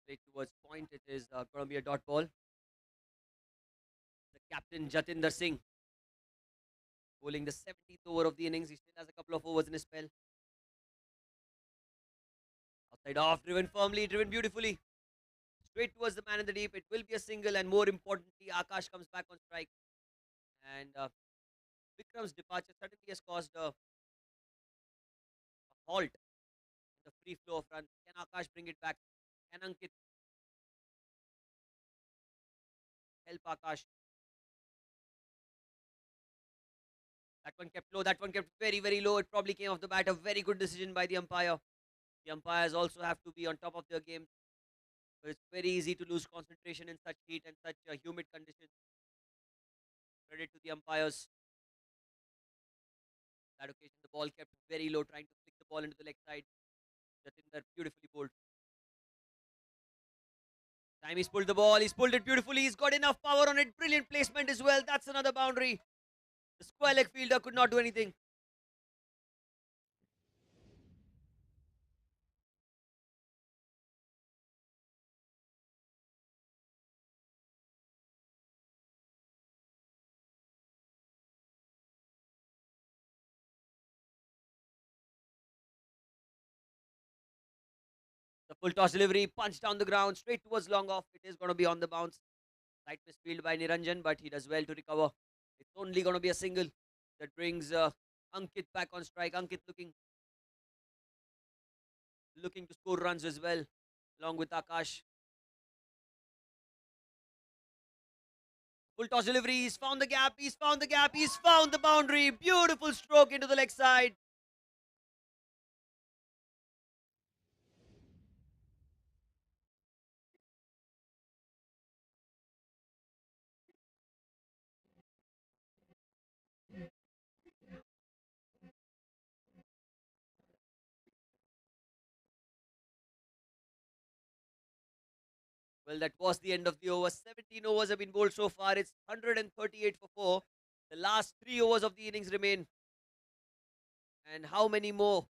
Straight towards point. It is going to be a dot ball. The captain Jatinder Singh bowling the 17th over of the innings. He still has a couple of overs in his spell. Side off, driven firmly, driven beautifully. Straight towards the man in the deep. It will be a single, and more importantly, Akash comes back on strike. And Vikram's departure suddenly has caused a halt in the free flow of runs. Can Akash bring it back? Can Ankit help Akash? That one kept low. That one kept very, very low. It probably came off the bat. A very good decision by the umpire. The umpires also have to be on top of their game. But it's very easy to lose concentration in such heat and such humid conditions. Credit to the umpires. That occasion, the ball kept very low, trying to flick the ball into the leg side. Jatinder beautifully bowled. Time he's pulled the ball. He's pulled it beautifully. He's got enough power on it. Brilliant placement as well. That's another boundary. The square leg fielder could not do anything. The full toss delivery, punch down the ground, straight towards long off. It is going to be on the bounce. Slight misfield by Niranjan, but he does well to recover. It's only going to be a single that brings Ankit back on strike. Ankit looking to score runs as well, along with Akash. Full toss delivery. He's found the gap. He's found the gap. He's found the boundary. Beautiful stroke into the leg side. Well, that was the end of the over. 17 overs have been bowled so far. It's 138 for 4. The last 3 overs of the innings remain. And how many more?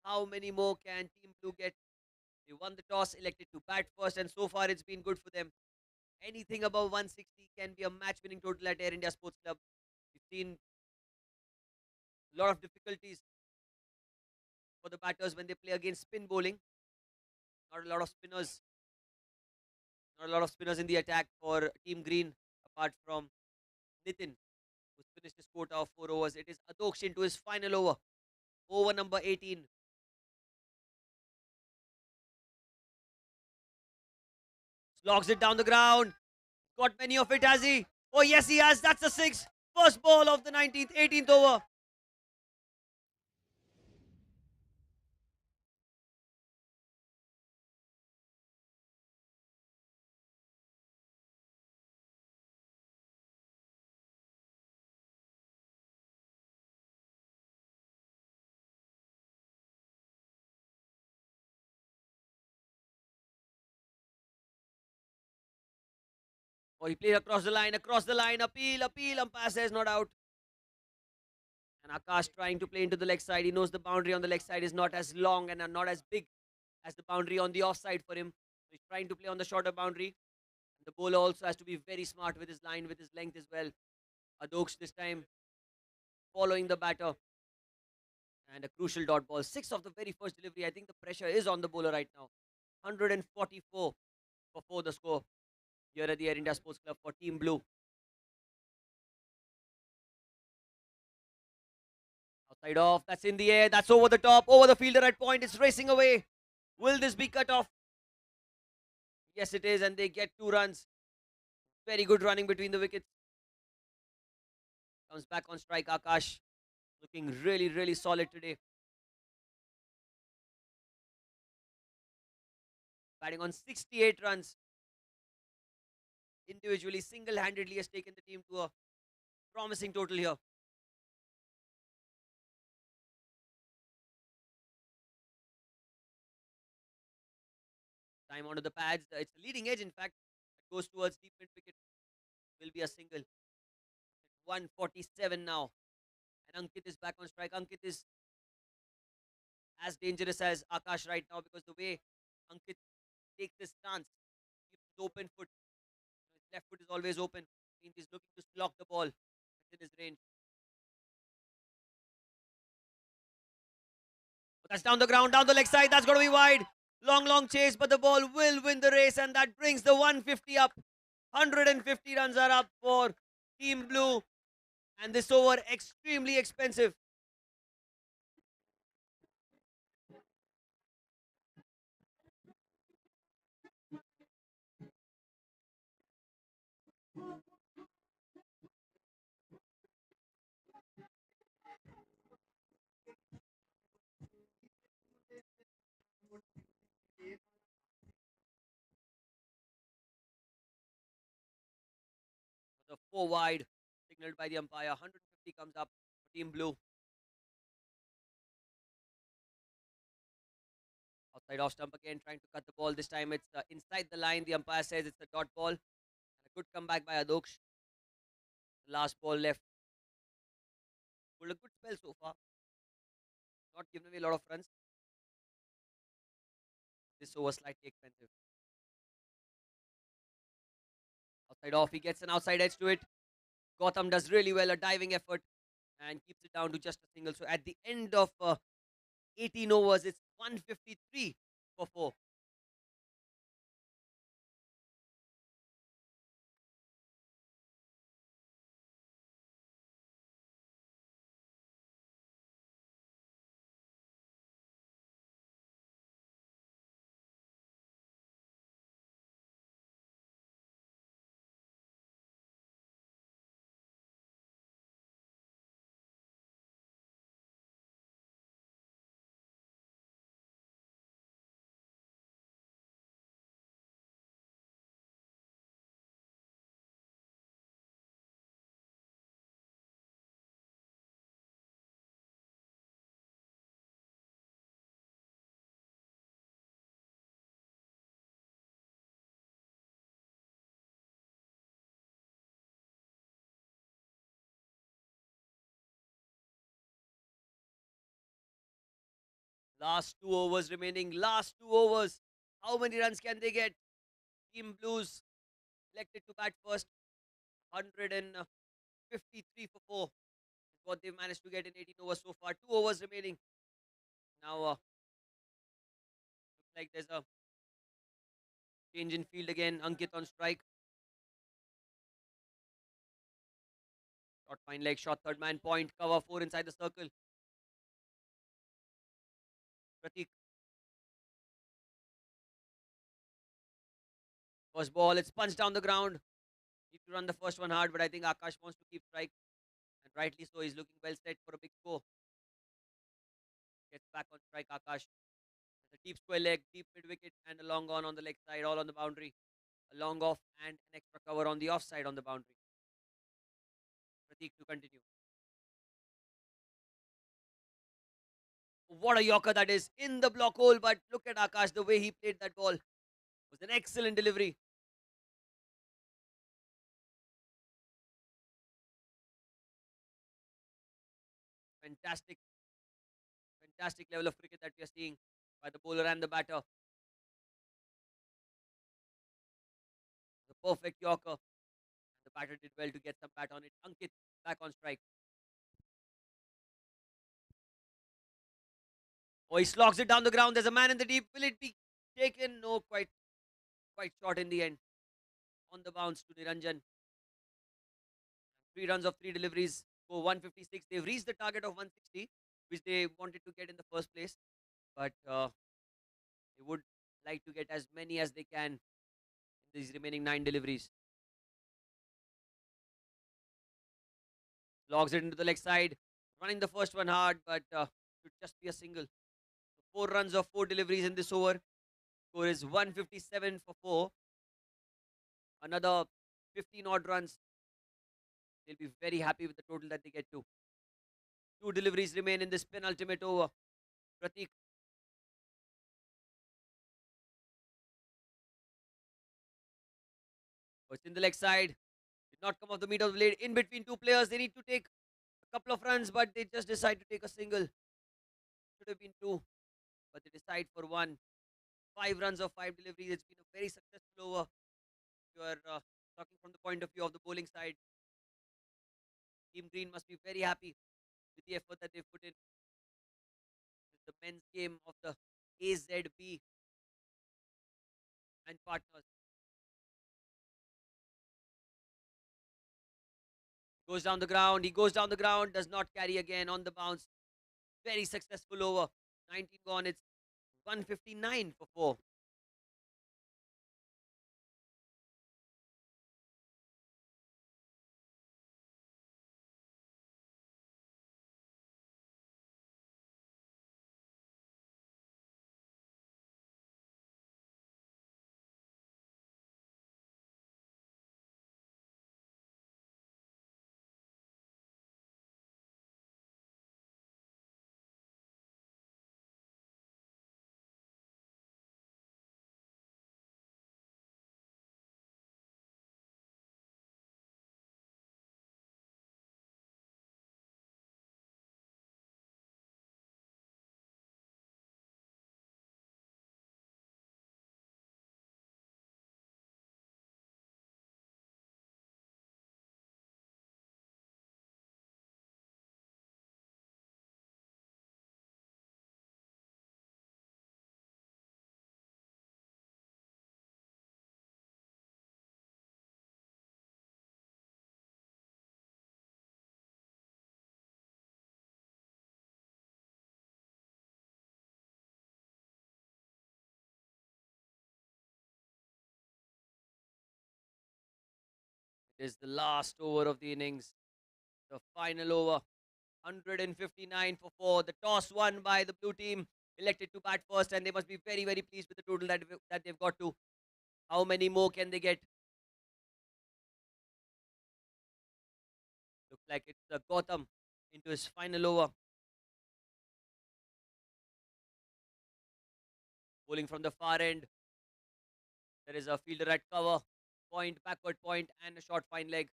How many more can Team Blue get? They won the toss, elected to bat first, and so far it's been good for them. Anything above 160 can be a match-winning total at Air India Sports Club. We've seen a lot of difficulties for the batters when they play against spin bowling. Not a lot of spinners. Not a lot of spinners in the attack for Team Green, apart from Nitin, who's finished his quota of 4 overs. It is Adoksh into his final over. Over number 18. Slogs it down the ground. Got many of it, has he? Oh, yes, he has. That's a 6. First ball of the 19th, 18th over. Oh, he played across the line, appeal, umpire says not out. And Akash trying to play into the leg side. He knows the boundary on the leg side is not as long and not as big as the boundary on the offside for him. So he's trying to play on the shorter boundary. And the bowler also has to be very smart with his line, with his length as well. Adoksh this time following the batter. And a crucial dot ball. 6 of the very first delivery. I think the pressure is on the bowler right now. 144 for 4 the score here at the Air India Sports Club for Team Blue. Outside off, that's in the air, that's over the top, over the fielder at point, it's racing away. Will this be cut off? Yes, it is, and they get 2 runs. Very good running between the wickets. Comes back on strike, Akash. Looking really, really solid today. Batting on 68 runs. Individually, single-handedly has taken the team to a promising total here. Time onto the pads. It's the leading edge, in fact. It goes towards deep mid wicket. Will be a single. 147 now. And Ankit is back on strike. Ankit is as dangerous as Akash right now because the way Ankit takes this stance, keeps his open foot. His left foot is always open. Means he's looking to block the ball within his range. But that's down the ground, down the leg side. That's going to be wide. Long chase, but the ball will win the race, and that brings the 150 up. 150 runs are up for Team Blue, and this over extremely expensive. The 4 wide, signaled by the umpire. 150 comes up for Team Blue. Outside off stump again, trying to cut the ball. This time it's inside the line. The umpire says it's a dot ball. And a good comeback by Adoksh. The last ball left. Pulled a good spell so far. Not given away a lot of runs. This over slightly expensive. Outside off, he gets an outside edge to it. Gotham does really well, a diving effort, and keeps it down to just a single. So at the end of 18 overs, it's 153 for 4. Last 2 overs remaining. Last 2 overs. How many runs can they get? Team Blues elected to bat first. 153 for 4 is what they've managed to get in 18 overs so far. 2 overs remaining. Now, looks like there's a change in field again. Ankit on strike. Short fine leg shot, third man point, cover 4 inside the circle. Pratik. First ball, it's punched down the ground. Need to run the first one hard, but I think Akash wants to keep strike. And rightly so, he's looking well set for a big score. Gets back on strike, Akash. There's a deep square leg, deep mid wicket, and a long on the leg side, all on the boundary. A long off and an extra cover on the offside on the boundary. Pratik to continue. What a yorker that is in the block hole, but look at Akash, the way he played that ball. It was an excellent delivery. Fantastic, fantastic level of cricket that we are seeing by the bowler and the batter. The perfect yorker. And the batter did well to get some bat on it. Ankit back on strike. Oh, he slogs it down the ground. There's a man in the deep. Will it be taken? No, quite short in the end. On the bounce to Niranjan. 3 runs of 3 deliveries. Go 156. They've reached the target of 160, which they wanted to get in the first place. But they would like to get as many as they can in these remaining 9 deliveries. Logs it into the leg side. Running the first one hard, but should just be a single. So 4 runs of 4 deliveries in this over. Score is 157 for 4. Another 15 odd runs. They'll be very happy with the total that they get to. 2 deliveries remain in this penultimate over. Pratik. Oh, it's in the leg side. Did not come off the meat of the blade. In between 2 players, they need to take a couple of runs, but they just decide to take a single. Should have been 2, but they decide for 1. 5 runs of 5 deliveries. It's been a very successful over. You are talking from the point of view of the bowling side. Team Green must be very happy with the effort that they've put in. It's the men's game of the AZB and partners. Goes down the ground. He goes down the ground. Does not carry again on the bounce. Very successful over. 19 gone. It's 159 for 4. It is the last over of the innings. The final over. 159 for 4. The toss won by the blue team. Elected to bat first, and they must be very, very pleased with the total that they've got to. How many more can they get? Looks like it's Gautam into his final over. Bowling from the far end. There is a fielder at cover. Point, backward point, and a short fine leg.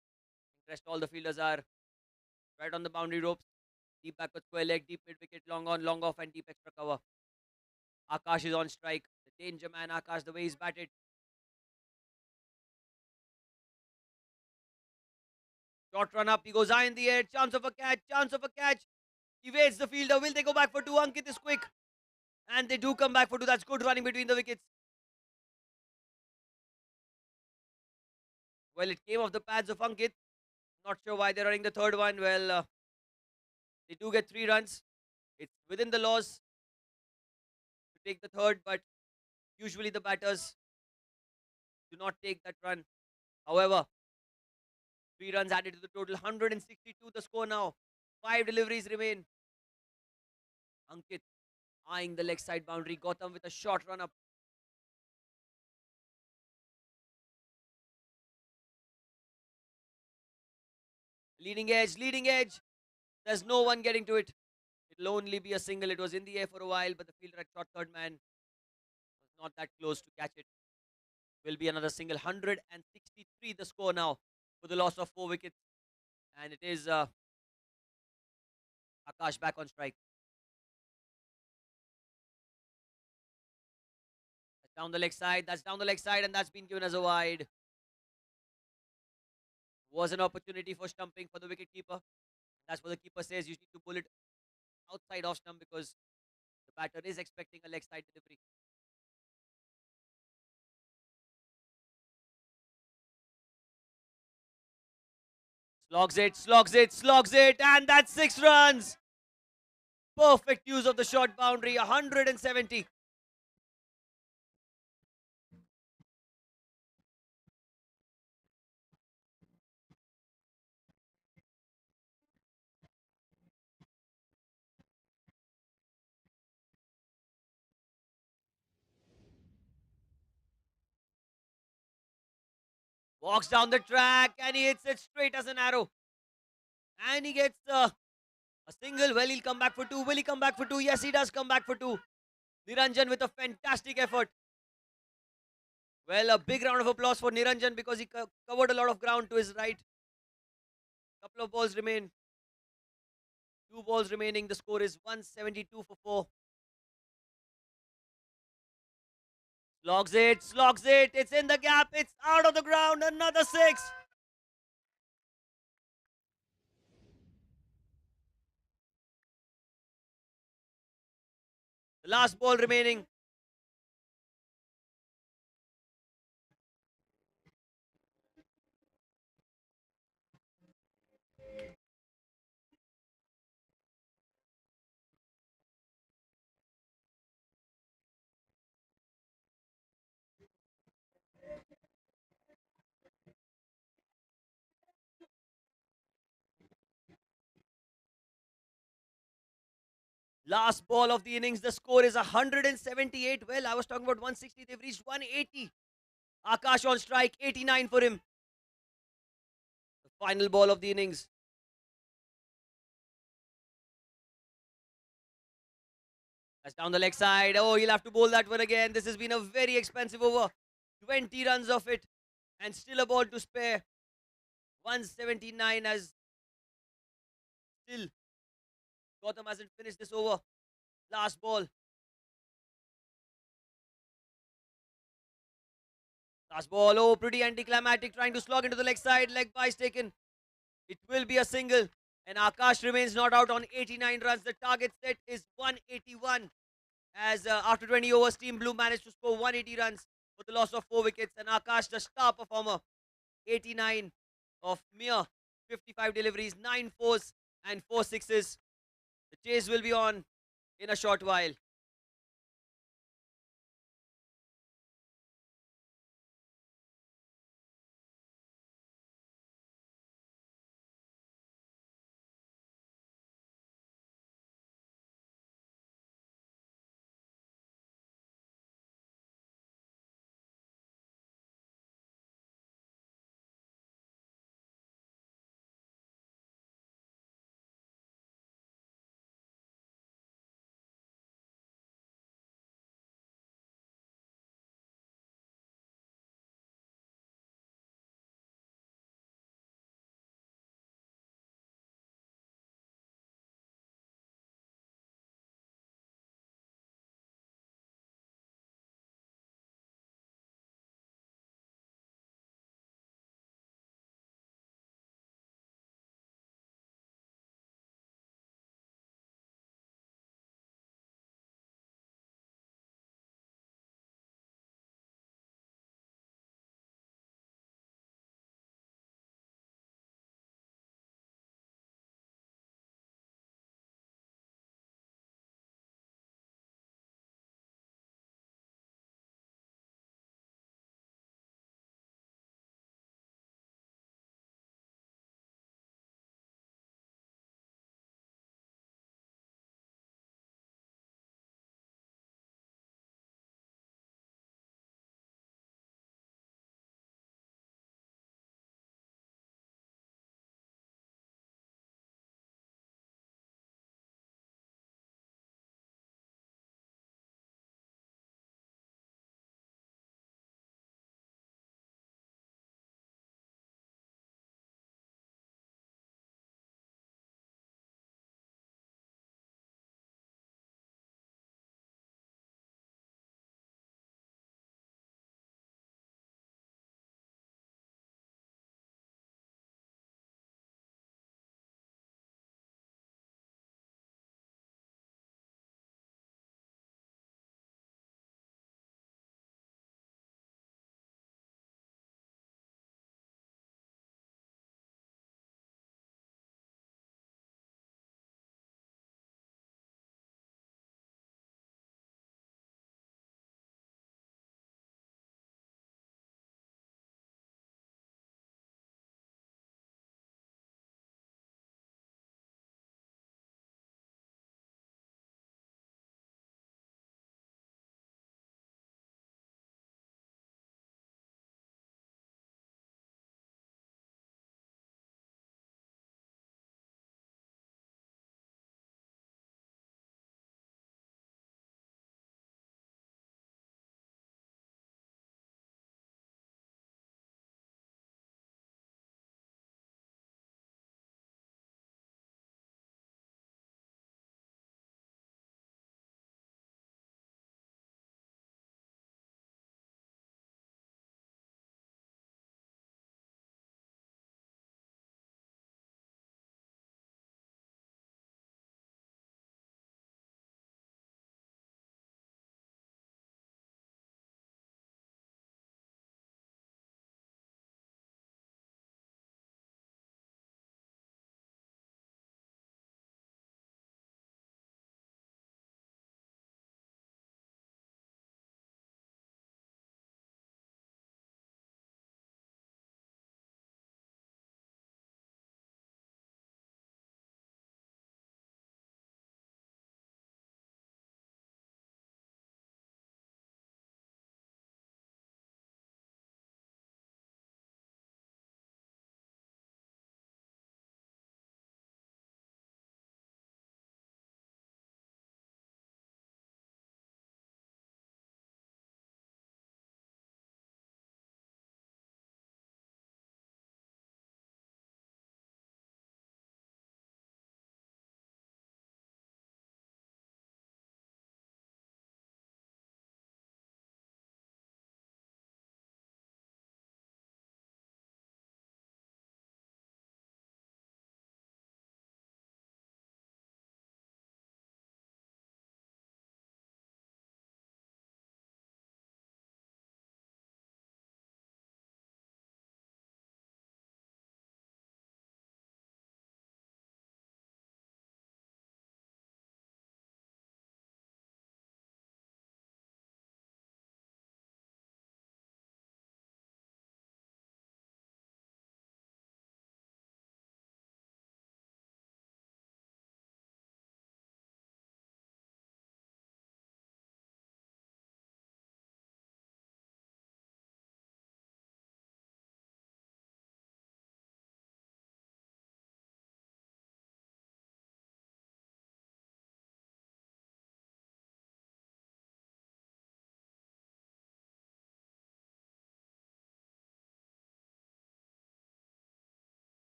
Rest all the fielders are right on the boundary ropes. Deep backward square leg, deep mid wicket, long on, long off, and deep extra cover. Akash is on strike. The danger man, Akash, the way he's batted. Short run up, he goes high in the air. Chance of a catch, chance of a catch. He waits the fielder. Will they go back for 2? Ankit is quick. And they do come back for 2. That's good running between the wickets. Well, it came off the pads of Ankit. Not sure why they're running the third one. Well, they do get 3 runs. It's within the laws to take the third, but usually the batters do not take that run. However, 3 runs added to the total. 162 the score now. 5 deliveries remain. Ankit eyeing the leg side boundary. Gautam with a short run up. Leading edge, leading edge. There's no one getting to it. It'll only be a single. It was in the air for a while, but the fielder at short third man was not that close to catch it. Will be another single. 163 the score now for the loss of 4 wickets. And it is Akash back on strike. That's down the leg side. That's down the leg side, and that's been given as a wide. Was an opportunity for stumping for the wicket keeper. That's what the keeper says. You need to pull it outside off stump because the batter is expecting a leg side delivery. Slogs it, slogs it, slogs it, and that's 6 runs. Perfect use of the short boundary, 170. Walks down the track and he hits it straight as an arrow. And he gets a single. Well, he'll come back for 2. Will he come back for 2? Yes, he does come back for 2. Niranjan with a fantastic effort. Well, a big round of applause for Niranjan because he covered a lot of ground to his right. Couple of balls remain. 2 balls remaining. The score is 172 for 4. Slogs it. It's in the gap. It's out of the ground. Another 6. The last ball remaining. Last ball of the innings. The score is 178. Well, I was talking about 160. They've reached 180. Akash on strike. 89 for him. The final ball of the innings. That's down the leg side. Oh, he'll have to bowl that one again. This has been a very expensive over. 20 runs of it. And still a ball to spare. 179 as still Gautam hasn't finished this over. Last ball. Last ball. Oh, pretty anticlimactic. Trying to slog into the leg side. Leg by's taken. It will be a single. And Akash remains not out on 89 runs. The target set is 181. As after 20 overs, Team Blue managed to score 180 runs with the loss of 4 wickets. And Akash, the star performer, 89 of mere 55 deliveries, 9 fours and 4 sixes. The chase will be on in a short while.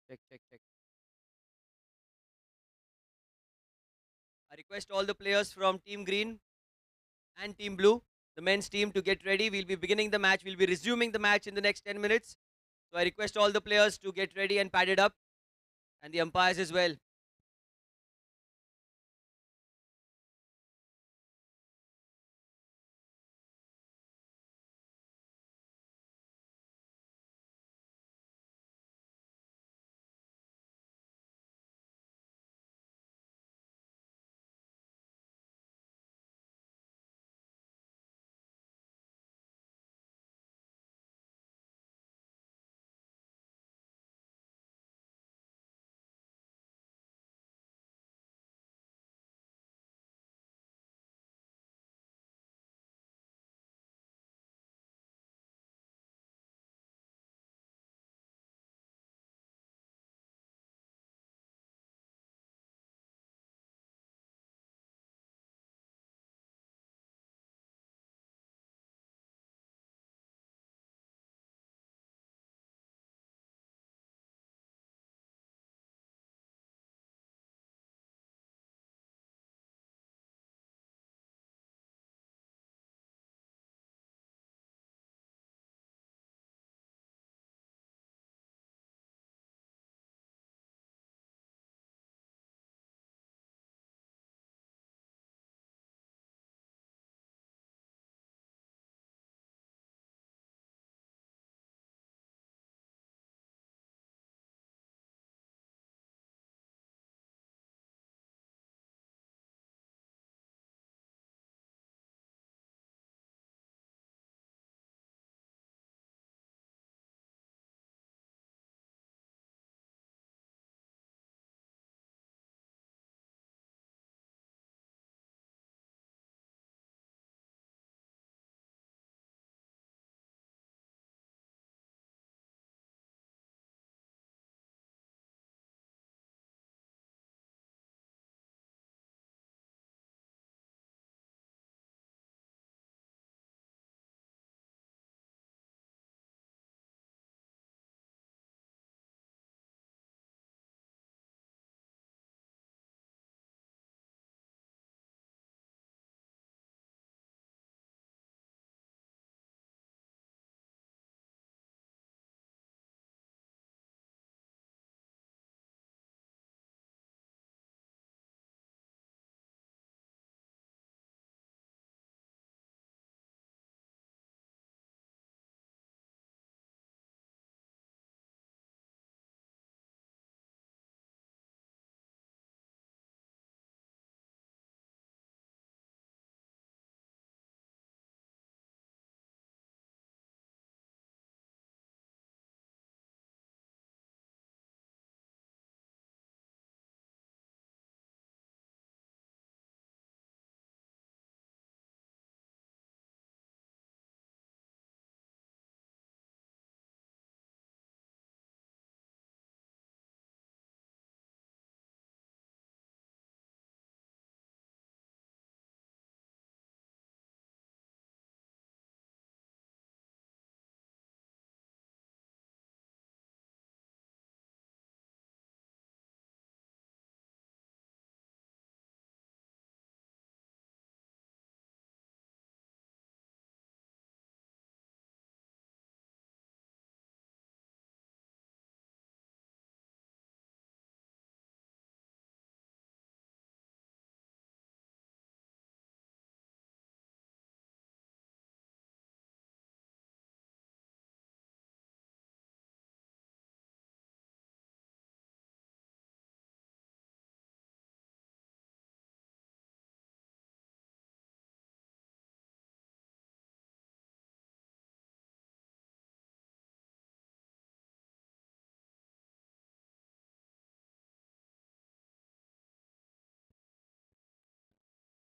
Check, check, check. I request all the players from Team Green and Team Blue, the men's team, to get ready. We'll be beginning the match. We'll be resuming the match in the next 10 minutes. So I request all the players to get ready and padded up, and the umpires as well.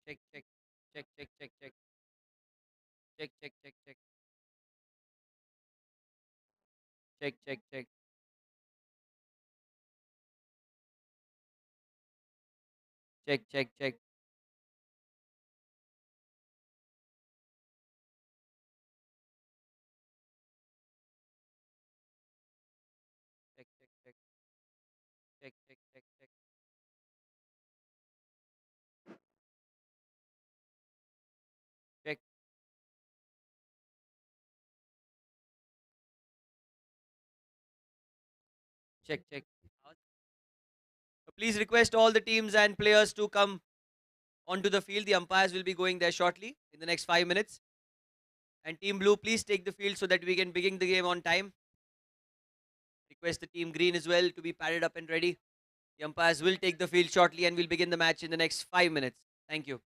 Check, check, check, check, check, check, check, check, check, check, check, check, check, check, check, check, check, check, check. Check, check. Please request all the teams and players to come onto the field. The umpires will be going there shortly in the next 5 minutes. And Team Blue, please take the field so that we can begin the game on time. Request the Team Green as well to be padded up and ready. The umpires will take the field shortly and we'll begin the match in the next 5 minutes. Thank you.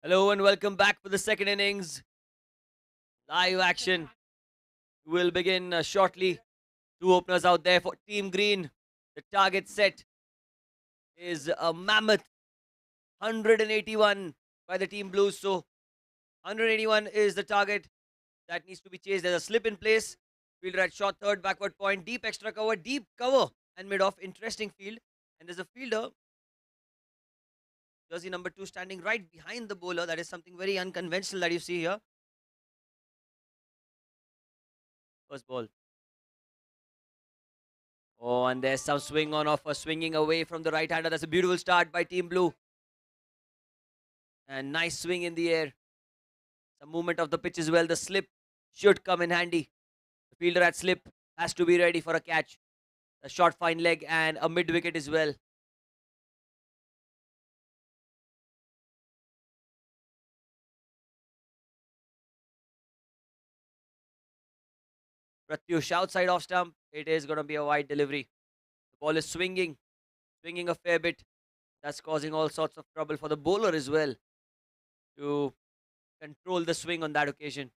Hello and welcome back for the second innings. Live action will begin shortly. Two openers out there for Team Green. The target set is a mammoth 181 by the Team Blues. So 181 is the target that needs to be chased. There's a slip in place. Fielder at short third, backward point, deep extra cover, deep cover and mid off. Interesting field. And there's a fielder, jersey number 2, standing right behind the bowler. That is something very unconventional that you see here. First ball. Oh, and there's some swing on offer, swinging away from the right hander. That's a beautiful start by Team Blue. And nice swing in the air. Some movement of the pitch as well. The slip should come in handy. The fielder at slip has to be ready for a catch. A short fine leg and a mid wicket as well. Pratyush outside off stump. It is going to be a wide delivery. The ball is swinging a fair bit. That's causing all sorts of trouble for the bowler as well to control the swing on that occasion.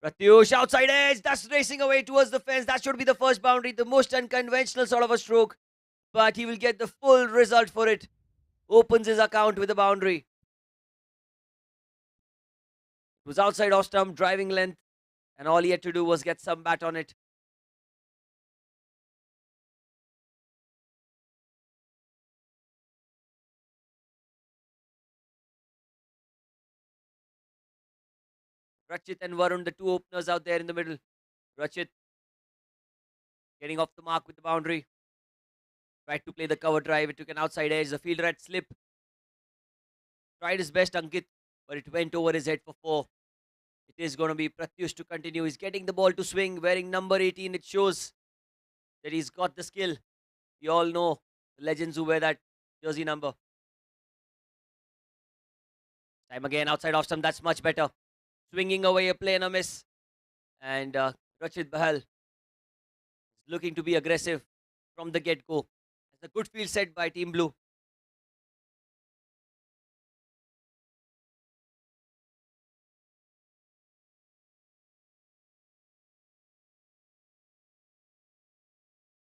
Pratyush outside edge. That's racing away towards the fence. That should be the first boundary. The most unconventional sort of a stroke. But he will get the full result for it. Opens his account with a boundary. It was outside off stump, driving length. And all he had to do was get some bat on it. Rachit and Varun, the two openers out there in the middle. Rachit getting off the mark with the boundary. Tried to play the cover drive. It took an outside edge. The fielder at slip. Tried his best, Ankit, but it went over his head for 4. It is going to be Pratyush to continue. He's getting the ball to swing, wearing number 18. It shows that he's got the skill. We all know the legends who wear that jersey number. Time again, outside off stump. That's much better. Swinging away a play and a miss. And Rachit Bahal is looking to be aggressive from the get-go. It's a good field set by Team Blue.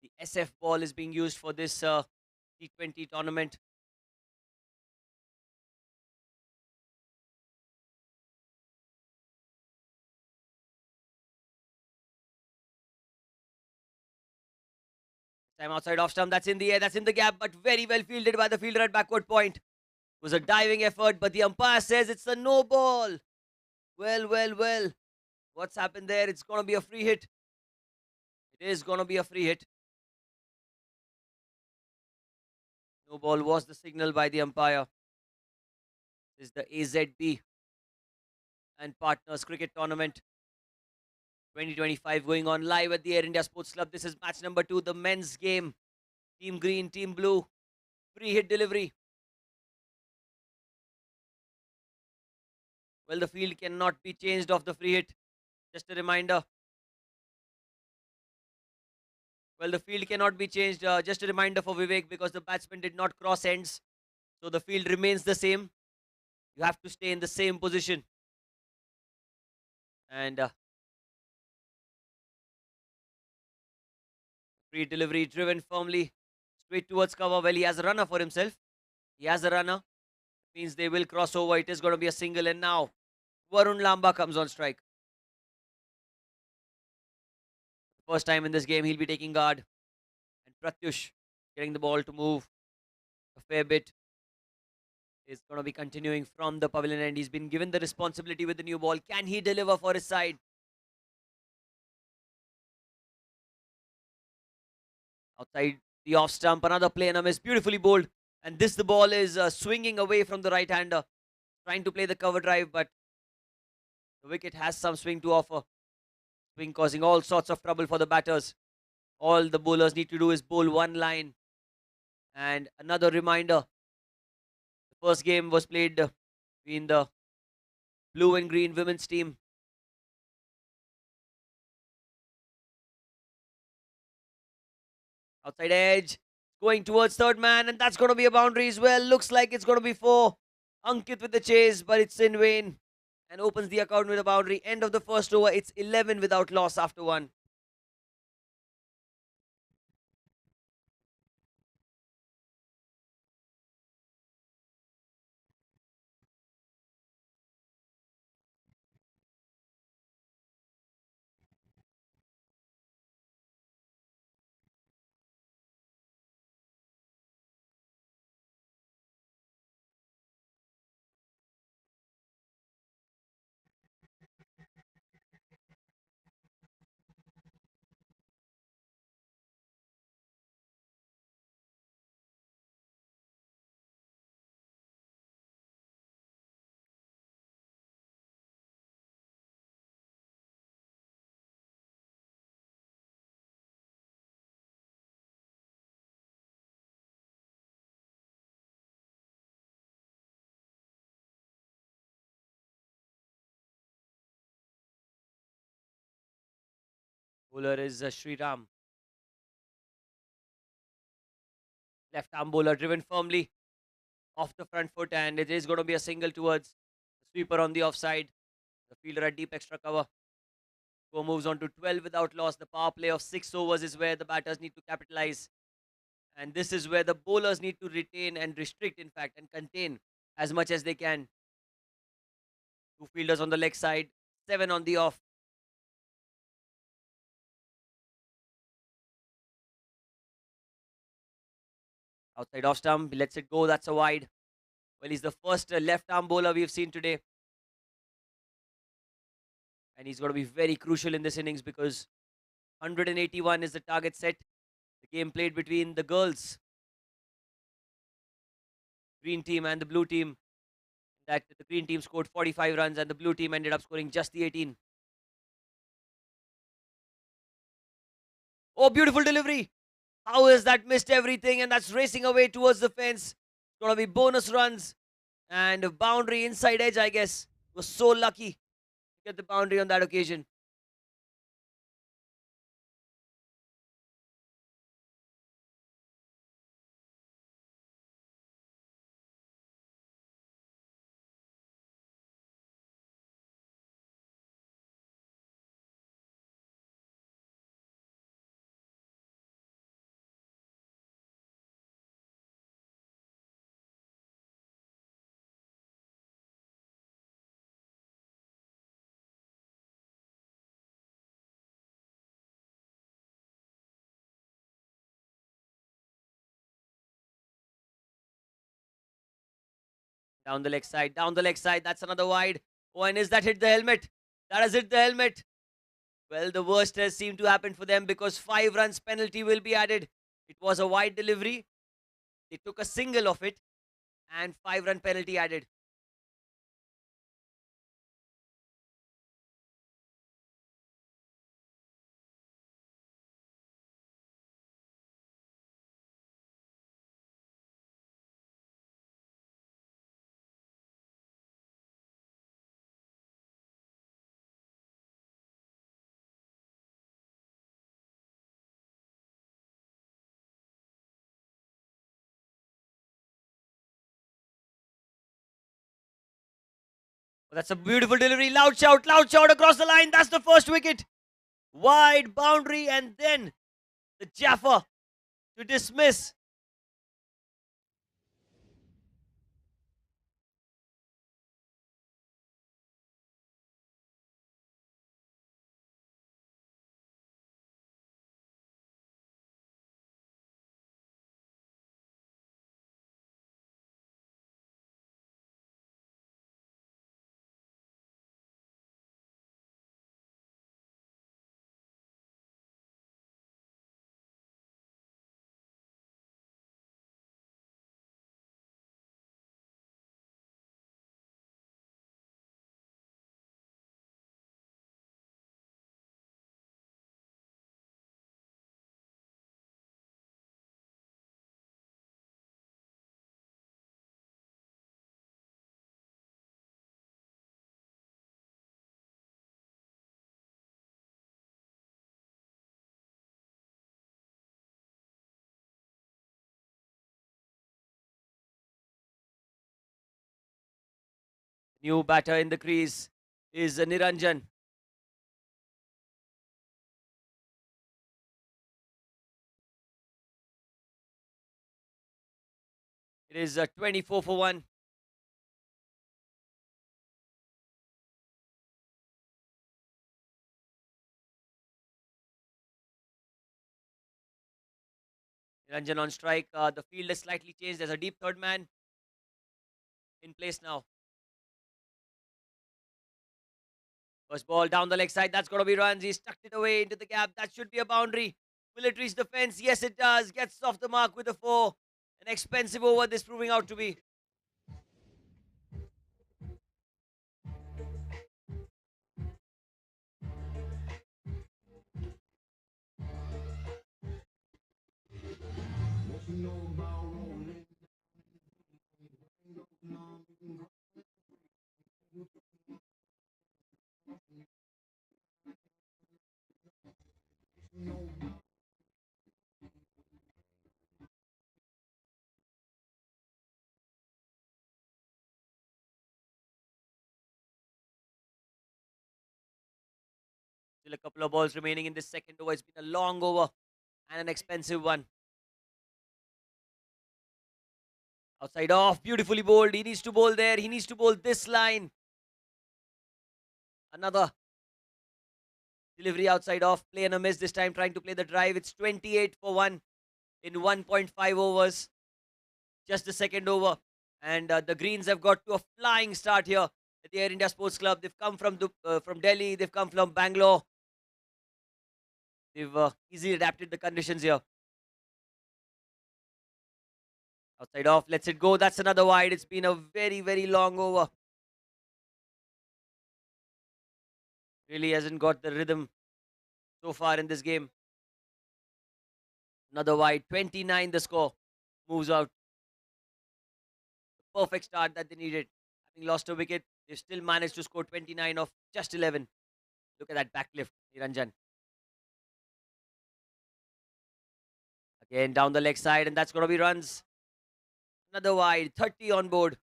The SF ball is being used for this T20 tournament. Time outside off stump. That's in the air. That's in the gap, but very well fielded by the fielder at backward point. It was a diving effort, but the umpire says it's a no ball. Well. What's happened there? It's going to be a free hit. It is going to be a free hit. No ball was the signal by the umpire. This is the AZB and Partners Cricket Tournament 2025 going on live at the Air India Sports Club. This is match number 2, the men's game. Team Green, Team Blue. Free hit delivery. Well, the field cannot be changed off the free hit. Just a reminder. Well, the field cannot be changed. Just a reminder for Vivek, because the batsman did not cross ends. So the field remains the same. You have to stay in the same position. And free delivery driven firmly straight towards cover. Well, he has a runner for himself. He has a runner. Means they will cross over. It is going to be a single. And now Varun Lamba comes on strike. First time in this game, he'll be taking guard. And Pratyush getting the ball to move a fair bit. Is going to be continuing from the pavilion end. He's been given the responsibility with the new ball. Can he deliver for his side? Outside the off stump, another play and a miss. Beautifully bowled. And the ball is swinging away from the right hander. Trying to play the cover drive, but the wicket has some swing to offer. Swing causing all sorts of trouble for the batters. All the bowlers need to do is bowl one line. And another reminder. The first game was played between the blue and green women's team Outside edge. Going towards third man, and that's going to be a boundary as well. Looks like it's going to be 4. Ankit with the chase, but it's in vain. And opens the account with a boundary. End of the first over. It's 11 without loss after 1. Bowler is Sriram. Left arm bowler driven firmly off the front foot, and it is going to be a single towards the sweeper on the offside. The fielder at deep extra cover. Score moves on to 12 without loss. The power play of 6 overs is where the batters need to capitalize. And this is where the bowlers need to retain and restrict, in fact, and contain as much as they can. 2 fielders on the leg side, 7 on the off. Outside off stump, he lets it go. That's a wide. Well, he's the first left arm bowler we've seen today. And he's going to be very crucial in this innings because 181 is the target set. The game played between the girls, green team, and the blue team. That the green team scored 45 runs and the blue team ended up scoring just the 18. Oh, beautiful delivery. How is that missed everything? And that's racing away towards the fence. It's going to be bonus runs and a boundary inside edge, I guess. Was so lucky to get the boundary on that occasion. Down the leg side, down the leg side. That's another wide. Oh, and is that hit the helmet? That has hit the helmet. Well, the worst has seemed to happen for them because 5 runs penalty will be added. It was a wide delivery. They took a single of it and 5-run penalty added. That's a beautiful delivery. Loud shout across the line. That's the first wicket. Wide boundary and then the Jaffa to dismiss. New batter in the crease is Niranjan. It is 24 for 1. Niranjan on strike. The field has slightly changed. There's a deep third man in place now. First ball down the leg side. That's got to be runs. He's tucked it away into the gap. That should be a boundary. Will it reach the fence? Yes, it does. Gets off the mark with a 4. An expensive over this proving out to be. Still a couple of balls remaining in this second over. It's been a long over and an expensive one. Outside off, beautifully bowled. He needs to bowl there. He needs to bowl this line. Another delivery outside off. Play and a miss this time, trying to play the drive. It's 28 for 1 in 1.5 overs. Just the second over. And the Greens have got to a flying start here at the Air India Sports Club. They've come from Delhi. They've come from Bangalore. They've easily adapted the conditions here. Outside off, lets it go. That's another wide. It's been a very, very long over. Really hasn't got the rhythm so far in this game. Another wide. 29 the score. Moves out. Perfect start that they needed. Having lost a wicket, they've still managed to score 29 off just 11. Look at that backlift, Niranjan. Again, down the leg side, and that's going to be runs. Another wide, 30 on board.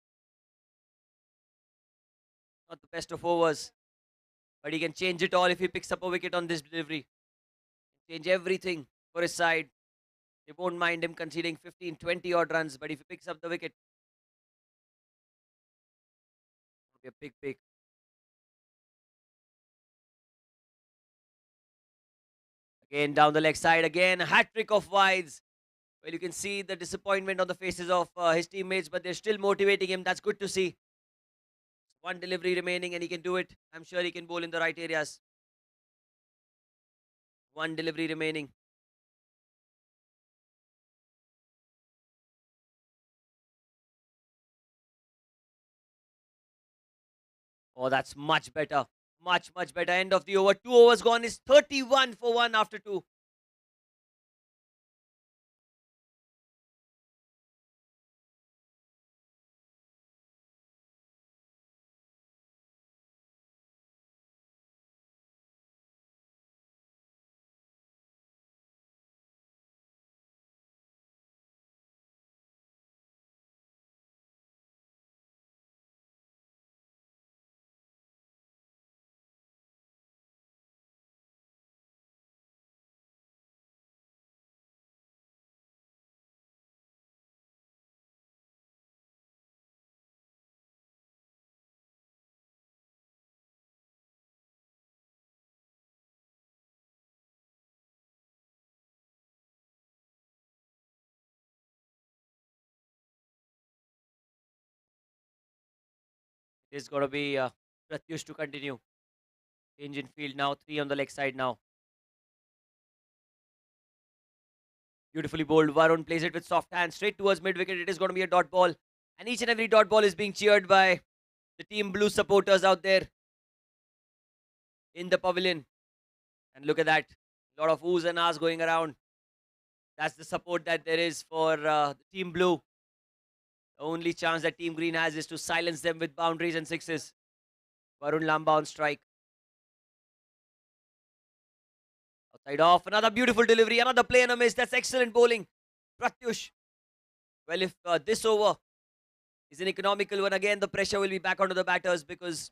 Not the best of overs, but he can change it all if he picks up a wicket on this delivery. Change everything for his side. They won't mind him conceding 15, 20 odd runs, but if he picks up the wicket, it'll be a big pick. Again, down the leg side, again, a hat-trick of wides. Well, you can see the disappointment on the faces of his teammates, but they're still motivating him. That's good to see. One delivery remaining and he can do it. I'm sure he can bowl in the right areas. One delivery remaining. Oh, that's much better. Much, much better. End of the over. 2 overs gone is 31 for 1 after 2. It's going to be Pratyush to continue. Change in field now. 3 on the leg side now. Beautifully bowled. Varun plays it with soft hands straight towards mid-wicket. It is going to be a dot ball. And each and every dot ball is being cheered by the Team Blue supporters out there in the pavilion. And look at that. A lot of oohs and ahs going around. That's the support that there is for Team Blue. The only chance that Team Green has is to silence them with boundaries and sixes. Varun Lamba on strike. Outside off. Another beautiful delivery. Another play and a miss. That's excellent bowling. Pratyush. Well, if this over is an economical one. Again, the pressure will be back onto the batters because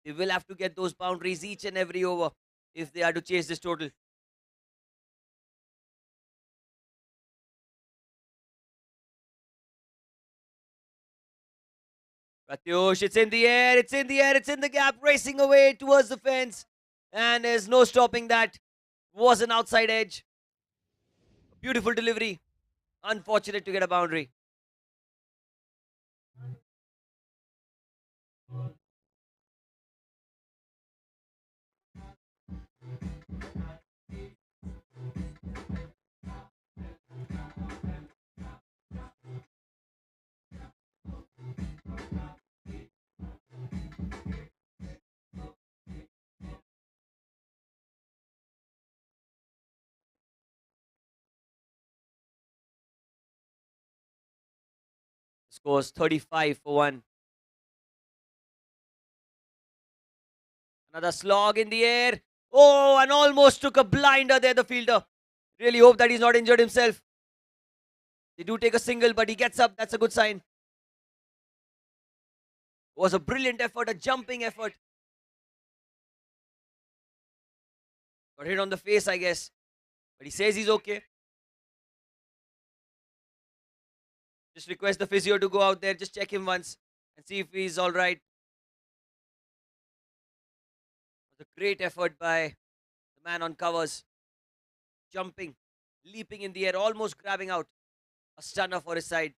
they will have to get those boundaries each and every over if they are to chase this total. Pratyush, it's in the air, it's in the air, it's in the gap, racing away towards the fence. And there's no stopping that. Was an outside edge. Beautiful delivery. Unfortunate to get a boundary. Scores 35 for 1. Another slog in the air. Oh, and almost took a blinder there, the fielder. Really hope that he's not injured himself. They do take a single, but he gets up. That's a good sign. It was a brilliant effort, a jumping effort. Got hit on the face, I guess. But he says he's okay. Just request the physio to go out there, just check him once and see if he's all right. It was a great effort by the man on covers. Jumping, leaping in the air, almost grabbing out a stunner for his side.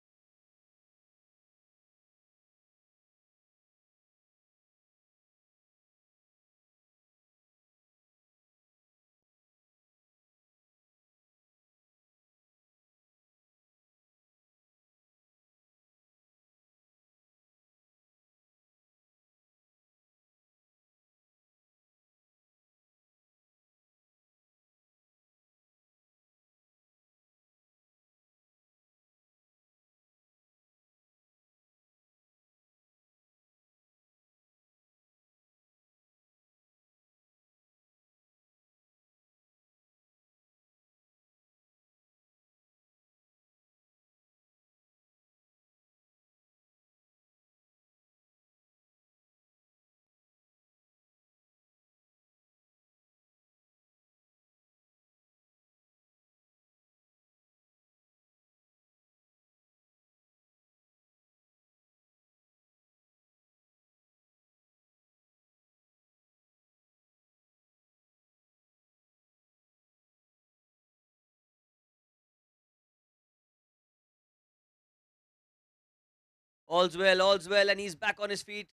All's well, and he's back on his feet.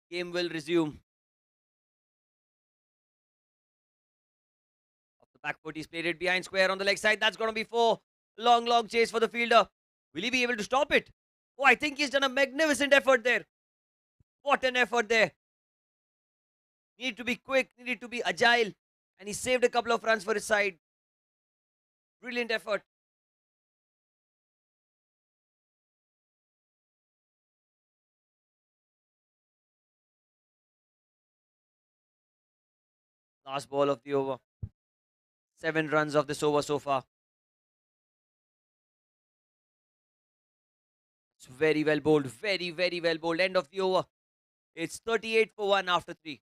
Game will resume. Off the back foot, he's played it behind square on the leg side. That's going to be 4. Long chase for the fielder. Will he be able to stop it? Oh, I think he's done a magnificent effort there. What an effort there. Need to be quick, needed to be agile. And he saved a couple of runs for his side. Brilliant effort. Last ball of the over. 7 runs of this over so far. It's very well bowled. Very well bowled. End of the over. It's 38 for 1 after 3.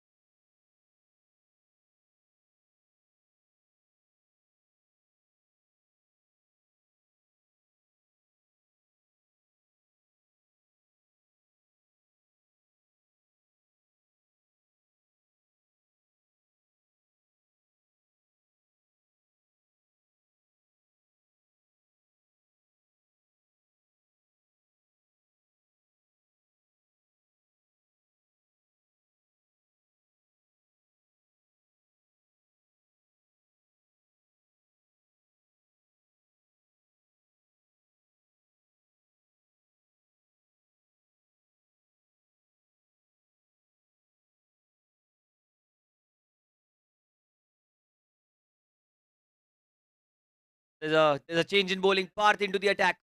There's a change in bowling. Parth into the attack.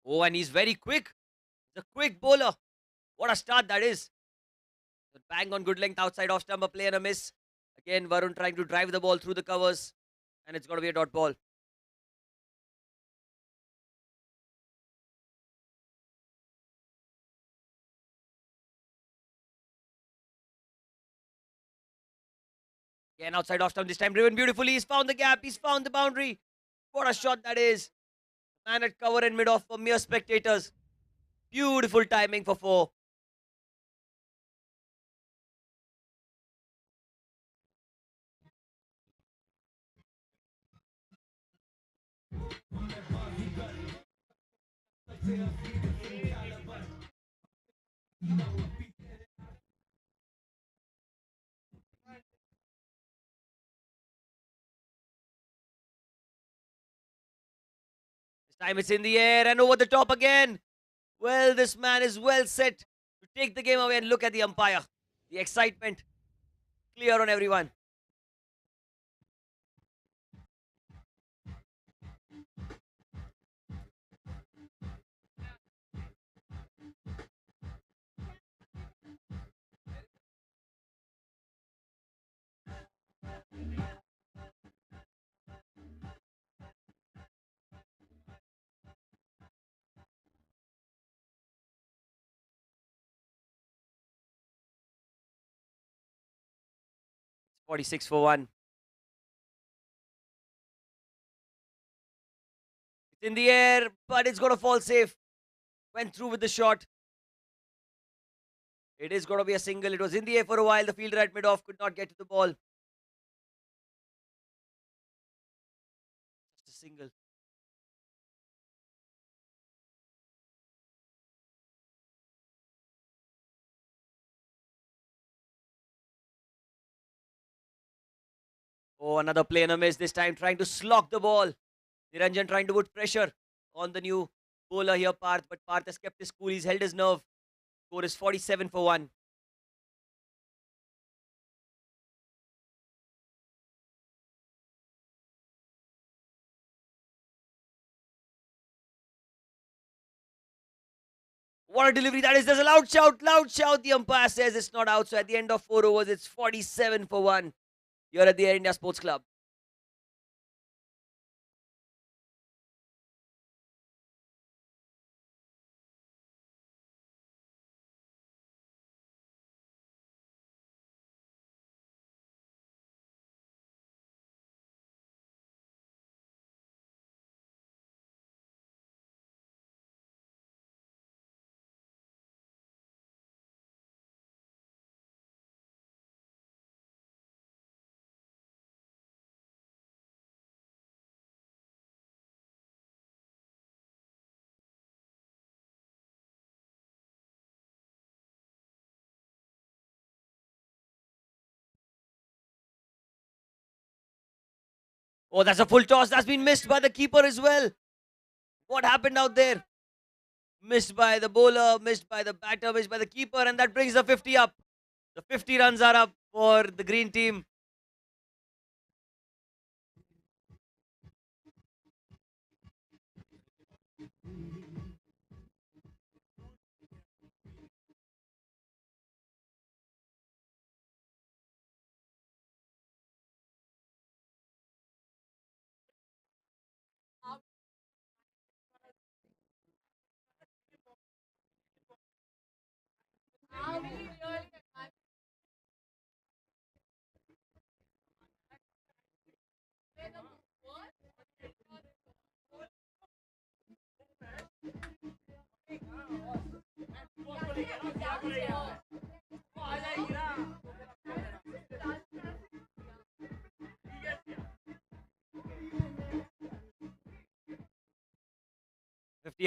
Oh, and he's very quick. He's a quick bowler. What a start that is. Bang on good length outside off stump, a play and a miss. Again, Varun trying to drive the ball through the covers. And it's going to be a dot ball. Again, outside off stump, this time driven beautifully. He's found the gap. He's found the boundary. What a shot that is. Man at cover and mid-off for mere spectators. Beautiful timing for 4. This time it's in the air and over the top again. Well, this man is well set to take the game away, and look at the umpire. The excitement clear on everyone. It's 46 for 1. It's in the air, but it's going to fall safe. Went through with the shot. It is going to be a single. It was in the air for a while. The fielder at mid-off could not get to the ball. Just a single. Oh, another play and a miss this time, trying to slog the ball. Niranjan trying to put pressure on the new bowler here, Parth. But Parth has kept his cool. He's held his nerve. Score is 47 for 1. What a delivery that is. There's a loud shout, loud shout. The umpire says it's not out. So at the end of 4 overs, it's 47 for 1. You're at the Air India Sports Club. Oh, that's a full toss. That's been missed by the keeper as well. What happened out there? Missed by the bowler, missed by the batter, missed by the keeper, and that brings the 50 up. The 50 runs are up for the green team.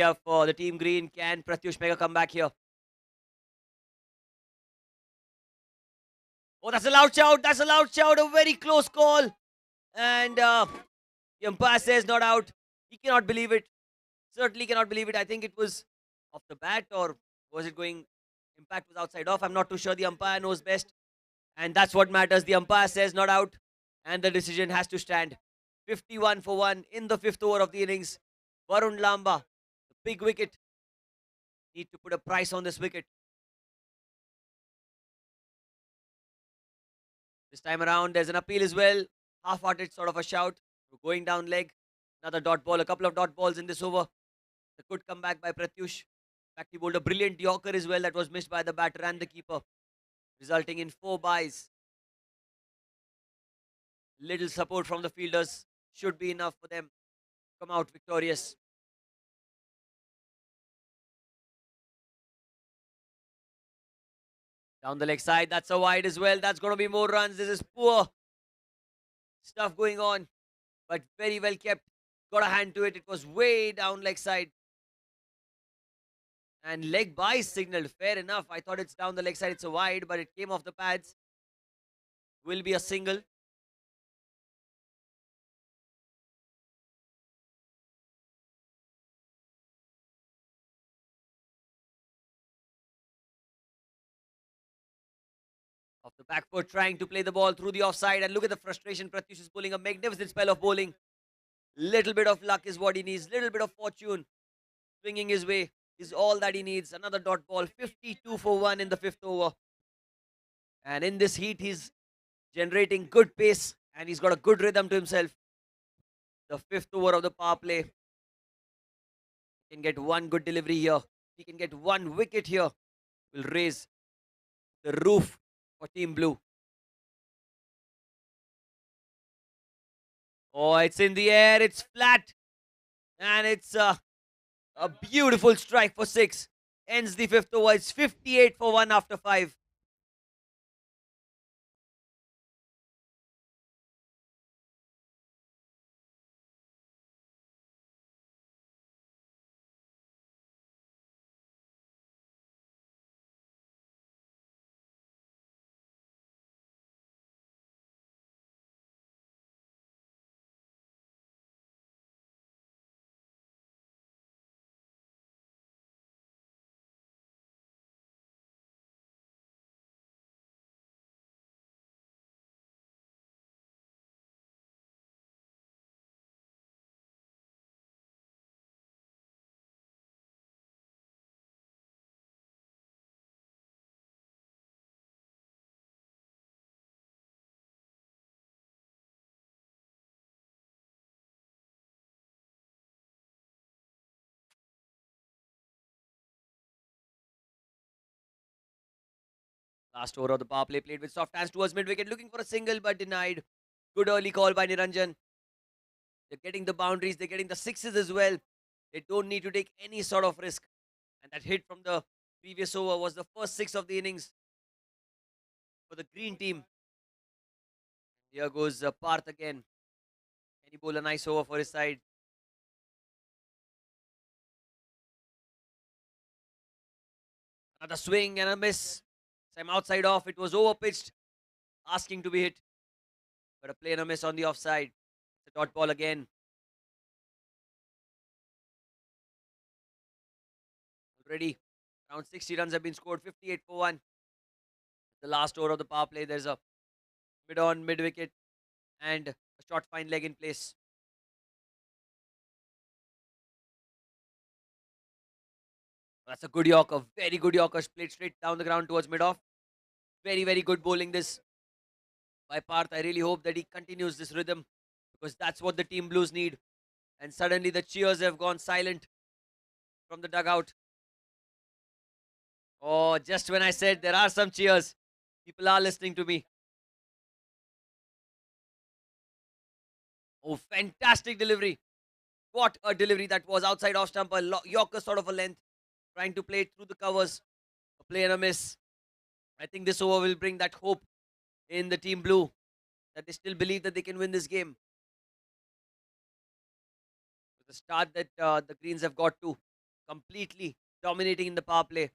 Up for the team green. Can Pratyush make a comeback here? Oh, that's a loud shout. That's a loud shout. A very close call. And the umpire says not out. He cannot believe it. Certainly cannot believe it. I think it was off the bat, or was it going? Impact was outside off. I'm not too sure. The umpire knows best. And that's what matters. The umpire says not out. And the decision has to stand. 51 for 1 in the 5th over of the innings. Varun Lamba, the big wicket. Need to put a price on this wicket. This time around, there's an appeal as well. Half-hearted sort of a shout. Going down leg. Another dot ball. A couple of dot balls in this over. The good comeback by Pratyush. In fact, he bowled a brilliant Yorker as well that was missed by the batter and the keeper, resulting in 4 byes. Little support from the fielders should be enough for them to come out victorious. Down the leg side, that's a wide as well. That's going to be more runs. This is poor stuff going on, but very well kept. Got a hand to it. It was way down leg side. And leg by signaled. Fair enough. I thought it's down the leg side. It's a wide, but it came off the pads. Will be a single. Off the back foot, trying to play the ball through the offside. And look at the frustration. Pratyush is pulling a magnificent spell of bowling. Little bit of luck is what he needs. Little bit of fortune swinging his way is all that he needs. Another dot ball. 52 for 1 in the 5th over. And in this heat, he's generating good pace. And he's got a good rhythm to himself. The 5th over of the power play. He can get one good delivery here. He can get one wicket here. Will raise the roof for Team Blue. Oh, it's in the air. It's flat. And it's a beautiful strike for 6. Ends the 5th over. It's 58 for 1 after 5. Last over of the power play played with soft hands towards mid-wicket, looking for a single but denied. Good early call by Niranjan. They're getting the boundaries, they're getting the sixes as well. They don't need to take any sort of risk. And that hit from the previous over was the first 6 of the innings for the green team. Here goes Parth again. Can he bowl a nice over for his side? Another swing and a miss. Time outside off. It was over pitched, asking to be hit. But a play and a miss on the offside. The dot ball again. Already around 60 runs have been scored. 58 for 1. The last over of the power play. There's a mid-on, mid-wicket and a short fine leg in place. That's a good Yorker. Very good Yorker. Played straight down the ground towards mid-off. Very, very good bowling this by Parth. I really hope that he continues this rhythm because that's what the Team Blues need. And suddenly the cheers have gone silent from the dugout. Oh, just when I said there are some cheers, people are listening to me. Oh, fantastic delivery. What a delivery that was outside off stump. A Yorker sort of a length. Trying to play it through the covers. A play and a miss. I think this over will bring that hope in the Team Blue that they still believe that they can win this game. The start that the Greens have got to, completely dominating in the power play.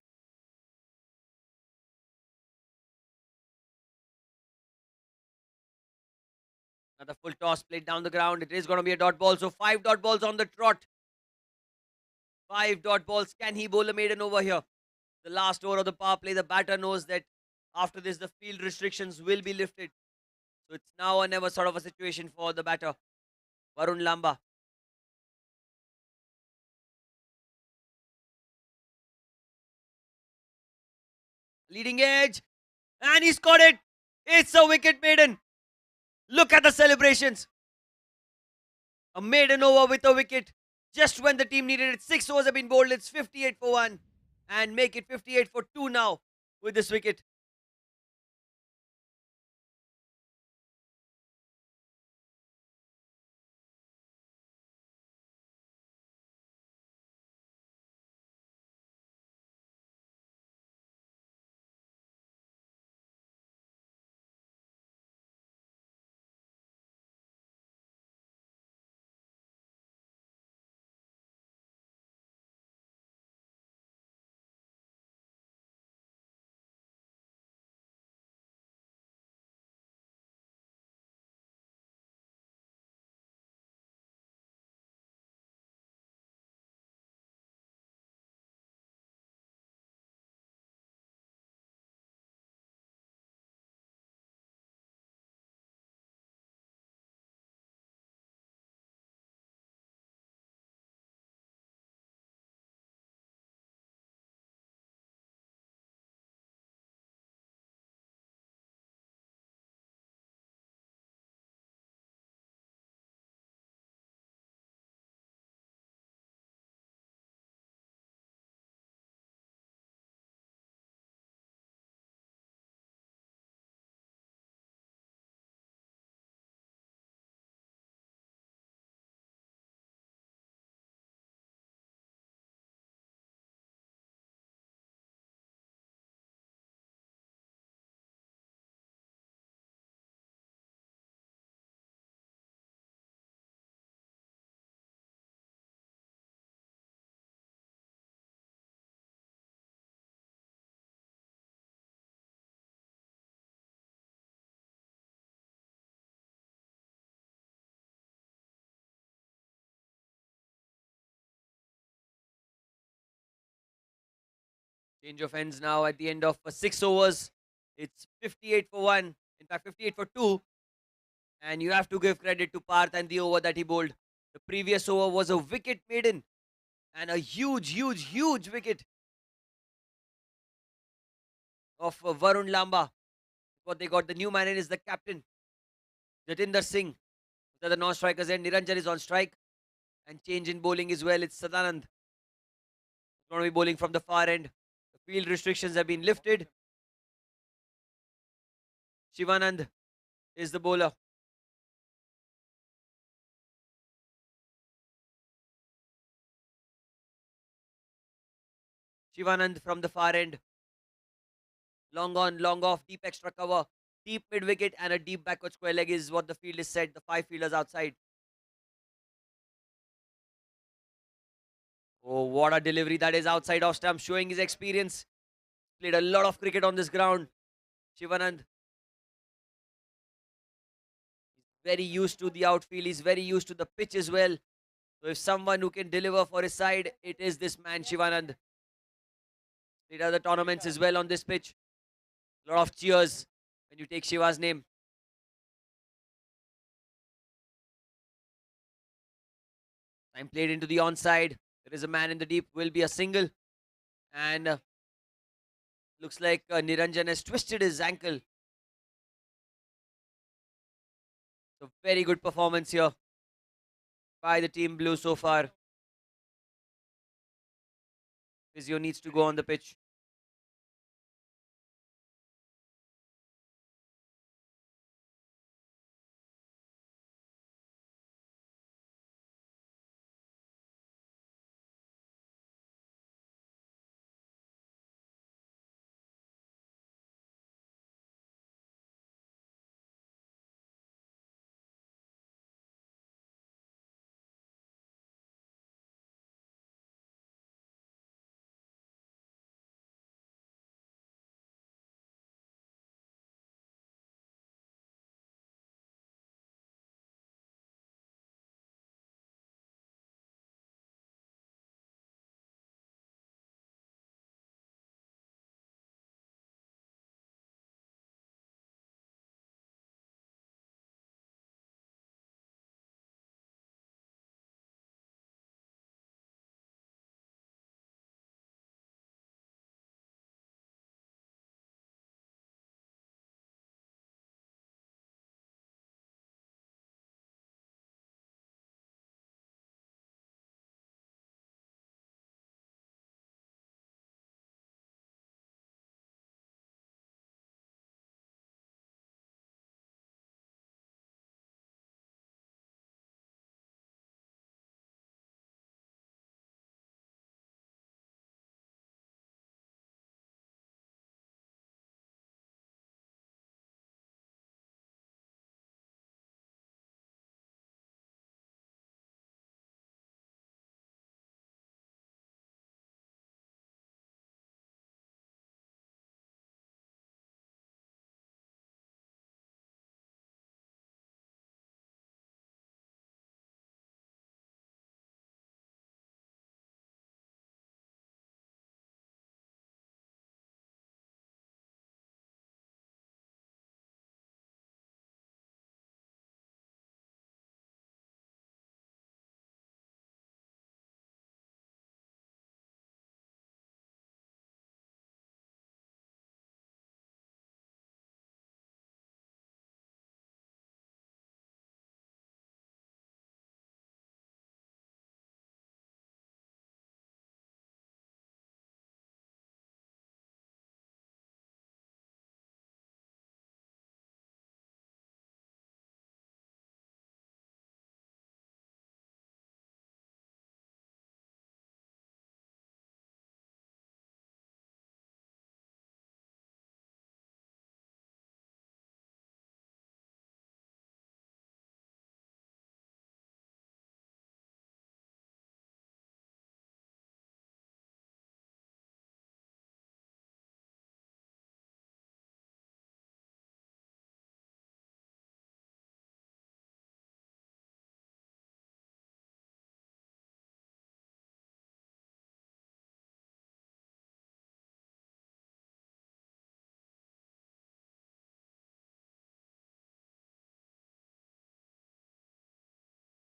Another full toss played down the ground. It is going to be a dot ball. So 5 dot balls on the trot. 5 dot balls. Can he bowl a maiden over here? The last over of the power play. The batter knows that after this, the field restrictions will be lifted. So it's now or never sort of a situation for the batter, Varun Lamba. Leading edge. And he's got it. It's a wicket maiden. Look at the celebrations. A maiden over with a wicket. Just when the team needed it. 6 overs have been bowled. It's 58 for 1. And make it 58 for 2 now with this wicket. Change of ends now at the end of 6 overs. It's 58 for 1. In fact, 58 for 2. And you have to give credit to Parth and the over that he bowled. The previous over was a wicket maiden. And a huge, huge, huge wicket of Varun Lamba. What they got, the new man in is the captain, Jatinder Singh. The non-strikers end. Niranjan is on strike. And change in bowling as well. It's Sadanand. Going to be bowling from the far end. The field restrictions have been lifted. Shivanand is the bowler. Shivanand from the far end. Long on, long off, deep extra cover, deep mid wicket, and a deep backward square leg is what the field is said. The 5 fielders outside. Oh, what a delivery that is outside off stump, showing his experience. Played a lot of cricket on this ground. Shivanand. Very used to the outfield. He's very used to the pitch as well. So if someone who can deliver for his side, it is this man, Shivanand. Played other tournaments as well on this pitch. A lot of cheers when you take Shiva's name. Time played into the onside. There is a man in the deep. Will be a single. And looks like Niranjan has twisted his ankle. So very good performance here by the team blue so far. Physio needs to go on the pitch.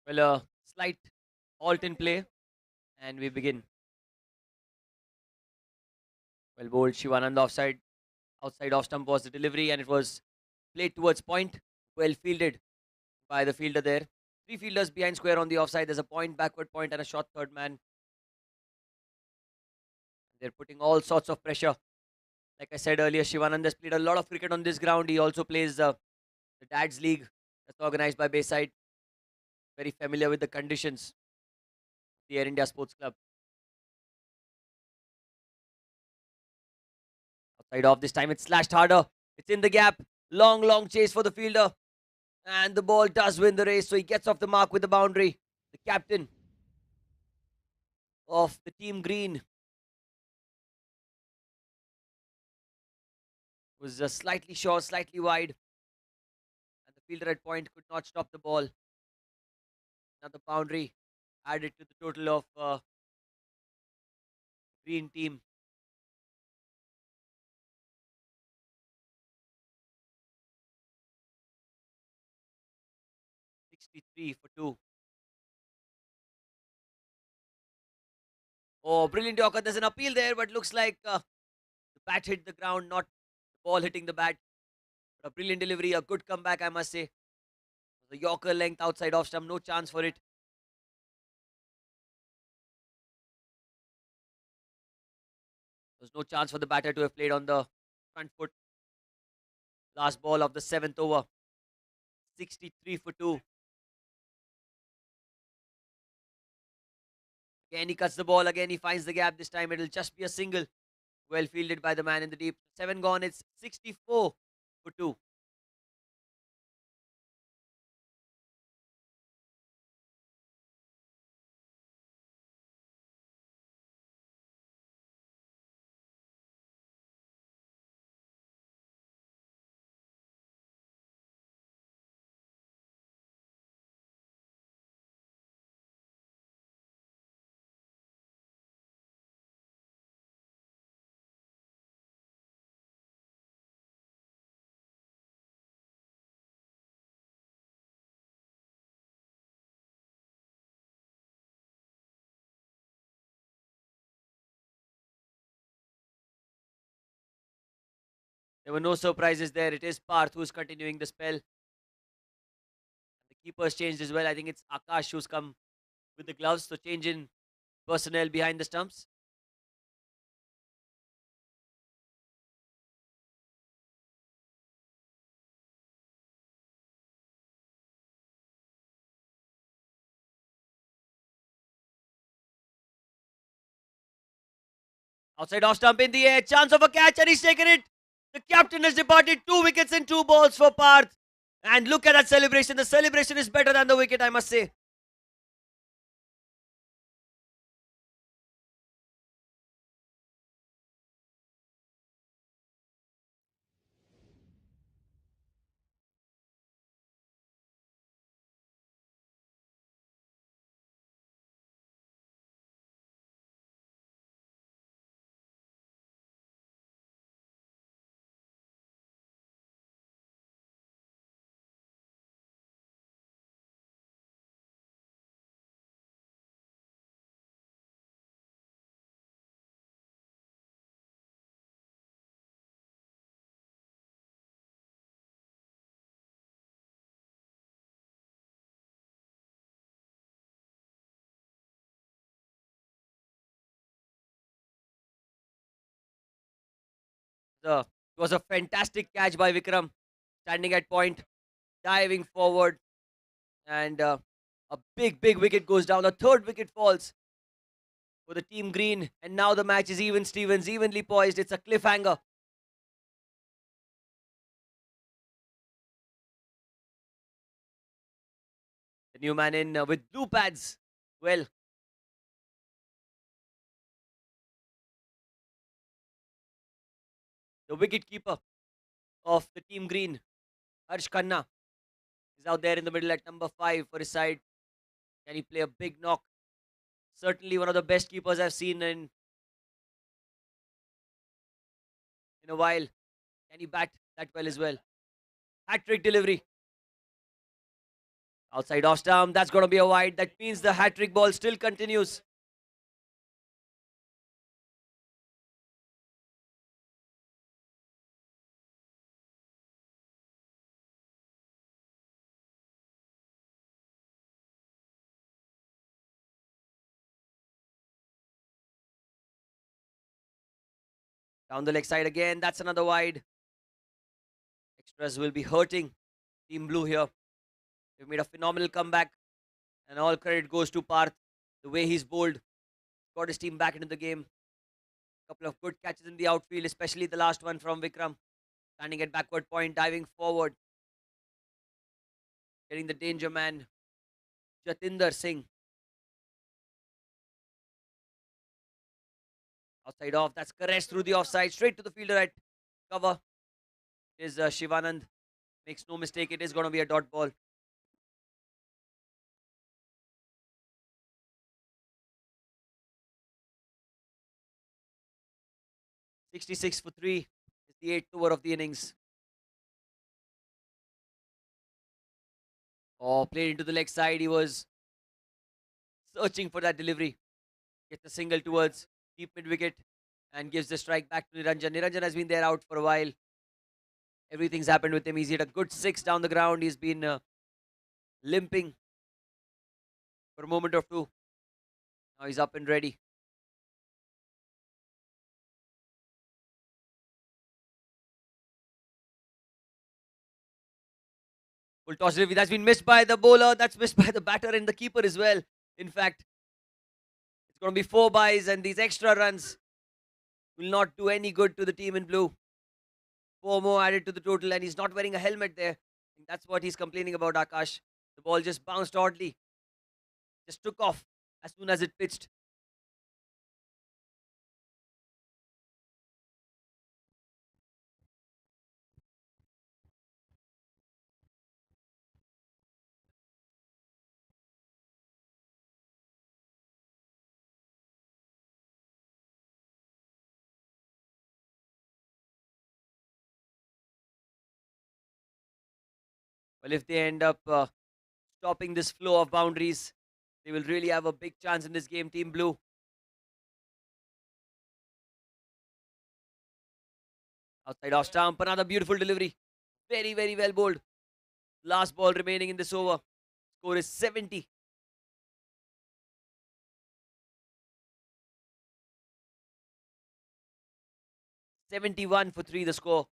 Well, a slight halt in play, and we begin. Well bowled, Shivanand offside. Outside off stump was the delivery, and it was played towards point. Well fielded by the fielder there. Three fielders behind square on the offside. There's a point, backward point, and a short third man. They're putting all sorts of pressure. Like I said earlier, Shivanand has played a lot of cricket on this ground. He also plays the Dad's League that's organized by Bayside. Very familiar with the conditions. The Air India Sports Club. Outside off this time, it's slashed harder. It's in the gap. Long chase for the fielder. And the ball does win the race, so he gets off the mark with the boundary. The captain of the team green was slightly short, slightly wide. And the fielder at point could not stop the ball. Another boundary added to the total of green team. 63 for 2. Oh, brilliant Yorker. There's an appeal there, but looks like the bat hit the ground, not the ball hitting the bat. But a brilliant delivery, a good comeback, I must say. The Yorker length outside off stump, no chance for it. There's no chance for the batter to have played on the front foot. Last ball of the 7th over. 63 for 2. Again, he cuts the ball. Again, he finds the gap. This time, it'll just be a single. Well fielded by the man in the deep. 7 gone. It's 64 for 2. There were no surprises there. It is Parth who's continuing the spell. The keeper's changed as well. I think it's Akash who's come with the gloves. So change in personnel behind the stumps. Outside off stump in the air. Chance of a catch, and he's taken it. The captain has departed. 2 wickets and 2 balls for Parth. And look at that celebration. The celebration is better than the wicket, I must say. It was a fantastic catch by Vikram. Standing at point, diving forward. And a big wicket goes down. A third wicket falls for the team green. And now the match is even, Stevens, evenly poised. It's a cliffhanger. The new man in with blue pads. Well, the wicket keeper of the team green, Harsh Khanna, is out there in the middle at number 5 for his side. Can he play a big knock? Certainly one of the best keepers I've seen in a while. Can he bat that well as well? Hat-trick delivery. Outside off stump, that's going to be a wide. That means the hat-trick ball still continues. Down the leg side again, that's another wide. Extras will be hurting Team Blue here. They've made a phenomenal comeback, and all credit goes to Parth. The way he's bowled, got his team back into the game. Couple of good catches in the outfield, especially the last one from Vikram. Standing at backward point, diving forward. Getting the danger man, Jatinder Singh. Outside off, that's caressed through the offside, straight to the fielder at cover. It is Shivanand. Makes no mistake, it is going to be a dot ball. "66 for 3 is the 8th over of the innings. Oh, played into the leg side. He was searching for that delivery. Gets a single towards deep mid wicket and gives the strike back to Niranjan. Niranjan has been there out for a while. Everything's happened with him. He's hit a good 6 down the ground. He's been limping for a moment or two. Now he's up and ready. Full toss delivery. That's been missed by the bowler. That's missed by the batter and the keeper as well. In fact, it's going to be 4 byes, and these extra runs will not do any good to the team in blue. 4 more added to the total, and he's not wearing a helmet there. That's what he's complaining about, Akash. The ball just bounced oddly. Just took off as soon as it pitched. Well, if they end up stopping this flow of boundaries, they will really have a big chance in this game, Team Blue. Outside off stump, another beautiful delivery. Very, very well bowled. Last ball remaining in this over. Score is 70. "71 for 3 the score.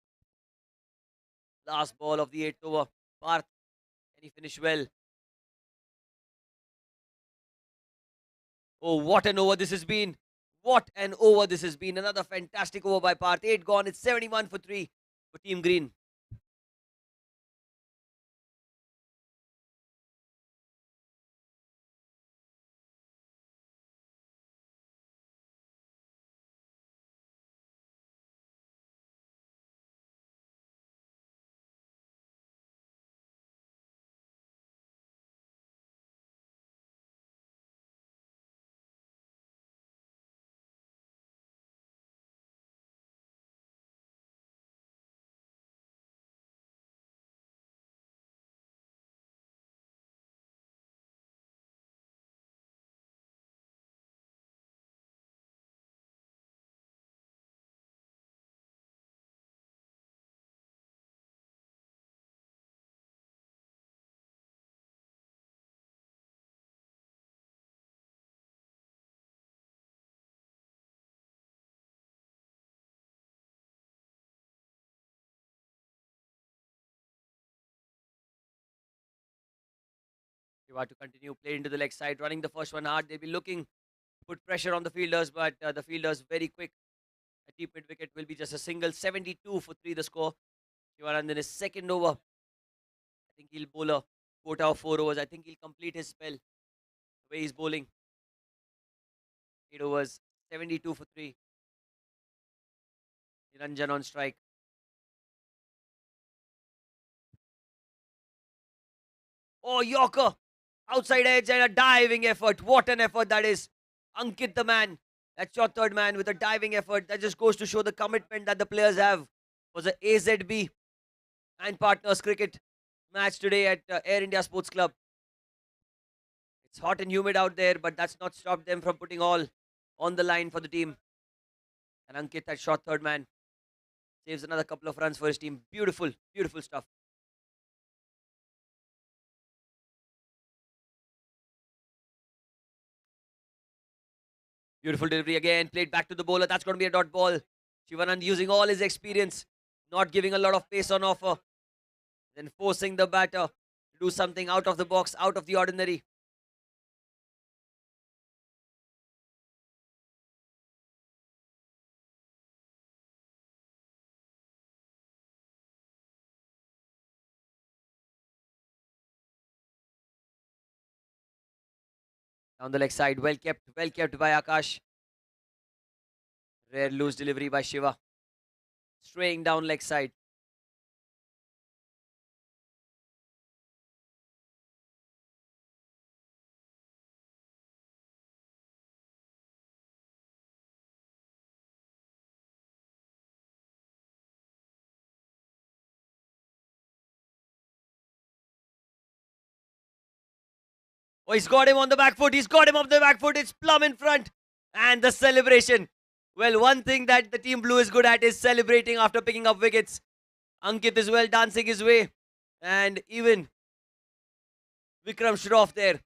Last ball of the 8th over. Parth, can he finish well? Oh, what an over this has been. What an over this has been. Another fantastic over by Parth. 8 gone. It's 71 for 3 for Team Green. They want to continue play into the leg side, running the first one hard. They'll be looking to put pressure on the fielders, but the fielders very quick. A deep mid wicket will be just a single. 72 for 3 the score. Shivanand in his second over. I think he'll bowl a quota of 4 overs. I think he'll complete his spell the way he's bowling. 8 overs, 72 for 3. Niranjan on strike. Oh, Yorker! Outside edge and a diving effort. What an effort that is. Ankit the man. That's your third man with a diving effort. That just goes to show the commitment that the players have for the AZB and Partners Cricket match today at Air India Sports Club. It's hot and humid out there, but that's not stopped them from putting all on the line for the team. And Ankit had shot third man. Saves another couple of runs for his team. Beautiful, beautiful stuff. Beautiful delivery again. Played back to the bowler. That's going to be a dot ball. Shivanand using all his experience. Not giving a lot of pace on offer. Then forcing the batter to do something out of the box, out of the ordinary. Down the leg side. Well kept by Akash. Rare loose delivery by Shiva. Straying down leg side. Oh, he's got him on the back foot. He's got him off the back foot. It's plumb in front. And the celebration. Well, one thing that the team blue is good at is celebrating after picking up wickets. Ankit is well dancing his way. And even Vikram Shroff there.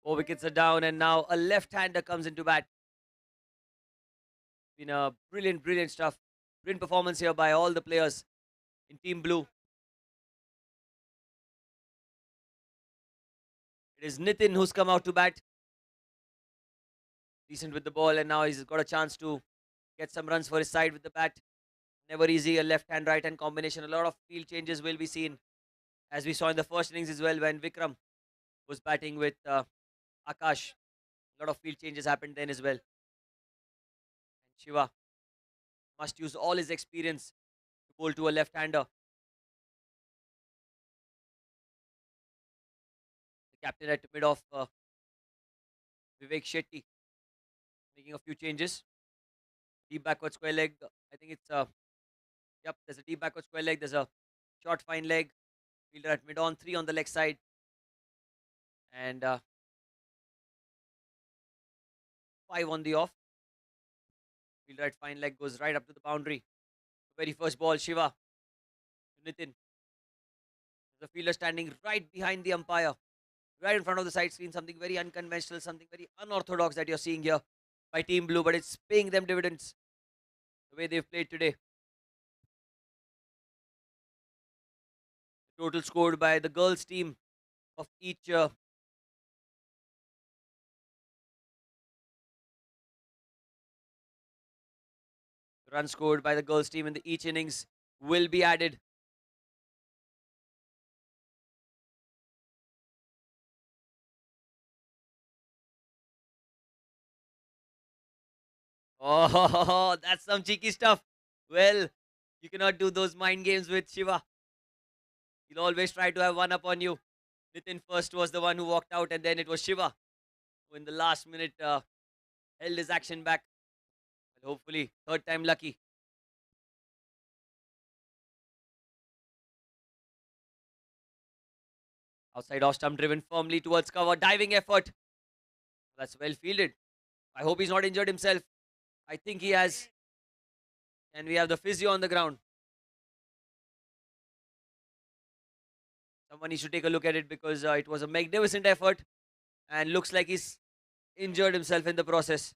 Four wickets are down, and now a left-hander comes into bat. Been a brilliant stuff. Brilliant performance here by all the players in Team Blue. It is Nitin who's come out to bat. Decent with the ball, and now he's got a chance to get some runs for his side with the bat. Never easy, a left-hand, right-hand combination. A lot of field changes will be seen, as we saw in the first innings as well when Vikram was batting with Akash. A lot of field changes happened then as well. And Shiva must use all his experience to bowl to a left-hander. The captain at mid off, Vivek Shetty, making a few changes. Deep backward square leg. I think it's yep. There's a deep backward square leg. There's a short fine leg. Fielder at mid on, 3 on the leg side, and 5 on the off. Fielder at fine leg goes right up to the boundary. Very first ball, Shiva to Nitin. The fielder standing right behind the umpire, right in front of the side screen. Something very unconventional, something very unorthodox that you're seeing here by Team Blue, but it's paying them dividends the way they've played today. Total scored by the girls team of each run scored by the girls team in the each innings will be added. Oh, that's some cheeky stuff. Well, you cannot do those mind games with Shiva. He'll always try to have one up on you. Nitin first was the one who walked out, and then it was Shiva who in the last minute held his action back. Well, hopefully, third time lucky. Outside off stump driven firmly towards cover. Diving effort. That's well fielded. I hope he's not injured himself. I think he has. And we have the physio on the ground. Someone needs to take a look at it because it was a magnificent effort and looks like he's injured himself in the process.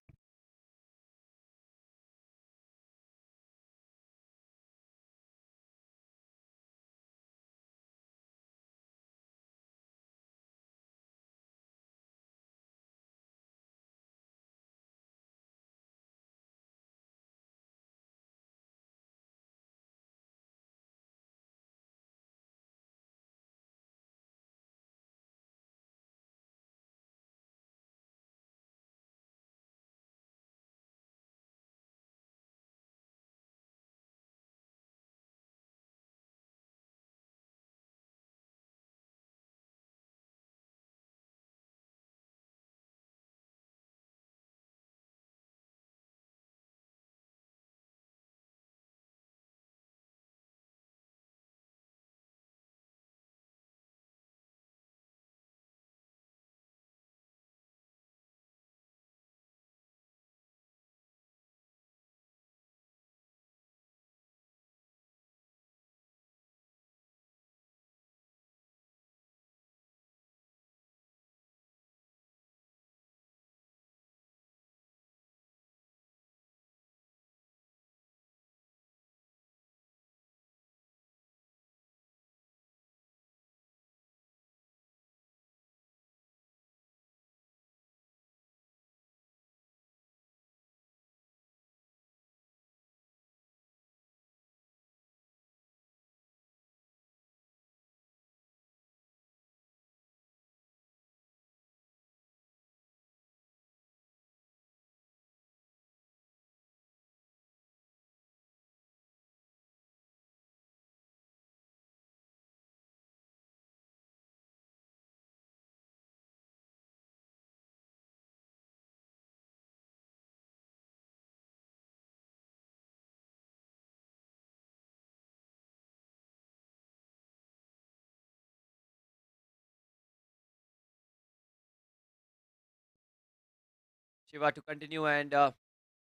Shiva to continue, and I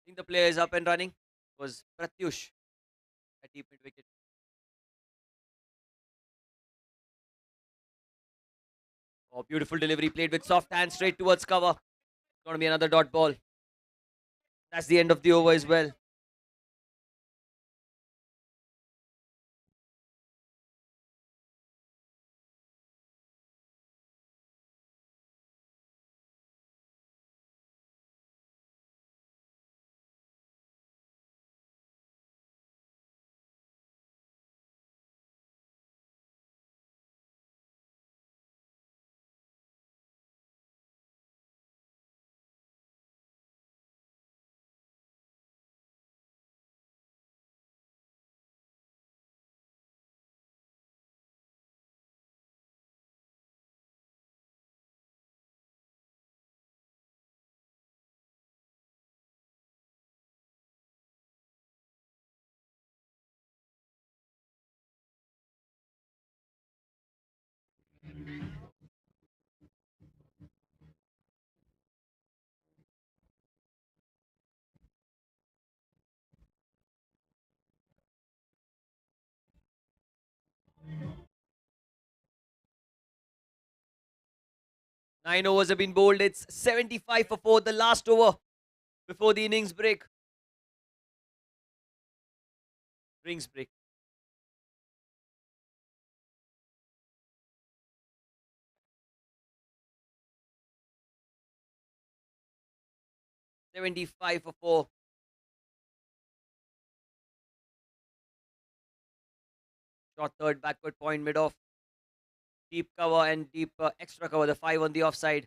think the player is up and running. Was Pratyush at deep mid wicket. Oh, beautiful delivery played with soft hand straight towards cover. Going to be another dot ball. That's the end of the over as well. Nine overs have been bowled. It's 75 for 4, the last over before the innings break. Rings break. $75 for 4. Short third, backward point, mid off. Deep cover and deep extra cover. The 5 on the offside.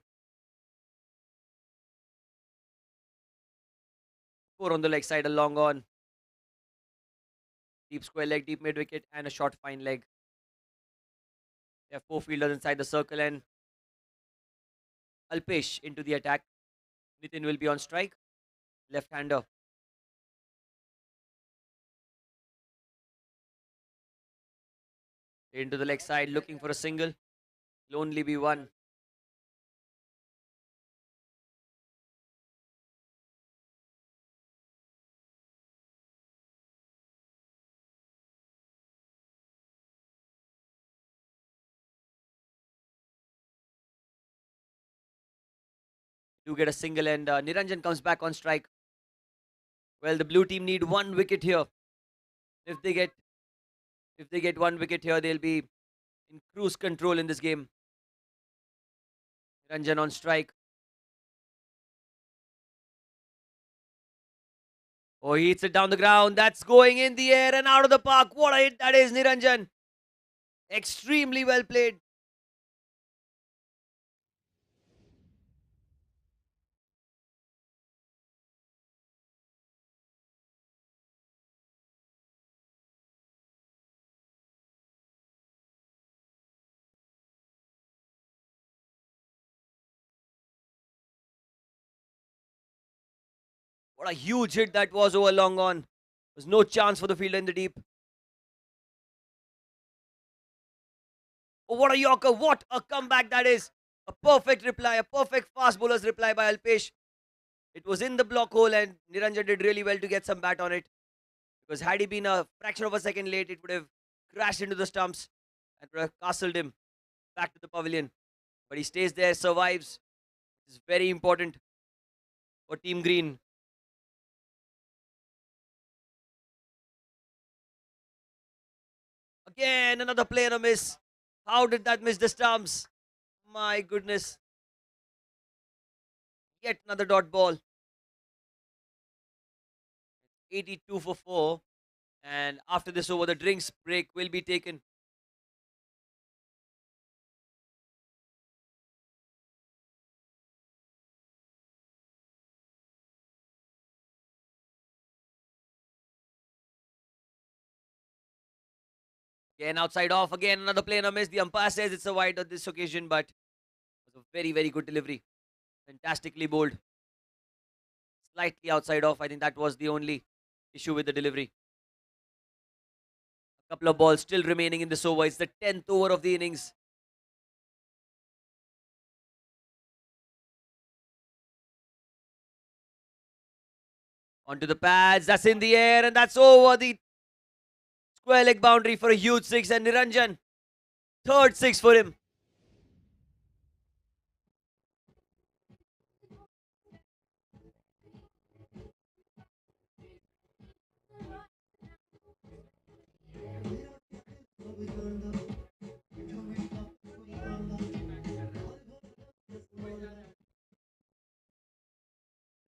4 on the leg side, a long on. Deep square leg, deep mid wicket, and a short fine leg. They have 4 fielders inside the circle, and Alpesh into the attack. Nitin will be on strike. Left-hander. Into the leg side, looking for a single. Will only be one. do get a single, and Niranjan comes back on strike. Well, the blue team need 1 wicket here. If they get 1 wicket here, they'll be in cruise control in this game. Niranjan on strike. Oh, he hits it down the ground. That's going in the air and out of the park. What a hit that is, Niranjan. Extremely well played. What a huge hit that was over long on. There's no chance for the fielder in the deep. Oh, what a yorker. What a comeback that is. A perfect reply, a perfect fast bowler's reply by Alpesh. It was in the block hole and Niranjan did really well to get some bat on it. Because had he been a fraction of a second late, it would have crashed into the stumps and would have castled him back to the pavilion. But he stays there, survives. It's very important for Team Green. Again, another play and a miss. How did that miss the stumps? My goodness. Yet another dot ball. 82 for 4. And after this over, the drinks break will be taken. Again, outside off. Again, another play and a miss. The umpire says it's a wide on this occasion, but it was a very, very good delivery. Fantastically bowled. Slightly outside off. I think that was the only issue with the delivery. A couple of balls still remaining in this over. It's the 10th over of the innings. Onto the pads. That's in the air and that's over the square leg boundary for a huge six. And Niranjan, third six for him.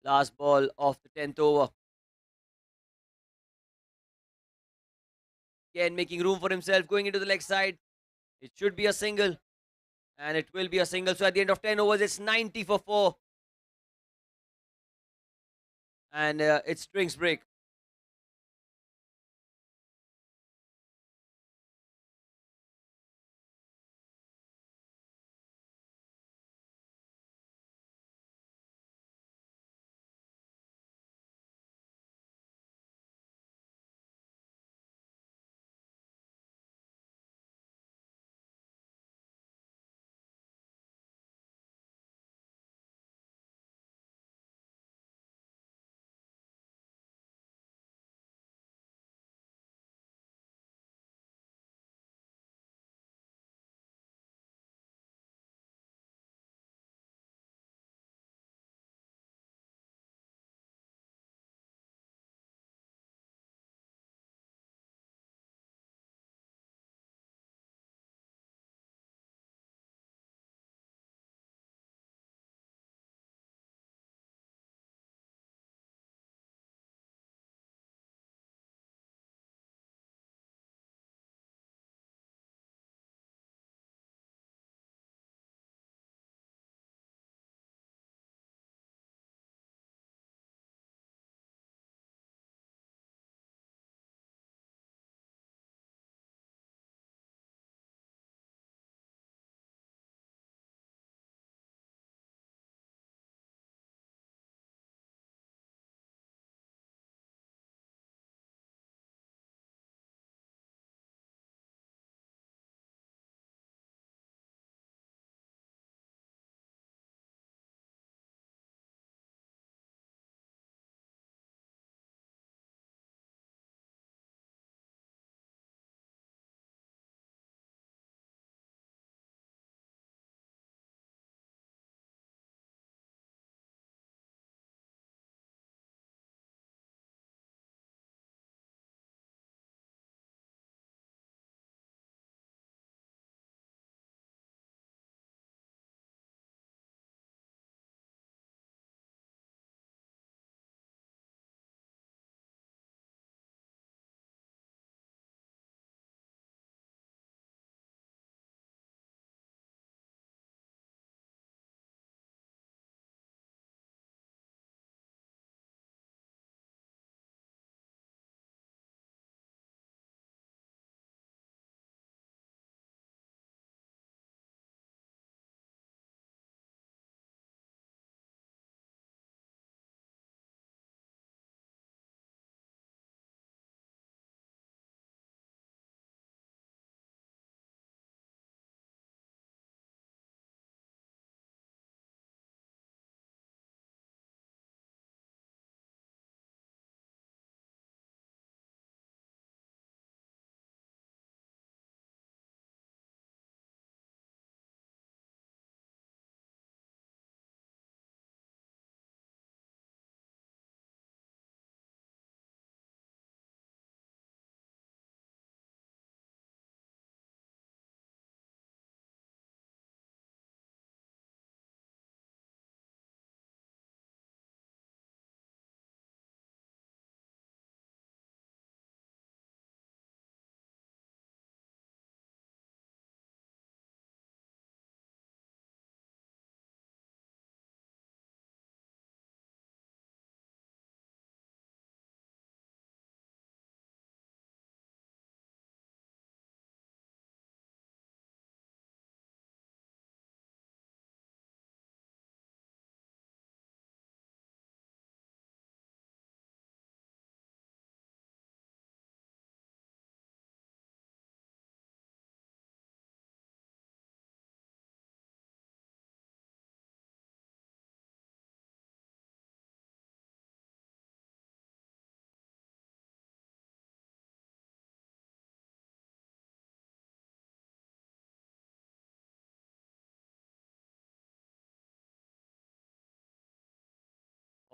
Last ball of the 10th over. Again, making room for himself, going into the leg side. It should be a single. And it will be a single. So at the end of 10 overs, it's 90 for 4. And it's strings break.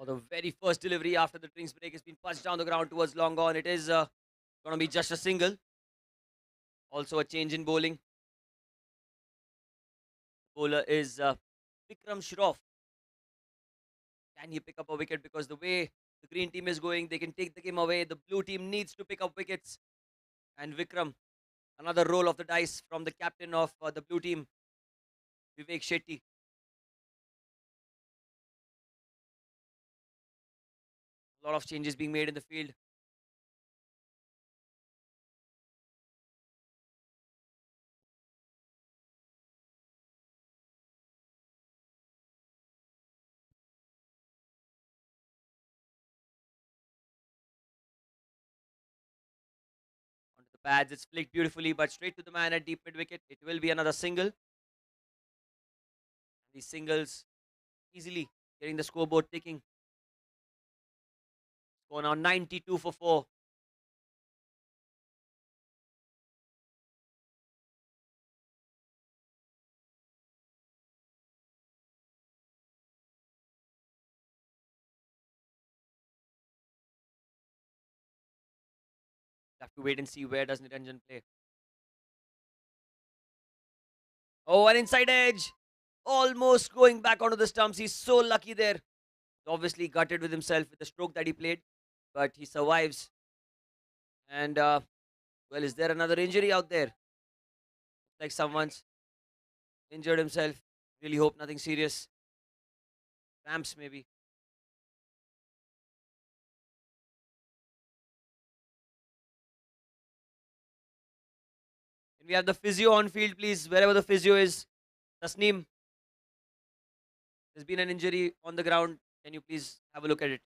For the very first delivery after the drinks break, it's been punched down the ground towards long on. It is going to be just a single. Also a change in bowling. Bowler is Vikram Shroff. Can he pick up a wicket? Because the way the green team is going, they can take the game away. The blue team needs to pick up wickets. And Vikram, another roll of the dice from the captain of the blue team, Vivek Shetty. A lot of changes being made in the field. Onto the pads, it's flicked beautifully, but straight to the man at deep mid wicket. It will be another single. These singles easily getting the scoreboard ticking. Score now 92 for 4. Have to wait and see where does Niranjan play. Oh, an inside edge. Almost going back onto the stumps. He's so lucky there. Obviously gutted with himself with the stroke that he played, but he survives. And, well, is there another injury out there? Like someone's injured himself. Really hope nothing serious. Cramps, maybe. Can we have the physio on field, please? Wherever the physio is. Tasneem, there's been an injury on the ground. Can you please have a look at it?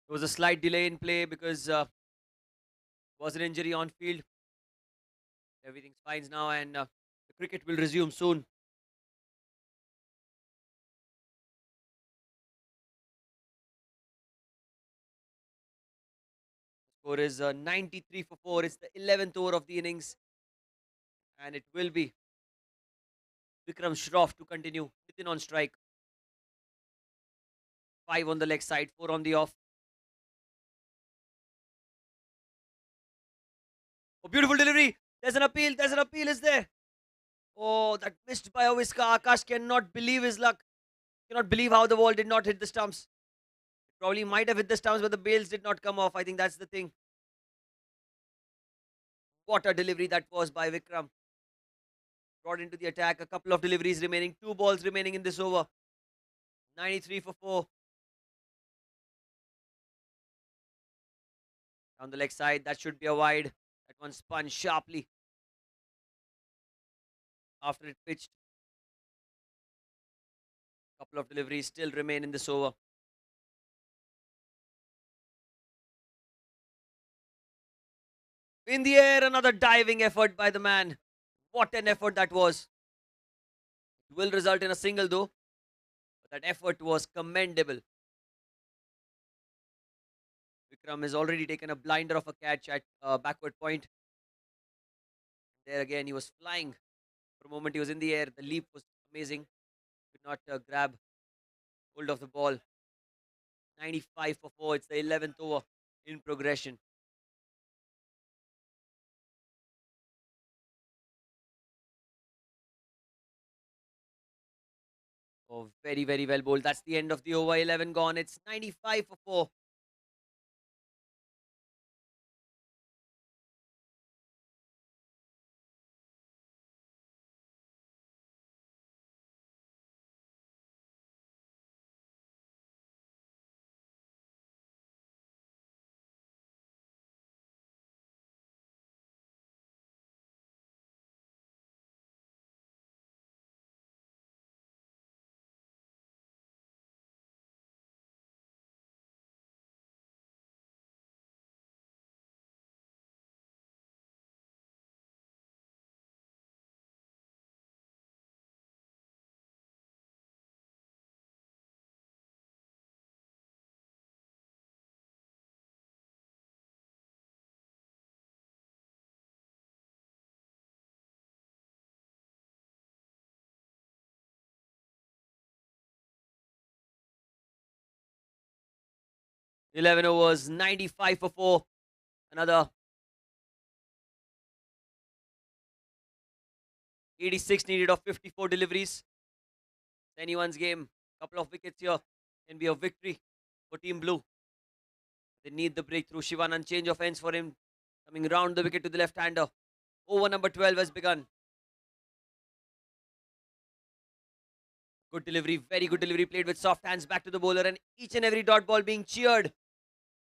There was a slight delay in play because was an injury on field. Everything's fine now, and the cricket will resume soon. Score is 93 for 4. It's the 11th over of the innings, and it will be Vikram Shroff to continue. Nitin on strike. 5 on the leg side, 4 on the off. Oh, beautiful delivery. There's an appeal. There's an appeal, is there? Oh, that missed by Aviska. Akash cannot believe his luck. Cannot believe how the ball did not hit the stumps. Probably might have hit the stumps, but the bails did not come off. I think that's the thing. What a delivery that was by Vikram. Brought into the attack. A couple of deliveries remaining. 2 balls remaining in this over. 93 for 4. Down the leg side. That should be a wide. That one spun sharply after it pitched. Couple of deliveries still remain in this over. In the air, another diving effort by the man. What an effort that was. It will result in a single though. But that effort was commendable. Vikram has already taken a blinder of a catch at backward point. There again, he was flying. For a moment, he was in the air. The leap was amazing. Could not grab hold of the ball. 95 for 4. It's the 11th over in progression. Oh, very, very well bowled. That's the end of the over. 11 gone. It's 95 for 4. Eleven overs, 95 for 4. Another 86 needed of 54 deliveries. Anyone's game. Couple of wickets here can be a victory for Team Blue. They need the breakthrough. Shivanand, change of ends for him. Coming round the wicket to the left-hander. Over number 12 has begun. Good delivery, very good delivery, played with soft hands back to the bowler, and each and every dot ball being cheered.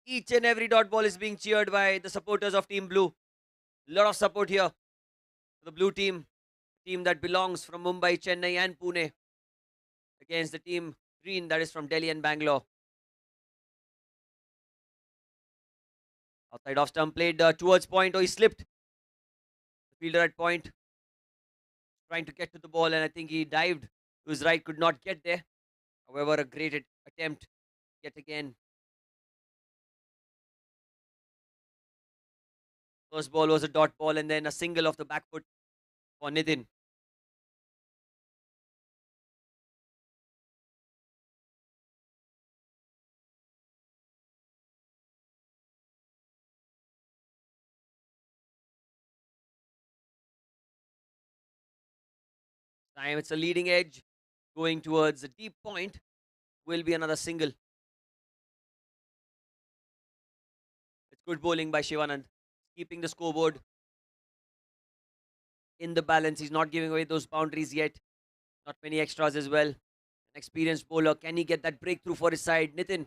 Each and every dot ball is being cheered by the supporters of Team Blue. Lot of support here for the Blue team. Team that belongs from Mumbai, Chennai and Pune. Against the team green that is from Delhi and Bangalore. Outside off stump played towards point. Oh, he slipped. The fielder at point. Trying to get to the ball, and I think he dived to his right, could not get there. However, a great attempt yet again. First ball was a dot ball and then a single off the back foot for Nitin. Time it's a leading edge going towards the deep point. Will be another single. It's good bowling by Shivanand, keeping the scoreboard in the balance. He's not giving away those boundaries yet. Not many extras as well. An experienced bowler. Can he get that breakthrough for his side? Nitin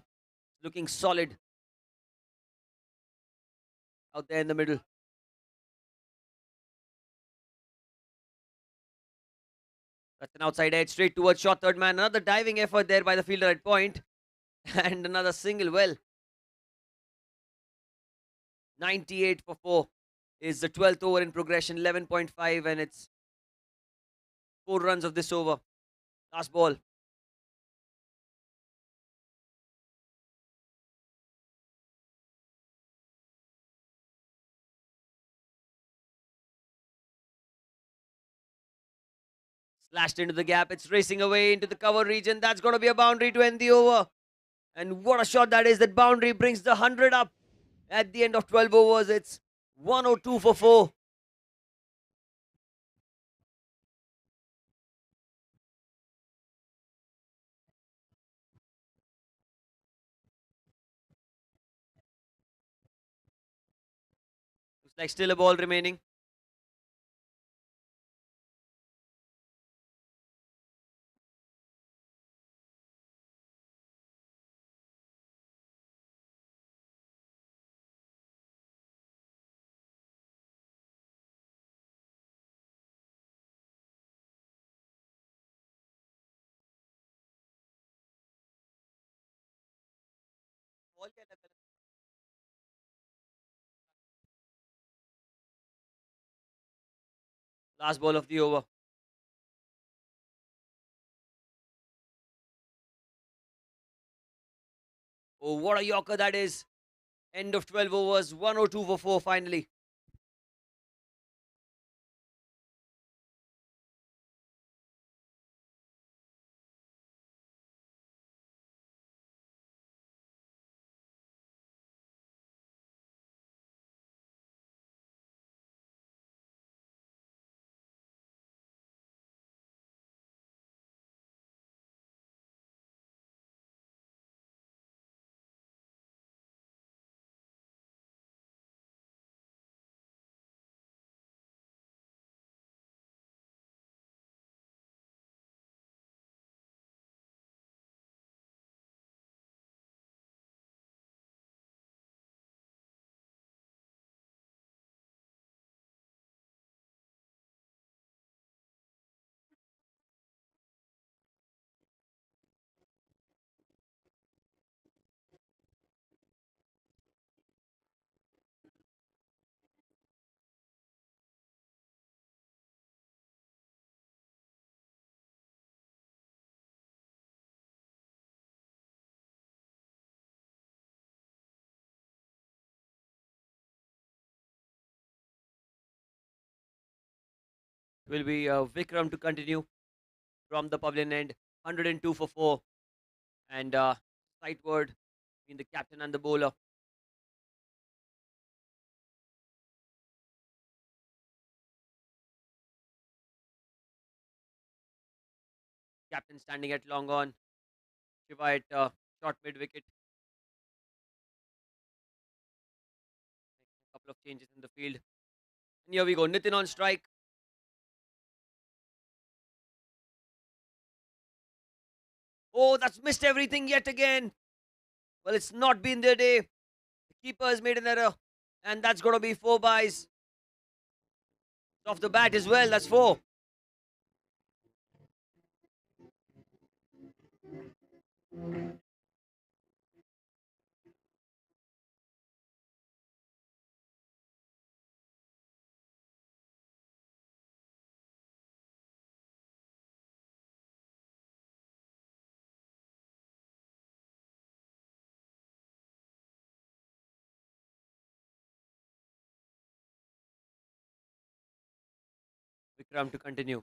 looking solid out there in the middle. That's an outside edge straight towards short third man. Another diving effort there by the fielder at point. And another single. Well, 98 for 4 is the 12th over in progression, 11.5, and it's 4 runs of this over. Last ball. Slashed into the gap. It's racing away into the cover region. That's going to be a boundary to end the over. And what a shot that is. That boundary brings the 100 up at the end of 12 overs. It's 102 for 4. Looks like still a ball remaining. Last ball of the over. Oh, what a yorker that is. End of 12 overs. 102 for 4 finally. Will be Vikram to continue from the pavilion end. 102 for 4. And sight word between the captain and the bowler. Captain standing at long on. Shiva at short mid wicket. A couple of changes in the field. And here we go. Nitin on strike. Oh, that's missed everything yet again. Well, it's not been their day. The keeper has made an error. And that's going to be 4 byes. Off the bat as well. That's 4. Vikram to continue.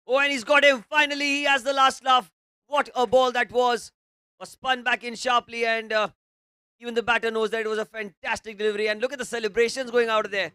Oh, and he's got him. Finally, he has the last laugh. What a ball that was. Was spun back in sharply, and even the batter knows that it was a fantastic delivery. And look at the celebrations going out of there.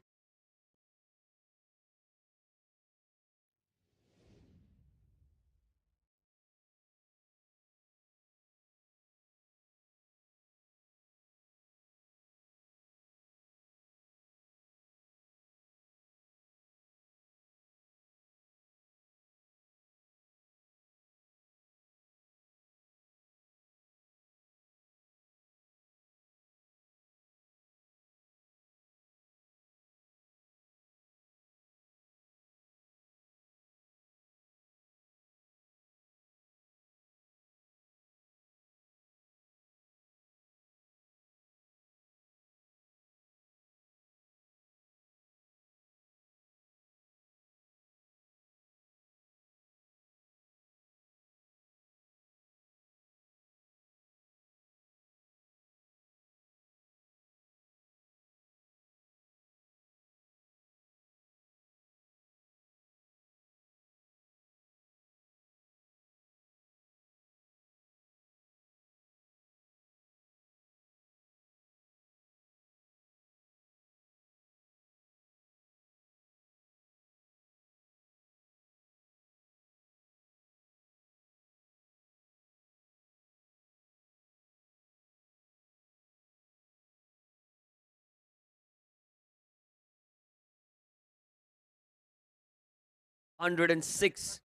106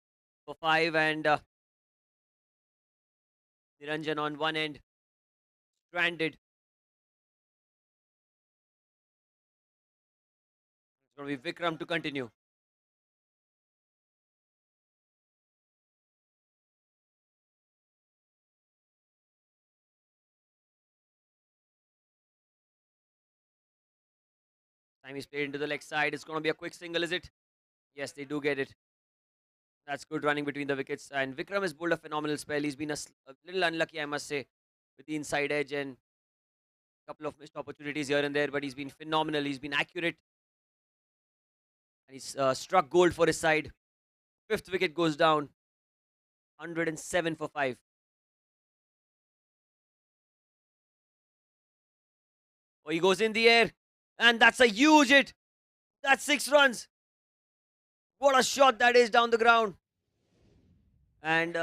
for 5, and Niranjan on one end, stranded. It's going to be Vikram to continue. Time is played into the leg side. It's going to be a quick single, is it? Yes, they do get it. That's good running between the wickets. And Vikram has bowled a phenomenal spell. He's been a little unlucky, I must say, with the inside edge and a couple of missed opportunities here and there, but he's been phenomenal. He's been accurate. And he's struck gold for his side. Fifth wicket goes down. 107 for 5. Oh, he goes in the air. And that's a huge hit. That's 6 runs. What a shot that is down the ground. And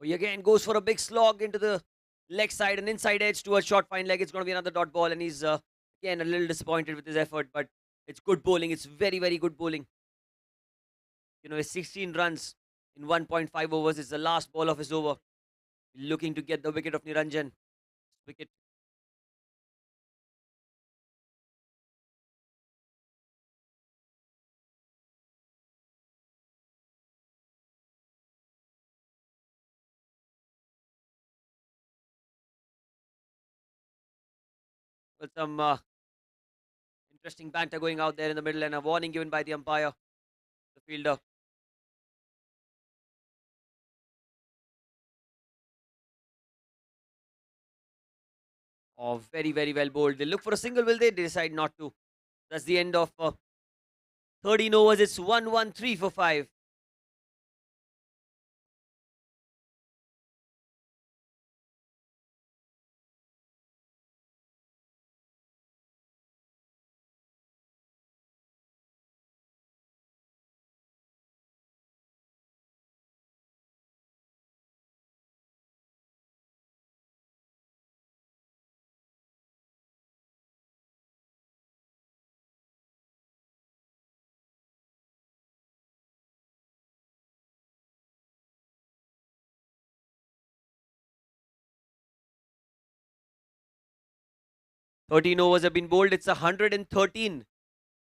he again goes for a big slog into the leg side and inside edge to a short fine leg. It's going to be another dot ball, and he's again a little disappointed with his effort, but it's good bowling. It's very, very good bowling. You know, his 16 runs in 1.5 overs is the last ball of his over. Looking to get the wicket of Niranjan. Wicket. With some interesting banter going out there in the middle and a warning given by the umpire, the fielder. Oh, very, very well bowled. They look for a single, will they? They decide not to. That's the end of 13 overs. It's 1-1-3 for 5. Thirteen overs have been bowled. It's 113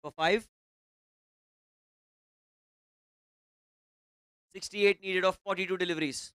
for 5. 68 needed of 42 deliveries.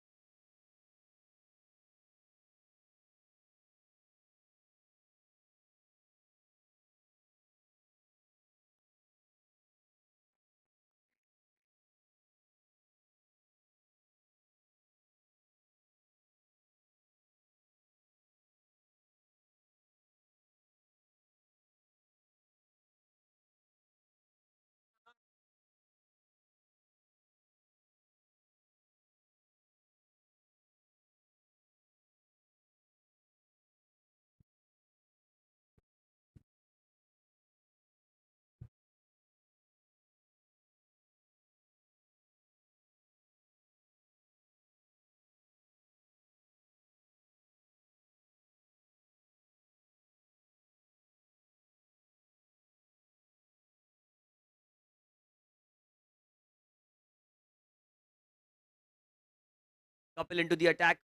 Couple into the attack.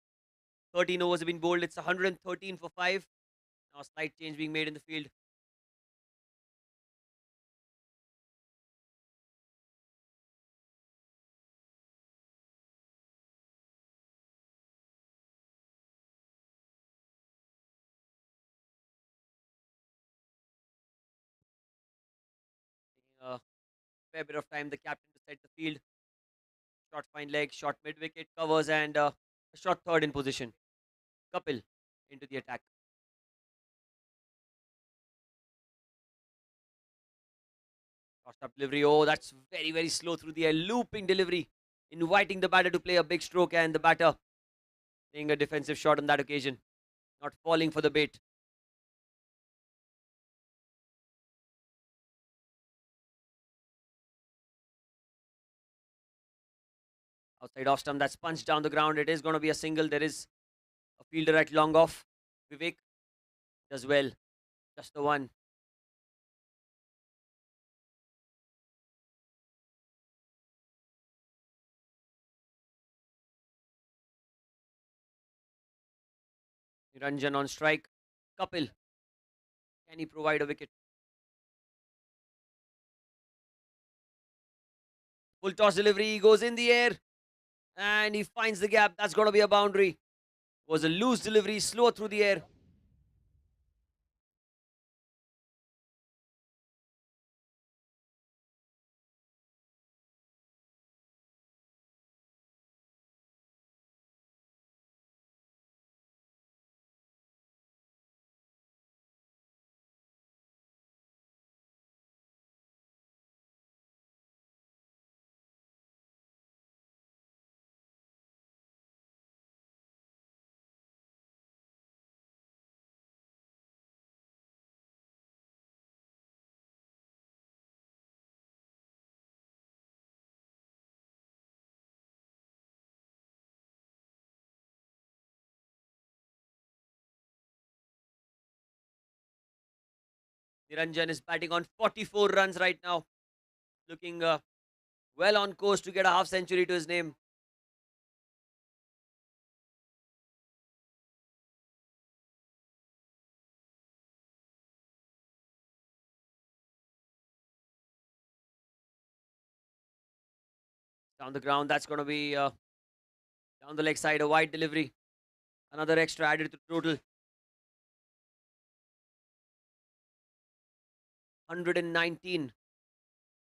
13 overs have been bowled. It's 113 for 5. Now a slight change being made in the field. A fair bit of time the captain to set the field. Short fine leg, short mid wicket covers, and a short third in position. Kapil into the attack. Crossed up delivery. Oh, that's very, very slow through the air. Looping delivery. Inviting the batter to play a big stroke, and the batter playing a defensive shot on that occasion. Not falling for the bait. Outside off stump, that's punched down the ground. It is going to be a single. There is a fielder at long off. Vivek does well. Just the one. Niranjan on strike. Kapil. Can he provide a wicket? Full toss delivery. He goes in the air. And he finds the gap. That's going to be a boundary. Was a loose delivery. Slow through the air. Niranjan is batting on 44 runs right now. Looking well on course to get a half century to his name. Down the ground, that's going to be down the leg side, a wide delivery. Another extra added to total. 119.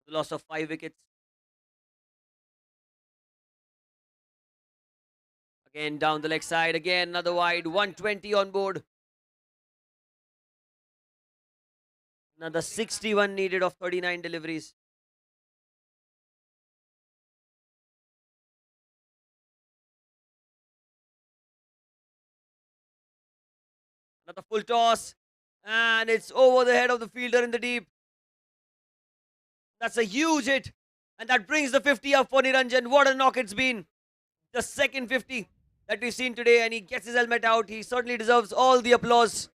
The loss of 5 wickets. Again, down the leg side. Again, another wide. 120 on board. Another 61 needed of 39 deliveries. Another full toss. And it's over the head of the fielder in the deep. That's a huge hit. And that brings the 50 up for Niranjan. What a knock it's been. The second 50 that we've seen today. And he gets his helmet out. He certainly deserves all the applause.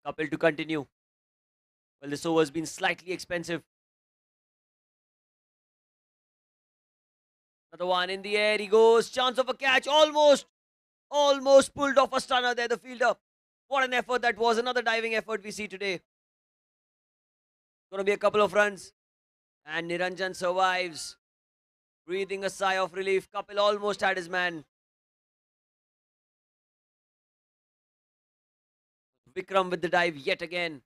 Kapil to continue. Well, this over has been slightly expensive. Another one in the air. He goes. Chance of a catch. Almost pulled off a stunner there, the fielder. What an effort that was. Another diving effort we see today. Going to be a couple of runs. And Niranjan survives, breathing a sigh of relief. Kapil almost had his man. Vikram with the dive yet again.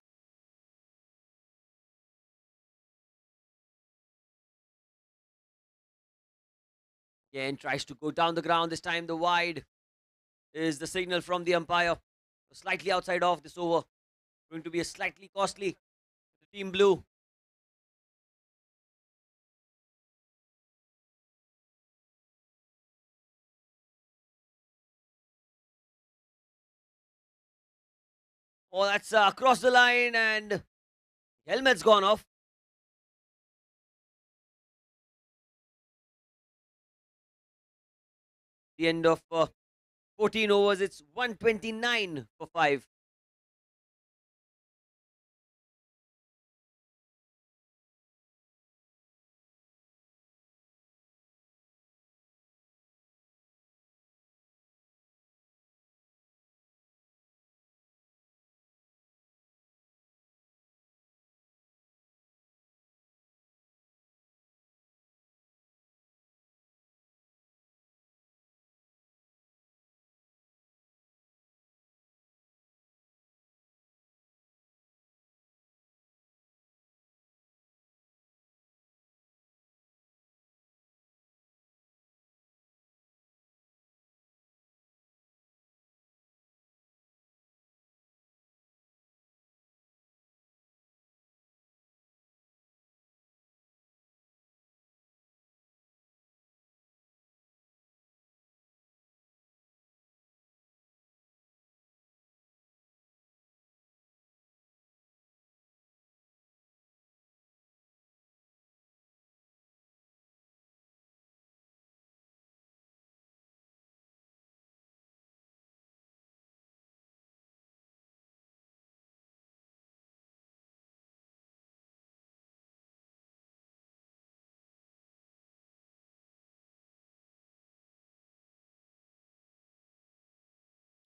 Again tries to go down the ground. This time the wide is the signal from the umpire. Slightly outside of this over. Going to be a slightly costly to the team blue. Oh, that's across the line and helmet's gone off. The end of 14 overs, it's 129 for 5.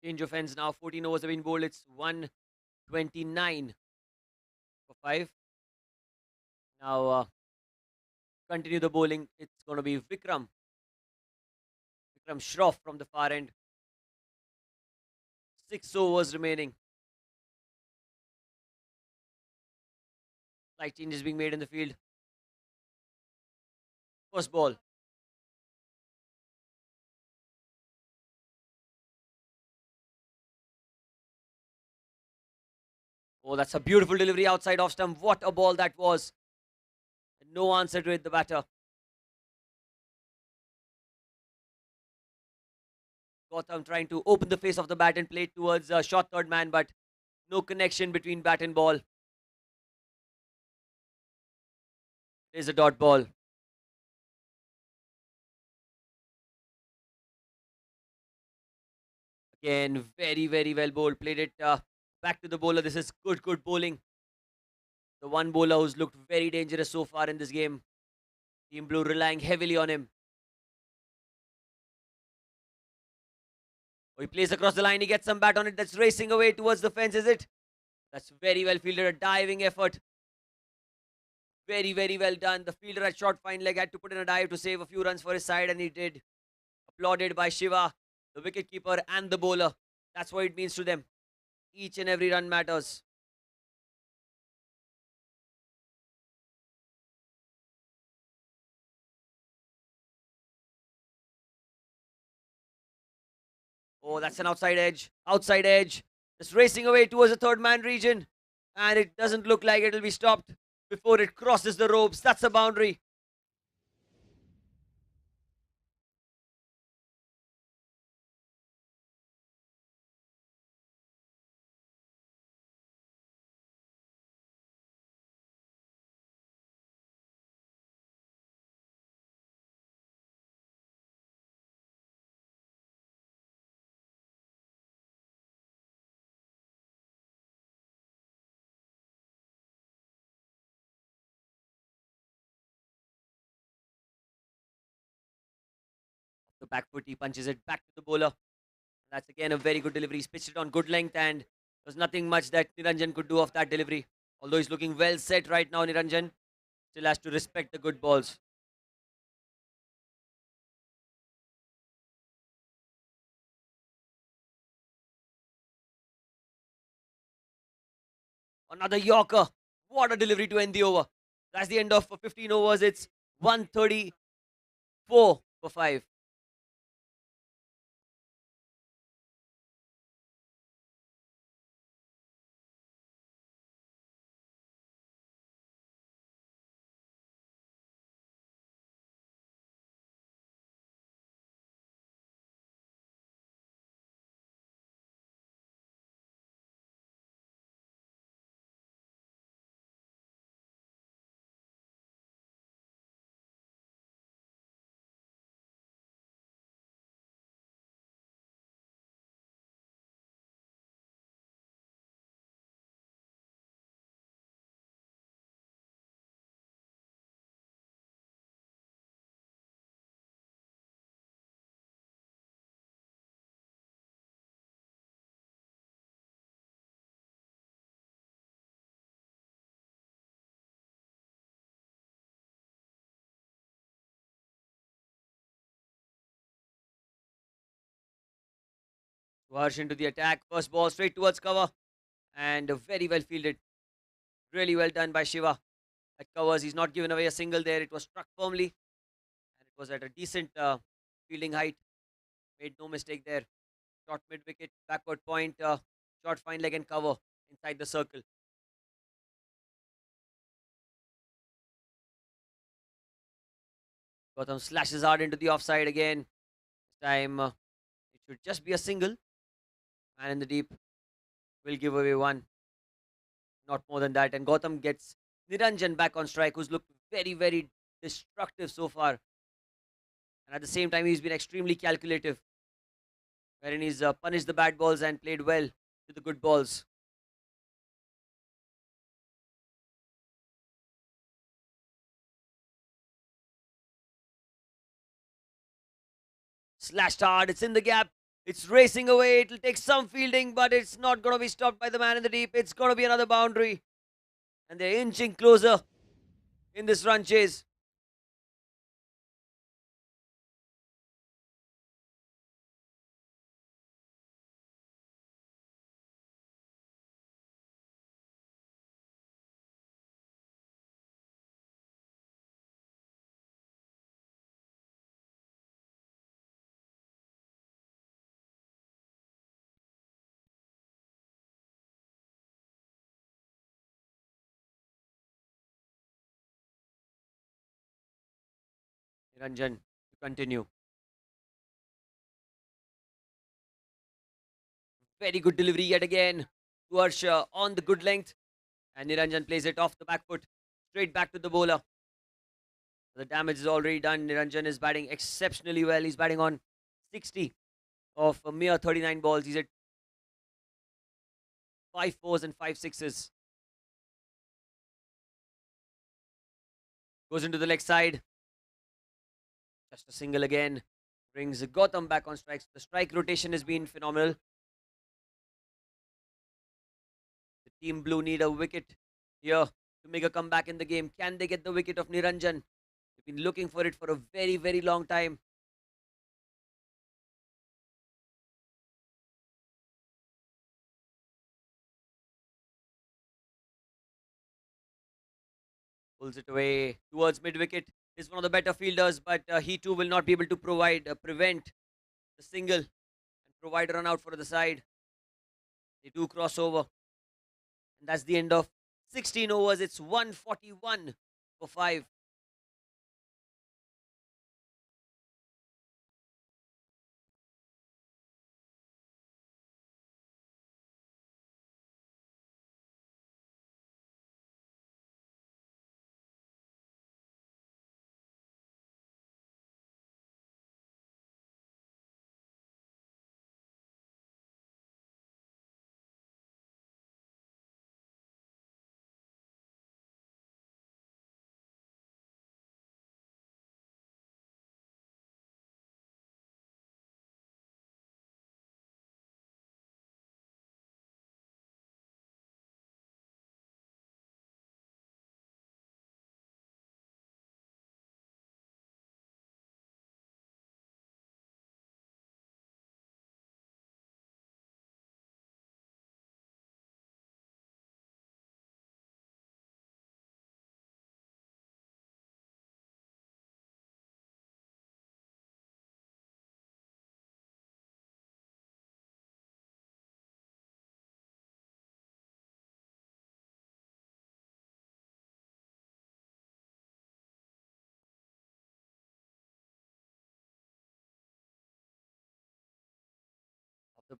Change of ends now. 14 overs have been bowled. It's 129 for 5. Now continue the bowling. It's going to be Vikram. Vikram Shroff from the far end. 6 overs remaining. Slight changes being made in the field. First ball. Oh, that's a beautiful delivery outside off stump. What a ball that was. No answer to it, the batter. Gautam trying to open the face of the bat and play it towards a short third man, but no connection between bat and ball. It is a dot ball. Again, very, very well bowled. Played it back to the bowler. This is good bowling. The one bowler who's looked very dangerous so far in this game. Team Blue relying heavily on him. Oh, he plays across the line. He gets some bat on it. That's racing away towards the fence, is it? That's very well fielded. A diving effort. Very, very well done. The fielder at short fine leg had to put in a dive to save a few runs for his side, and he did. Applauded by Shiva, the wicketkeeper, and the bowler. That's what it means to them. Each and every run matters. Oh, that's an outside edge. Outside edge. Just racing away towards the third man region. And it doesn't look like it'll be stopped before it crosses the ropes. That's a boundary. The back foot, he punches it back to the bowler. That's again a very good delivery. He's pitched it on good length, and there's nothing much that Niranjan could do of that delivery. Although he's looking well set right now, Niranjan. still has to respect the good balls. Another Yorker. What a delivery to end the over. That's the end of 15 overs. It's 134 for 5. Harsh into the attack. First ball straight towards cover. And very well fielded. Really well done by Shiva. At covers, he's not given away a single there. It was struck firmly. And it was at a decent fielding height. Made no mistake there. Short mid wicket, backward point, short fine leg and cover inside the circle. Gautam slashes hard into the offside again. This time it should just be a single. Man in the deep will give away one. Not more than that. And Gautam gets Niranjan back on strike, who's looked very, very destructive so far. And at the same time, he's been extremely calculative, wherein he's punished the bad balls and played well to the good balls. Slashed hard, it's in the gap. It's racing away. It'll take some fielding, but it's not going to be stopped by the man in the deep. It's going to be another boundary. And they're inching closer in this run chase. Ranjan to continue. Very good delivery yet again. Harsha on the good length. And Niranjan plays it off the back foot. Straight back to the bowler. The damage is already done. Niranjan is batting exceptionally well. He's batting on 60 of a mere 39 balls. He's at 5 fours and 5 sixes. Goes into the leg side. Just a single again. Brings Gautam back on strikes. The strike rotation has been phenomenal. The team blue need a wicket here to make a comeback in the game. Can they get the wicket of Niranjan? They've been looking for it for a very, very long time. Pulls it away towards mid wicket. Is one of the better fielders, but he too will not be able to prevent the single and provide a run out for the side. They do cross over. And that's the end of 16 overs. It's 141 for 5.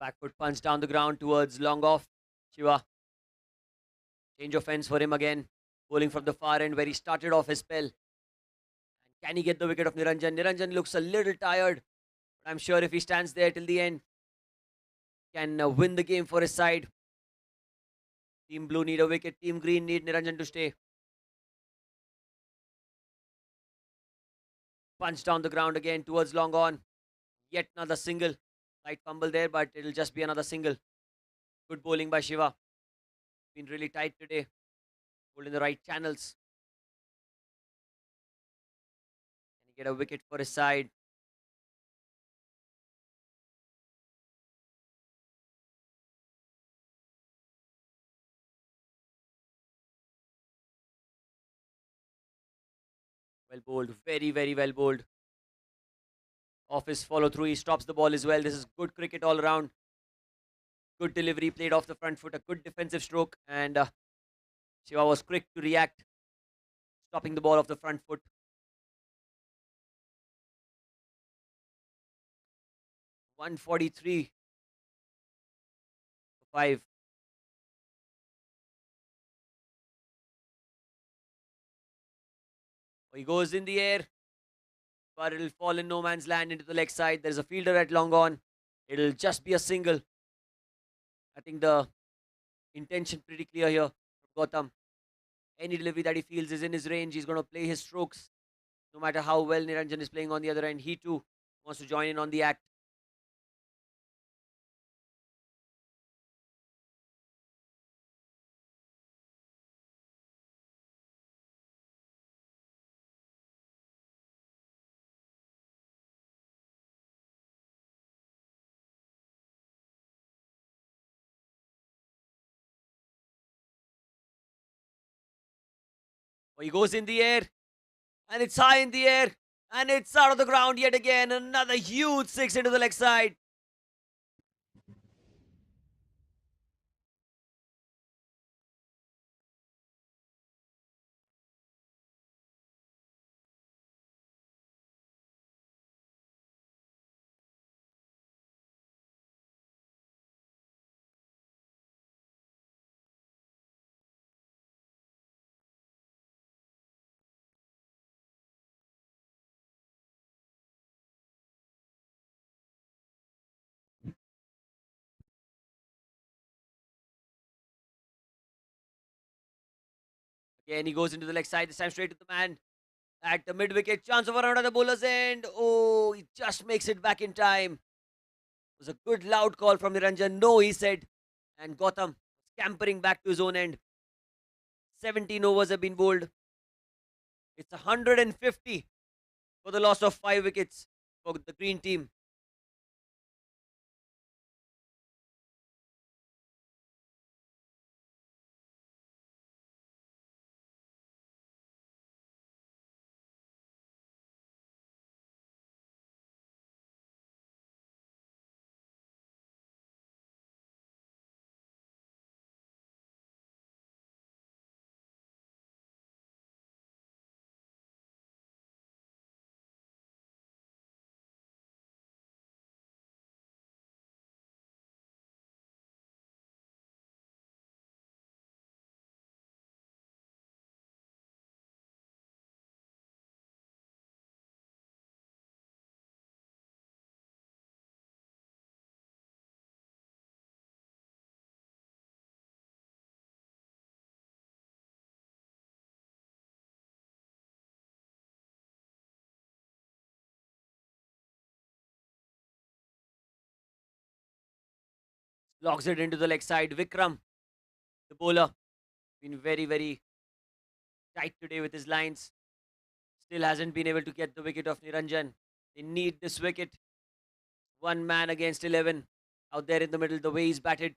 back foot punch down the ground towards long off. Shiva. Change of ends for him again. Bowling from the far end where he started off his spell. Can he get the wicket of Niranjan? Niranjan looks a little tired. But I'm sure if he stands there till the end, can win the game for his side. Team Blue need a wicket. Team Green need Niranjan to stay. Punch down the ground again towards long on. Yet another single. Slight fumble there, but it'll just be another single. Good bowling by Shiva. Been really tight today. Bowled in the right channels. Can he get a wicket for his side? Well bowled. Very, very well bowled. Off his follow through. He stops the ball as well. This is good cricket all around. Good delivery. Played off the front foot. A good defensive stroke. And Shiva was quick to react. Stopping the ball off the front foot. .143 for 5. He goes in the air, but it'll fall in no man's land into the leg side. There's a fielder at long on. It'll just be a single. I think the intention pretty clear here from Gautam. Any delivery that he feels is in his range. He's going to play his strokes. No matter how well Niranjan is playing on the other end, he too wants to join in on the act. He goes in the air, and it's high in the air, and it's out of the ground yet again. Another huge six into the leg side. Again, he goes into the leg side, this time straight to the man. At the mid-wicket, chance of a run at the bowler's end. Oh, he just makes it back in time. It was a good loud call from Niranjan. No, he said. And Gautam scampering back to his own end. 17 overs have been bowled. It's 150 for the loss of 5 wickets for the green team. Locks it into the leg side. Vikram, the bowler, been very, very tight today with his lines. Still hasn't been able to get the wicket of Niranjan. They need this wicket. One man against 11 out there in the middle, the way he's batted.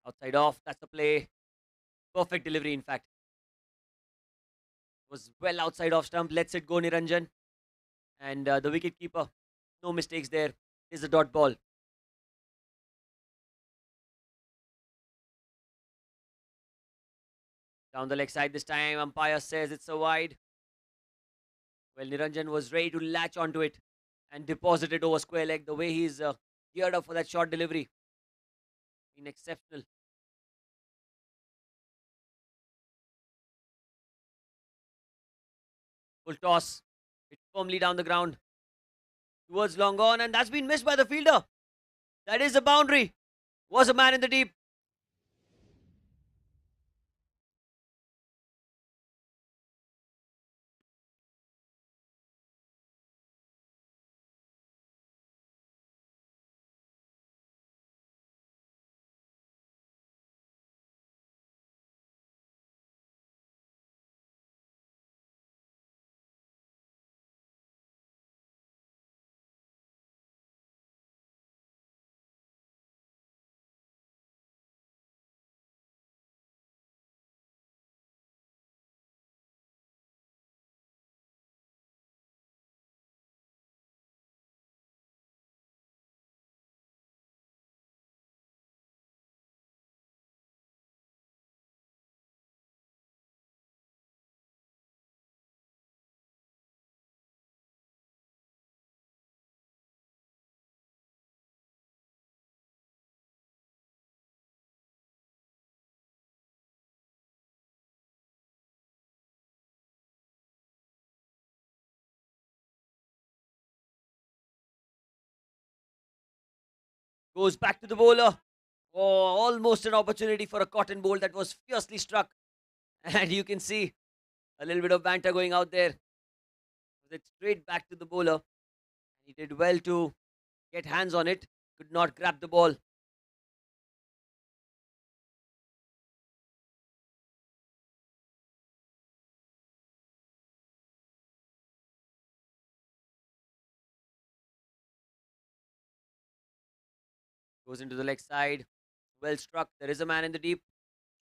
Outside off, that's the play. Perfect delivery, in fact. Was well outside off stump. Lets it go, Niranjan. And the wicket keeper, no mistakes there. Is a dot ball. Down the leg side this time. Umpire says it's a wide. Well, Niranjan was ready to latch onto it and deposit it over square leg. The way he's geared up for that short delivery. Been exceptional. Full toss. Hit firmly down the ground. Towards long on, and that's been missed by the fielder. That is a boundary. Was a man in the deep. Goes back to the bowler. Oh, almost an opportunity for a cotton bowl that was fiercely struck. And you can see a little bit of banter going out there. It's straight back to the bowler. He did well to get hands on it. Could not grab the ball. Goes into the leg side. Well struck. There is a man in the deep.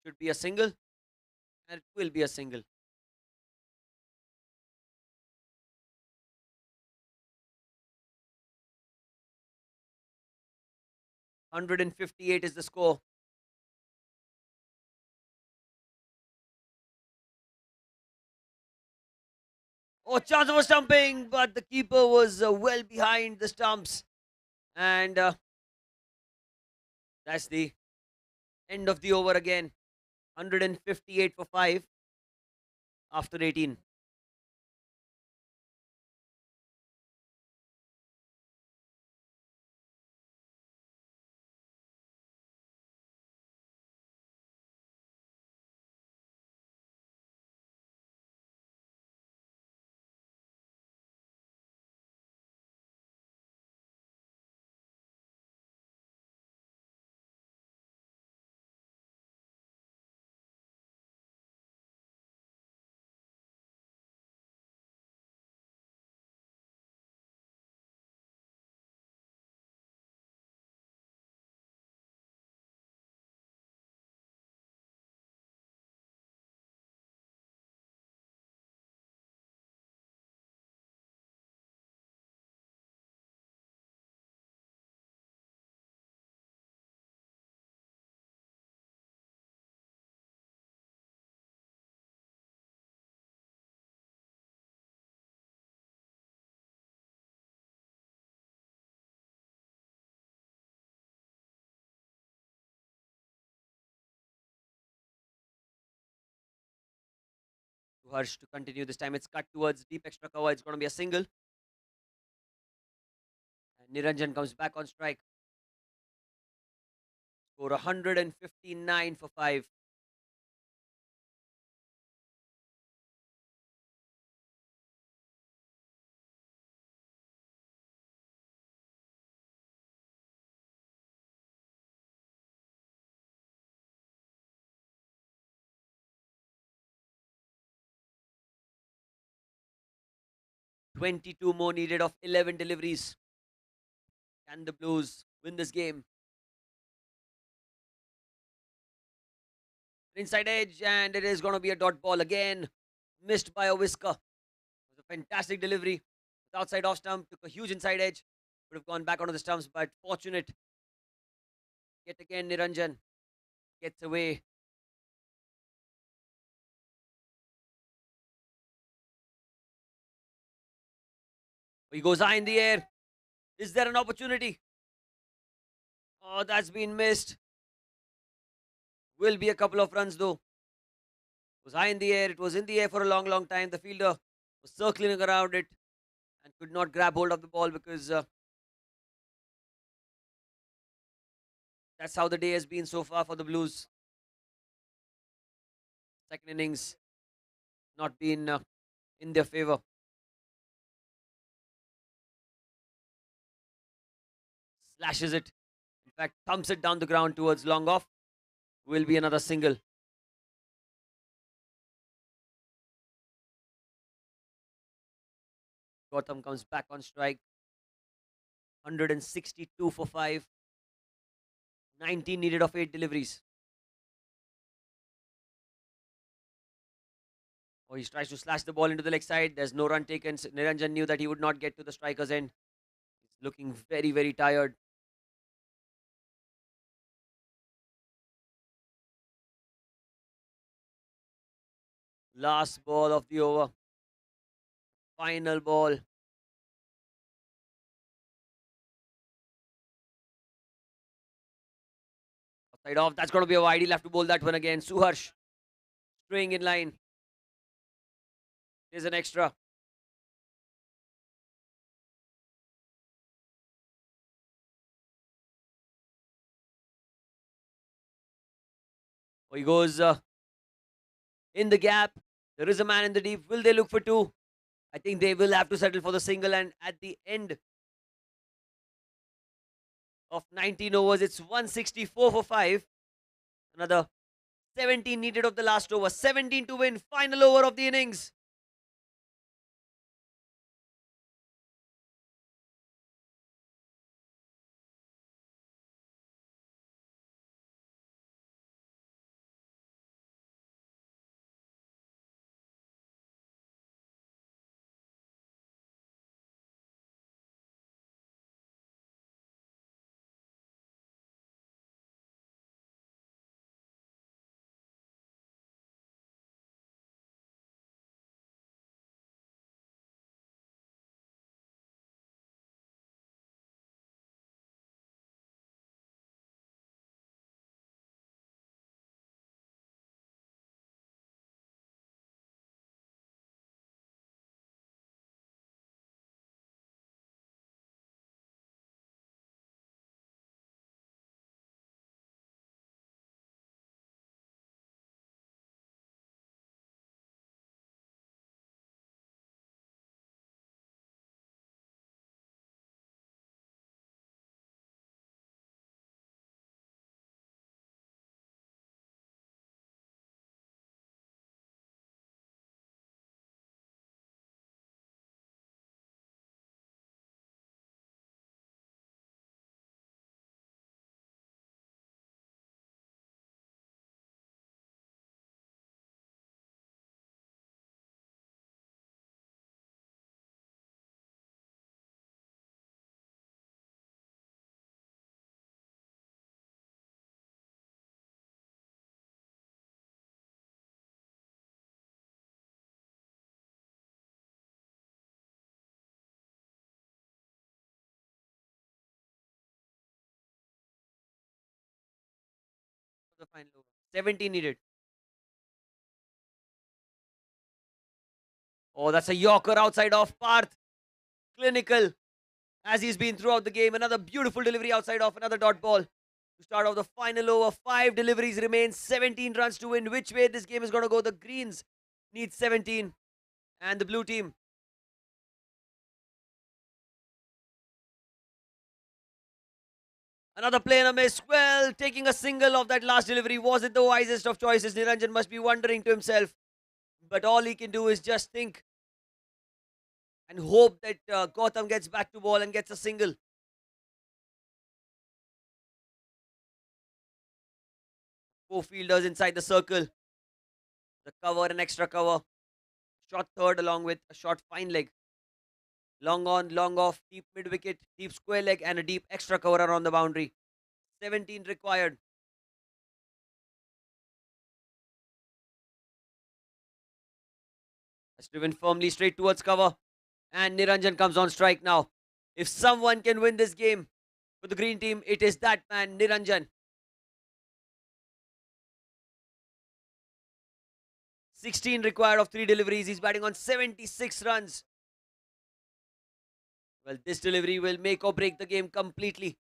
Should be a single. And it will be a single. "158" is the score. Oh, chance of a stumping, but the keeper was well behind the stumps. And that's the end of the over again. 158 for 5 after 18. Harsh to continue. This time it's cut towards deep extra cover. It's going to be a single. And Niranjan comes back on strike. Score 159 for 5. "22 more needed of 11 deliveries. Can the Blues win this game?" Inside edge, and it is going to be a dot ball again. Missed by a whisker. It was a fantastic delivery. Outside off stump, took a huge inside edge. Would have gone back onto the stumps, but fortunate. Yet again, Niranjan gets away. He goes high in the air. Is there an opportunity? Oh, that's been missed. Will be a couple of runs though. It was high in the air. It was in the air for a long, long time. The fielder was circling around it and could not grab hold of the ball because that's how the day has been so far for the Blues. Second innings not been in their favor. Slashes it. In fact, thumps it down the ground towards long off. Will be another single. Gautam comes back on strike. 162 for 5. 19 needed of 8 deliveries. Oh, he tries to slash the ball into the leg side. There's no run taken. Niranjan knew that he would not get to the striker's end. He's looking very, very tired. Last ball of the over. Final ball. Side off. That's going to be a wide. He'll have to bowl that one again. Suharsh staying in line. There's an extra. Oh, he goes in the gap. There is a man in the deep. Will they look for two? I think they will have to settle for the single. And at the end of 19 overs, it's 164 for 5. Another 17 needed of the last over. 17 to win. Final over of the innings. The final over. 17 needed. Oh, that's a Yorker outside off. Parth. Clinical as he's been throughout the game. Another beautiful delivery outside off. Another dot ball to start off the final over. 5 deliveries remain. 17 runs to win. Which way this game is going to go? The Greens need 17 and the blue team. Another play and a miss. Well, taking a single of that last delivery. Was it the wisest of choices? Niranjan must be wondering to himself. But all he can do is just think and hope that Gautam gets back to ball and gets a single. Four fielders inside the circle. The cover and extra cover. Short third along with a short fine leg. Long on, long off, deep mid wicket, deep square leg, and a deep extra cover around the boundary. 17 required. Has driven firmly straight towards cover. And Niranjan comes on strike now. If someone can win this game for the green team, it is that man, Niranjan. 16 required of 3 deliveries. He's batting on 76 runs. Well, this delivery will make or break the game completely.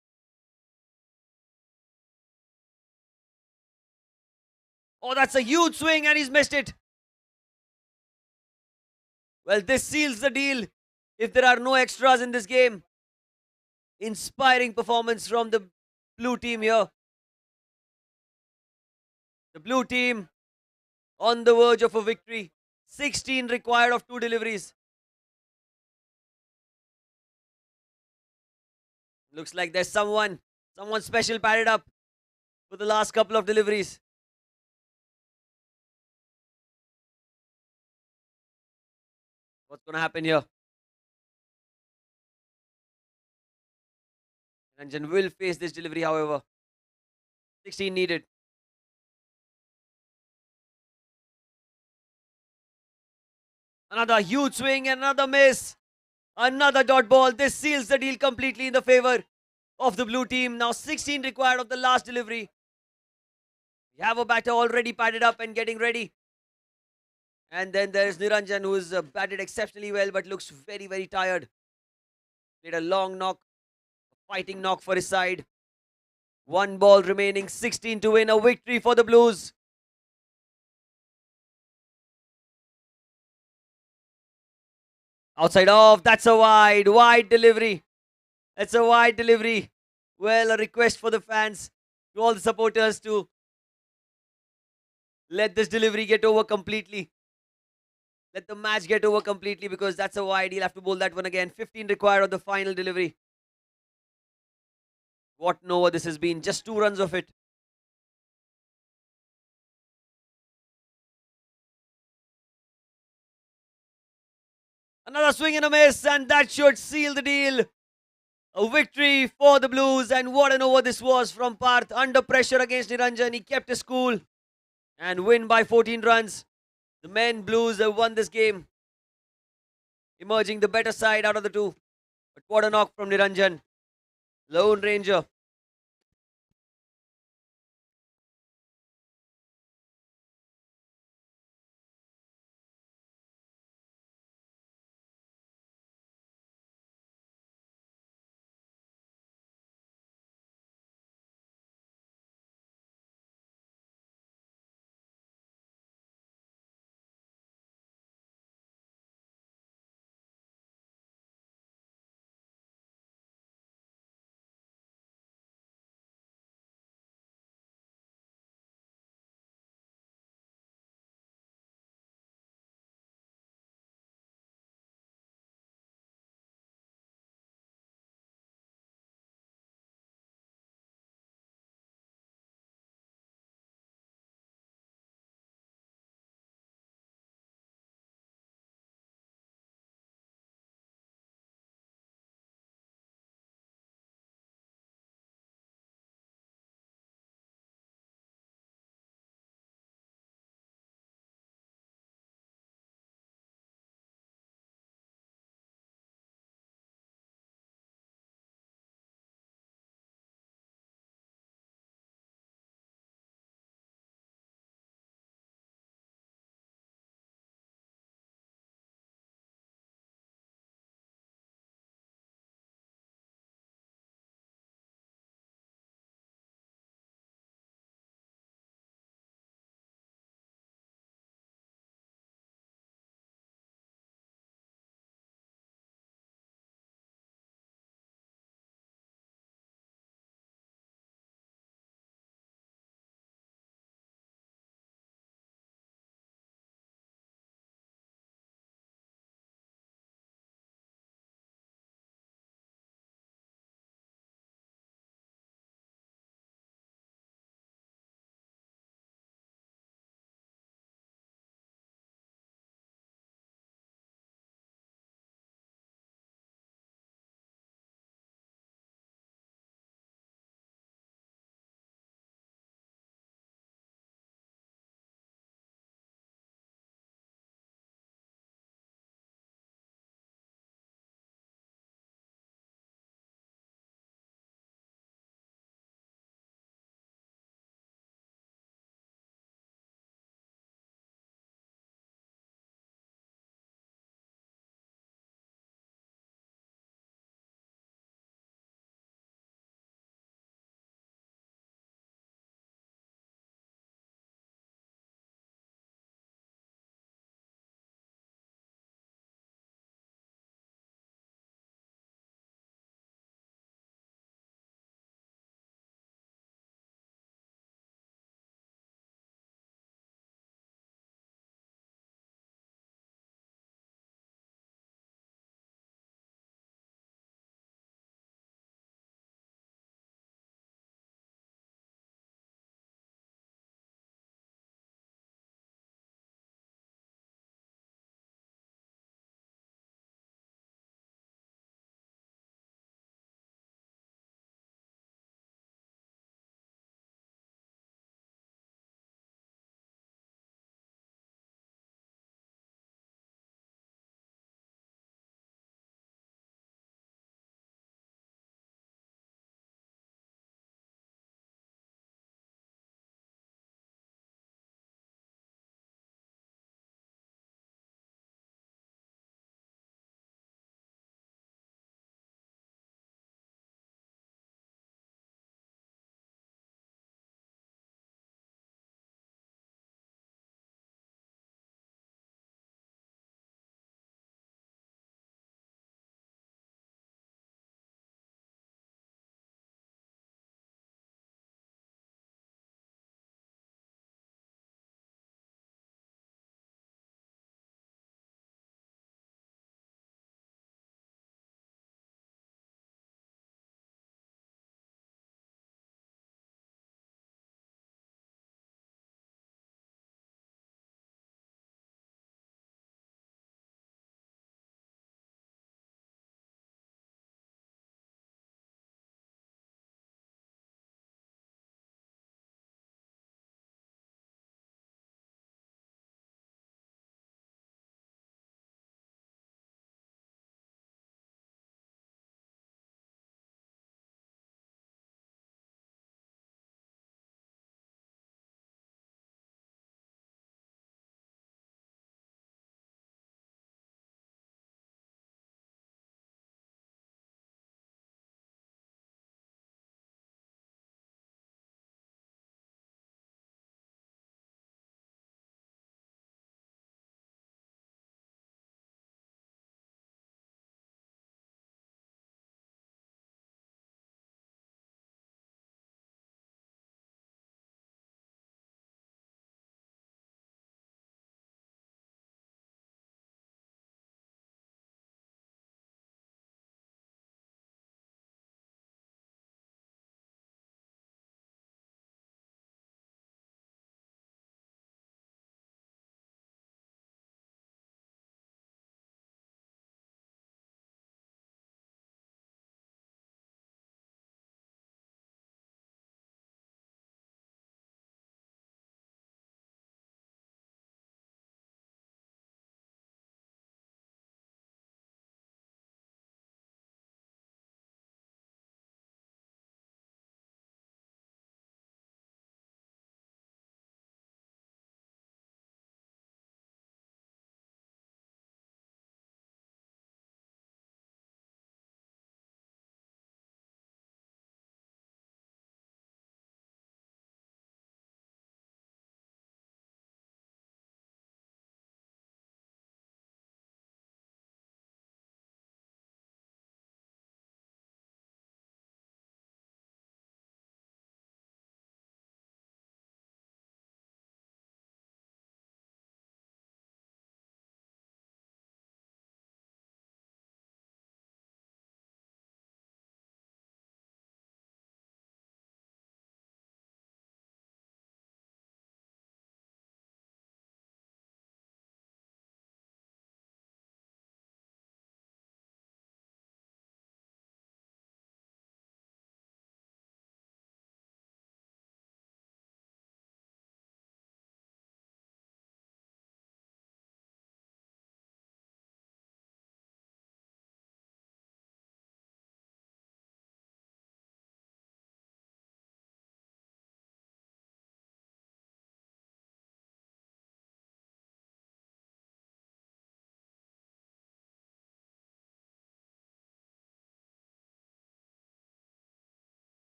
Oh, that's a huge swing and he's missed it. Well, this seals the deal if there are no extras in this game. Inspiring performance from the blue team here. The blue team on the verge of a victory. 16 required of 2 deliveries. Looks like there's someone special padded up for the last couple of deliveries. What's going to happen here? Ranjan will face this delivery, however. 16 needed. Another huge swing and another miss. Another dot ball. This seals the deal completely in the favor of the blue team. Now 16 required of the last delivery. We have a batter already padded up and getting ready. And then there is Niranjan, who is batted exceptionally well but looks very, very tired. Played a long knock, a fighting knock for his side. 1 ball remaining, 16 to win, a victory for the Blues. Outside off, that's a wide delivery. That's a wide delivery. Well, a request for the fans, to all the supporters to let this delivery get over completely. Let the match get over completely because that's a wide. He'll have to bowl that one again. 15 required on the final delivery. What an over this has been. Just 2 runs of it. Another swing and a miss, and that should seal the deal. A victory for the Blues, and what an over this was from Parth. Under pressure against Niranjan, he kept his cool and win by 14 runs. The men Blues have won this game, emerging the better side out of the two. But what a knock from Niranjan. Lone Ranger.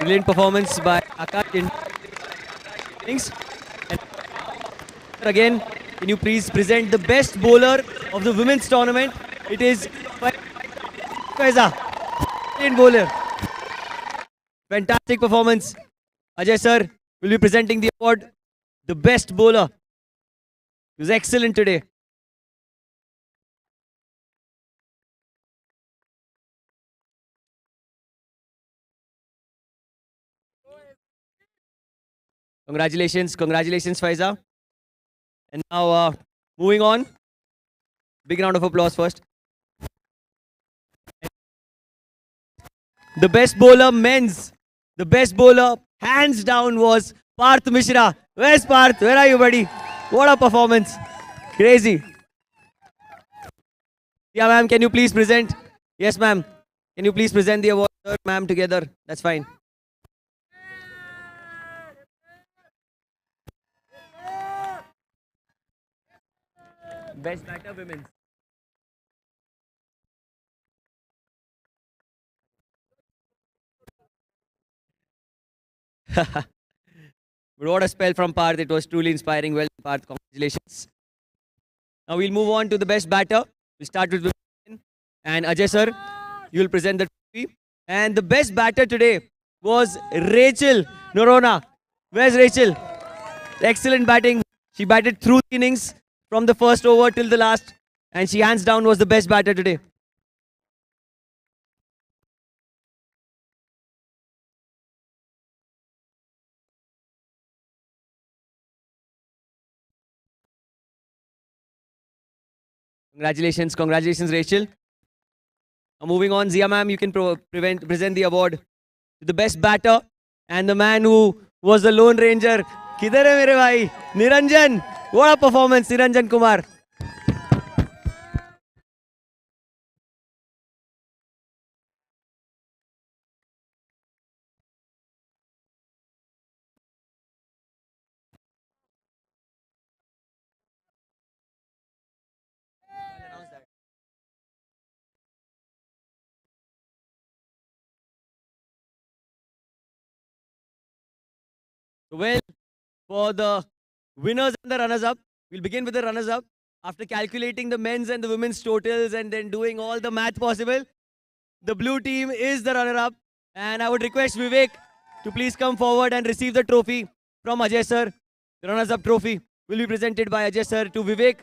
Brilliant performance by Akash in innings. And again, can you please present the best bowler of the women's tournament? It is Faiza, Indian bowler. Fantastic performance. Ajay sir will be presenting the award, the best bowler. He was excellent today. Congratulations, congratulations, Faiza. And now, moving on. Big round of applause first. The best bowler, men's. The best bowler, hands down, was Parth Mishra. Where's Parth? Where are you, buddy? What a performance. Crazy. Yeah, ma'am, can you please present? Yes, ma'am. Can you please present the award, sir, ma'am, together? That's fine. Best batter, women's. But what a spell from Parth. It was truly inspiring. Well, Parth, congratulations. Now we'll move on to the best batter. We'll start with women. And Ajay sir, you will present the trophy. And the best batter today was Rachel Norona. Where's Rachel? Excellent batting. She batted through the innings from the first over till the last. And she hands down was the best batter today. Congratulations, congratulations, Rachel. Now moving on, Zia ma'am, you can present the award to the best batter and the man who was the Lone Ranger. Kidhar hai mere bhai? Niranjan. What a performance, Niranjan Kumar. Well, for the winners and the runners up, we'll begin with the runners up. After calculating the men's and the women's totals and then doing all the math possible, the blue team is the runner up. And I would request Vivek to please come forward and receive the trophy from Ajay sir. The runners up trophy will be presented by Ajay sir to Vivek.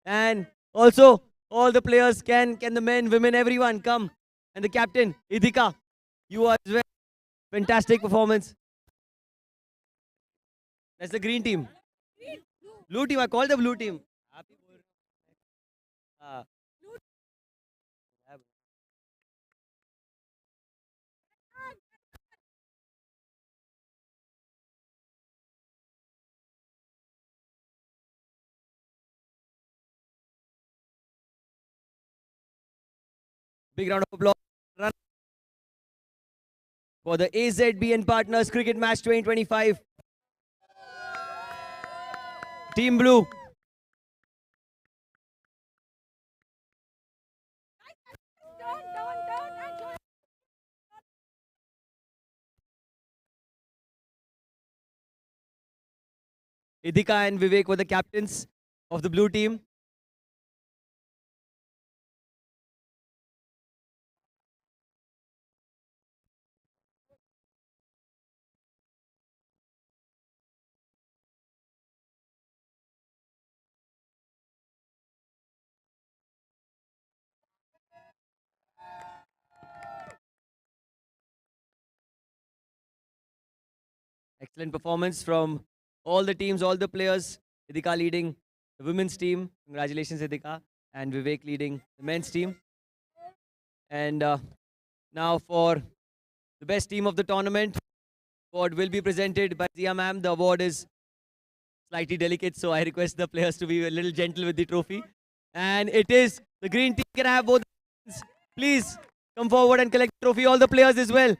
And also, all the players, can the men, women, everyone come. And the captain, Idhika, you are as well. Fantastic performance. That's the green team. Blue team, I call the blue team. Uh, Big round of applause for the AZBN Partners Cricket Match 2025. Team Blue. Idhika and Vivek were the captains of the blue team. Excellent performance from all the teams, all the players. Idhika leading the women's team. Congratulations, Idhika. And Vivek leading the men's team. And now for the best team of the tournament, award will be presented by Zia ma'am. The award is slightly delicate, so I request the players to be a little gentle with the trophy. And it is the green team. Can I have both? Please come forward and collect the trophy. All the players as well.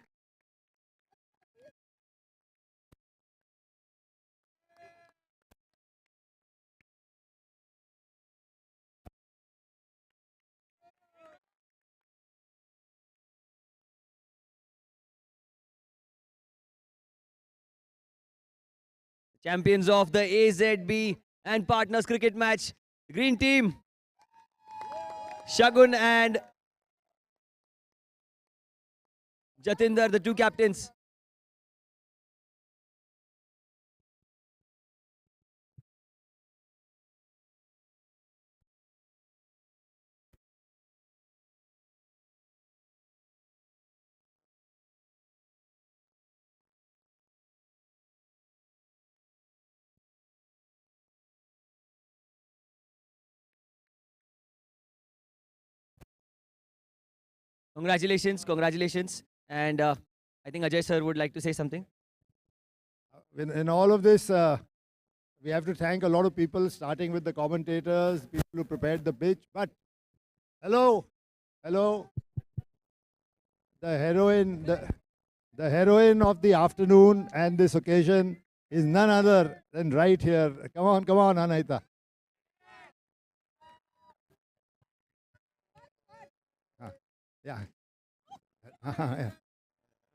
champions of the AZB and partners cricket match. Green team, Shagun and Jatinder, the two captains. Congratulations, congratulations. And I think Ajay sir would like to say something. In all of this, we have to thank a lot of people, starting with the commentators, people who prepared the pitch. But hello, hello, the heroine of the afternoon and this occasion is none other than right here. Come on, Anaita. Yeah. Yeah.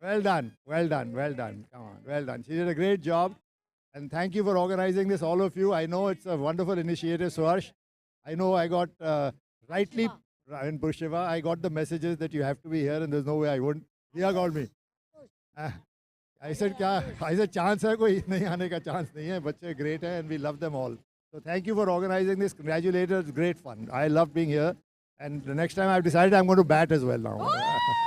Well done, well done, well done. Come on, well done. She did a great job. And thank you for organizing this, all of you. I know it's a wonderful initiative, Swarsh. I know I got rightly, in Pushiva, I got the messages that you have to be here and there's no way I wouldn't. Dia called me. I said, chance hai koi? Nahi aane ka chance nahi hai. Bacche great hai and we love them all. So thank you for organizing this. Congratulations, great fun. I love being here. And the next time I've decided I'm going to bat as well now.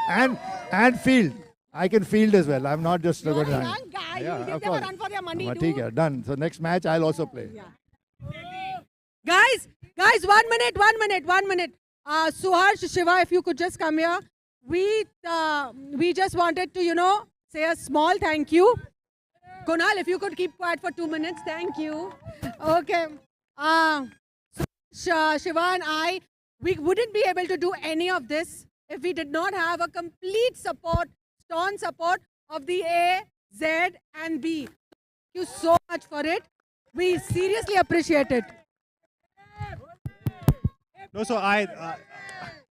and field. I can field as well. I'm not just going to run. Yeah, of course. Run for their money, Okay, done. So next match I'll also play. Yeah. Guys, 1 minute. Suharsh, Shiva, if you could just come here. We just wanted to, say a small thank you. Kunal, if you could keep quiet for 2 minutes. Thank you. Okay. Shiva and I, we wouldn't be able to do any of this if we did not have a complete support, staunch support of the A, Z and B. Thank you so much for it. We seriously appreciate it. No, so I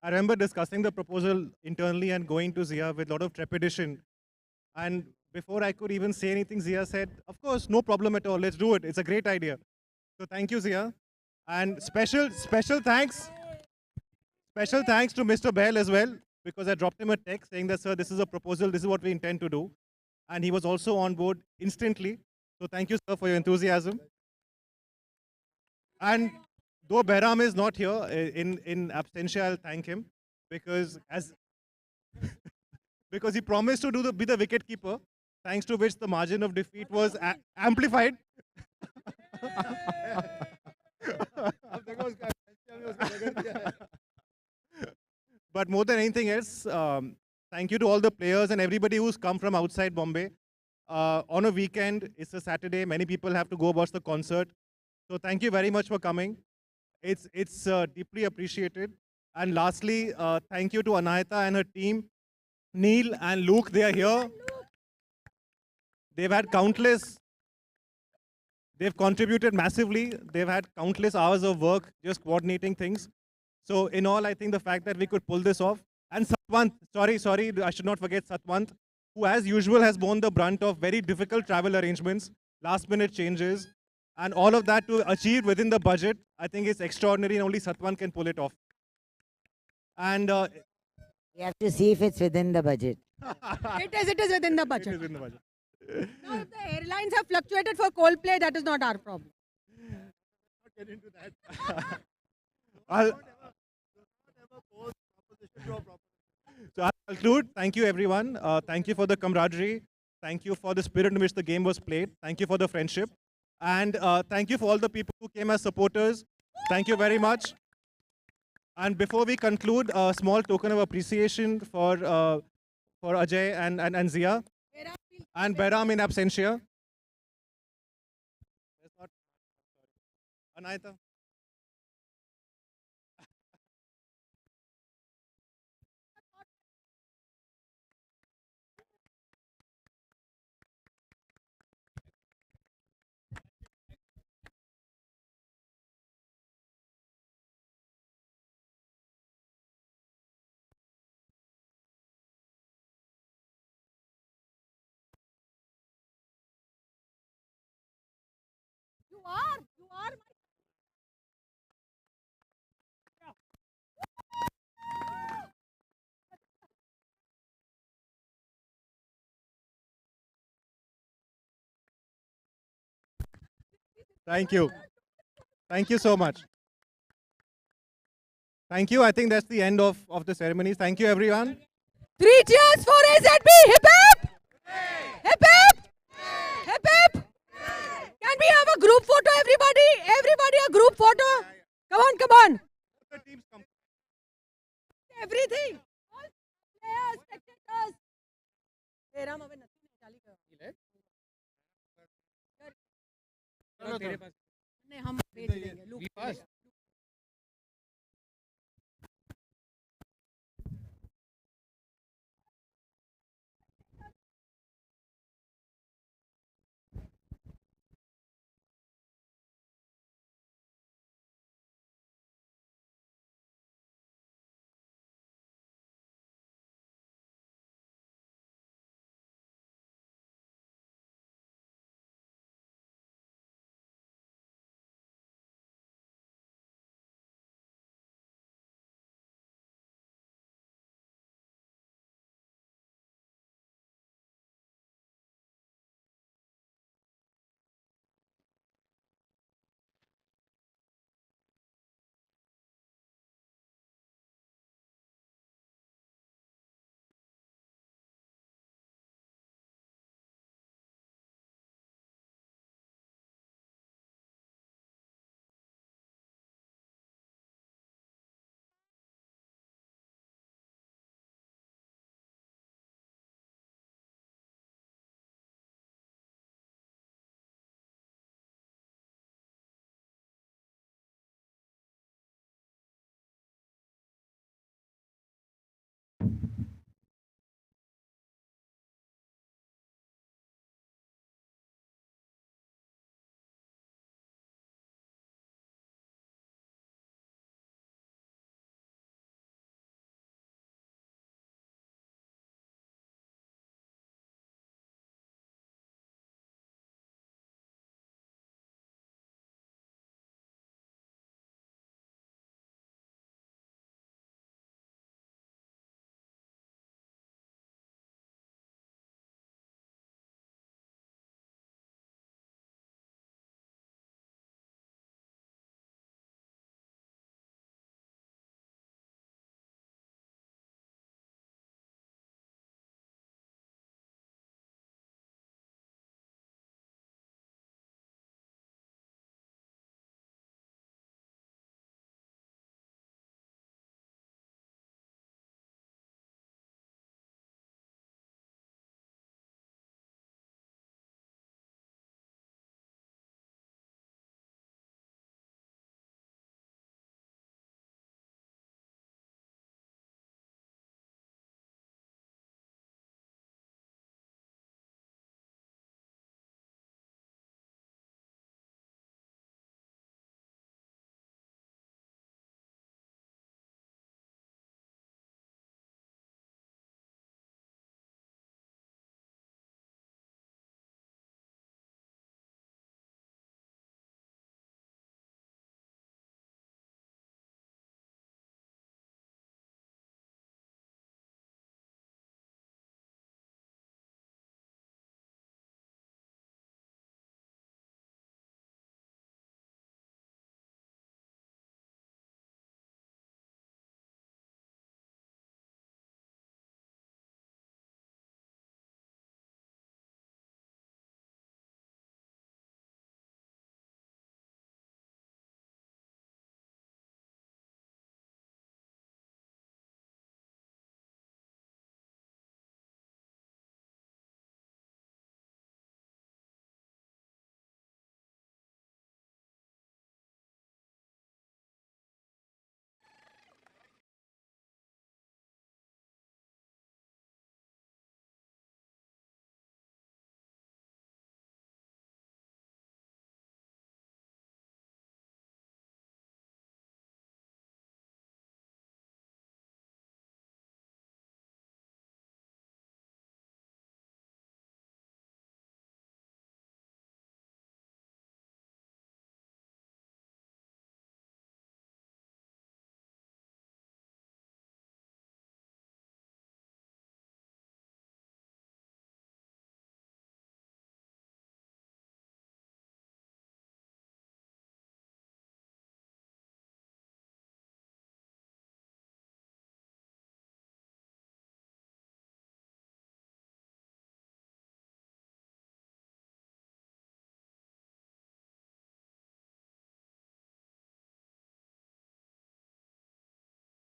remember discussing the proposal internally and going to Zia with a lot of trepidation. And before I could even say anything, Zia said, of course, no problem at all. Let's do it. It's a great idea. So thank you, Zia. And special thanks to Mr. Bell as well, because I dropped him a text saying that, sir, this is a proposal. This is what we intend to do. And he was also on board instantly. So thank you, sir, for your enthusiasm. And though Behram is not here in absentia, I'll thank him because because he promised to be the wicket keeper, thanks to which the margin of defeat was amplified. But more than anything else, thank you to all the players and everybody who's come from outside Bombay. On a weekend, it's a Saturday, many people have to go watch the concert. So thank you very much for coming. It's deeply appreciated. And lastly, thank you to Anahita and her team. Neil and Luke, they are here. They've contributed massively. They've had countless hours of work just coordinating things. So in all, I think the fact that we could pull this off. And Satwant, sorry, I should not forget Satwant, who as usual has borne the brunt of very difficult travel arrangements, last minute changes, and all of that to achieve within the budget. I think it's extraordinary and only Satwant can pull it off. And you have to see if it's within the budget. It is within the budget. It is within the budget. Now, if the airlines have fluctuated for Coldplay, that is not our problem. Not get into that. So I'll conclude. Thank you, everyone. Thank you for the camaraderie. Thank you for the spirit in which the game was played. Thank you for the friendship. And thank you for all the people who came as supporters. Thank you very much. And before we conclude, a small token of appreciation for Ajay and Zia. And Behram in absentia. Anahita. Thank you. Thank you so much. Thank you. I think that's the end of the ceremonies. Thank you, everyone. 3 cheers for AZB. Hip hip! Hip hip! Hip hip! Can we have a group photo, everybody? Everybody, a group photo. Come on, come on. Everything. All players, spectators. Hey, Ram, अबे नथी नहीं, चाली करो. नहीं, हम भेज देंगे. Luke.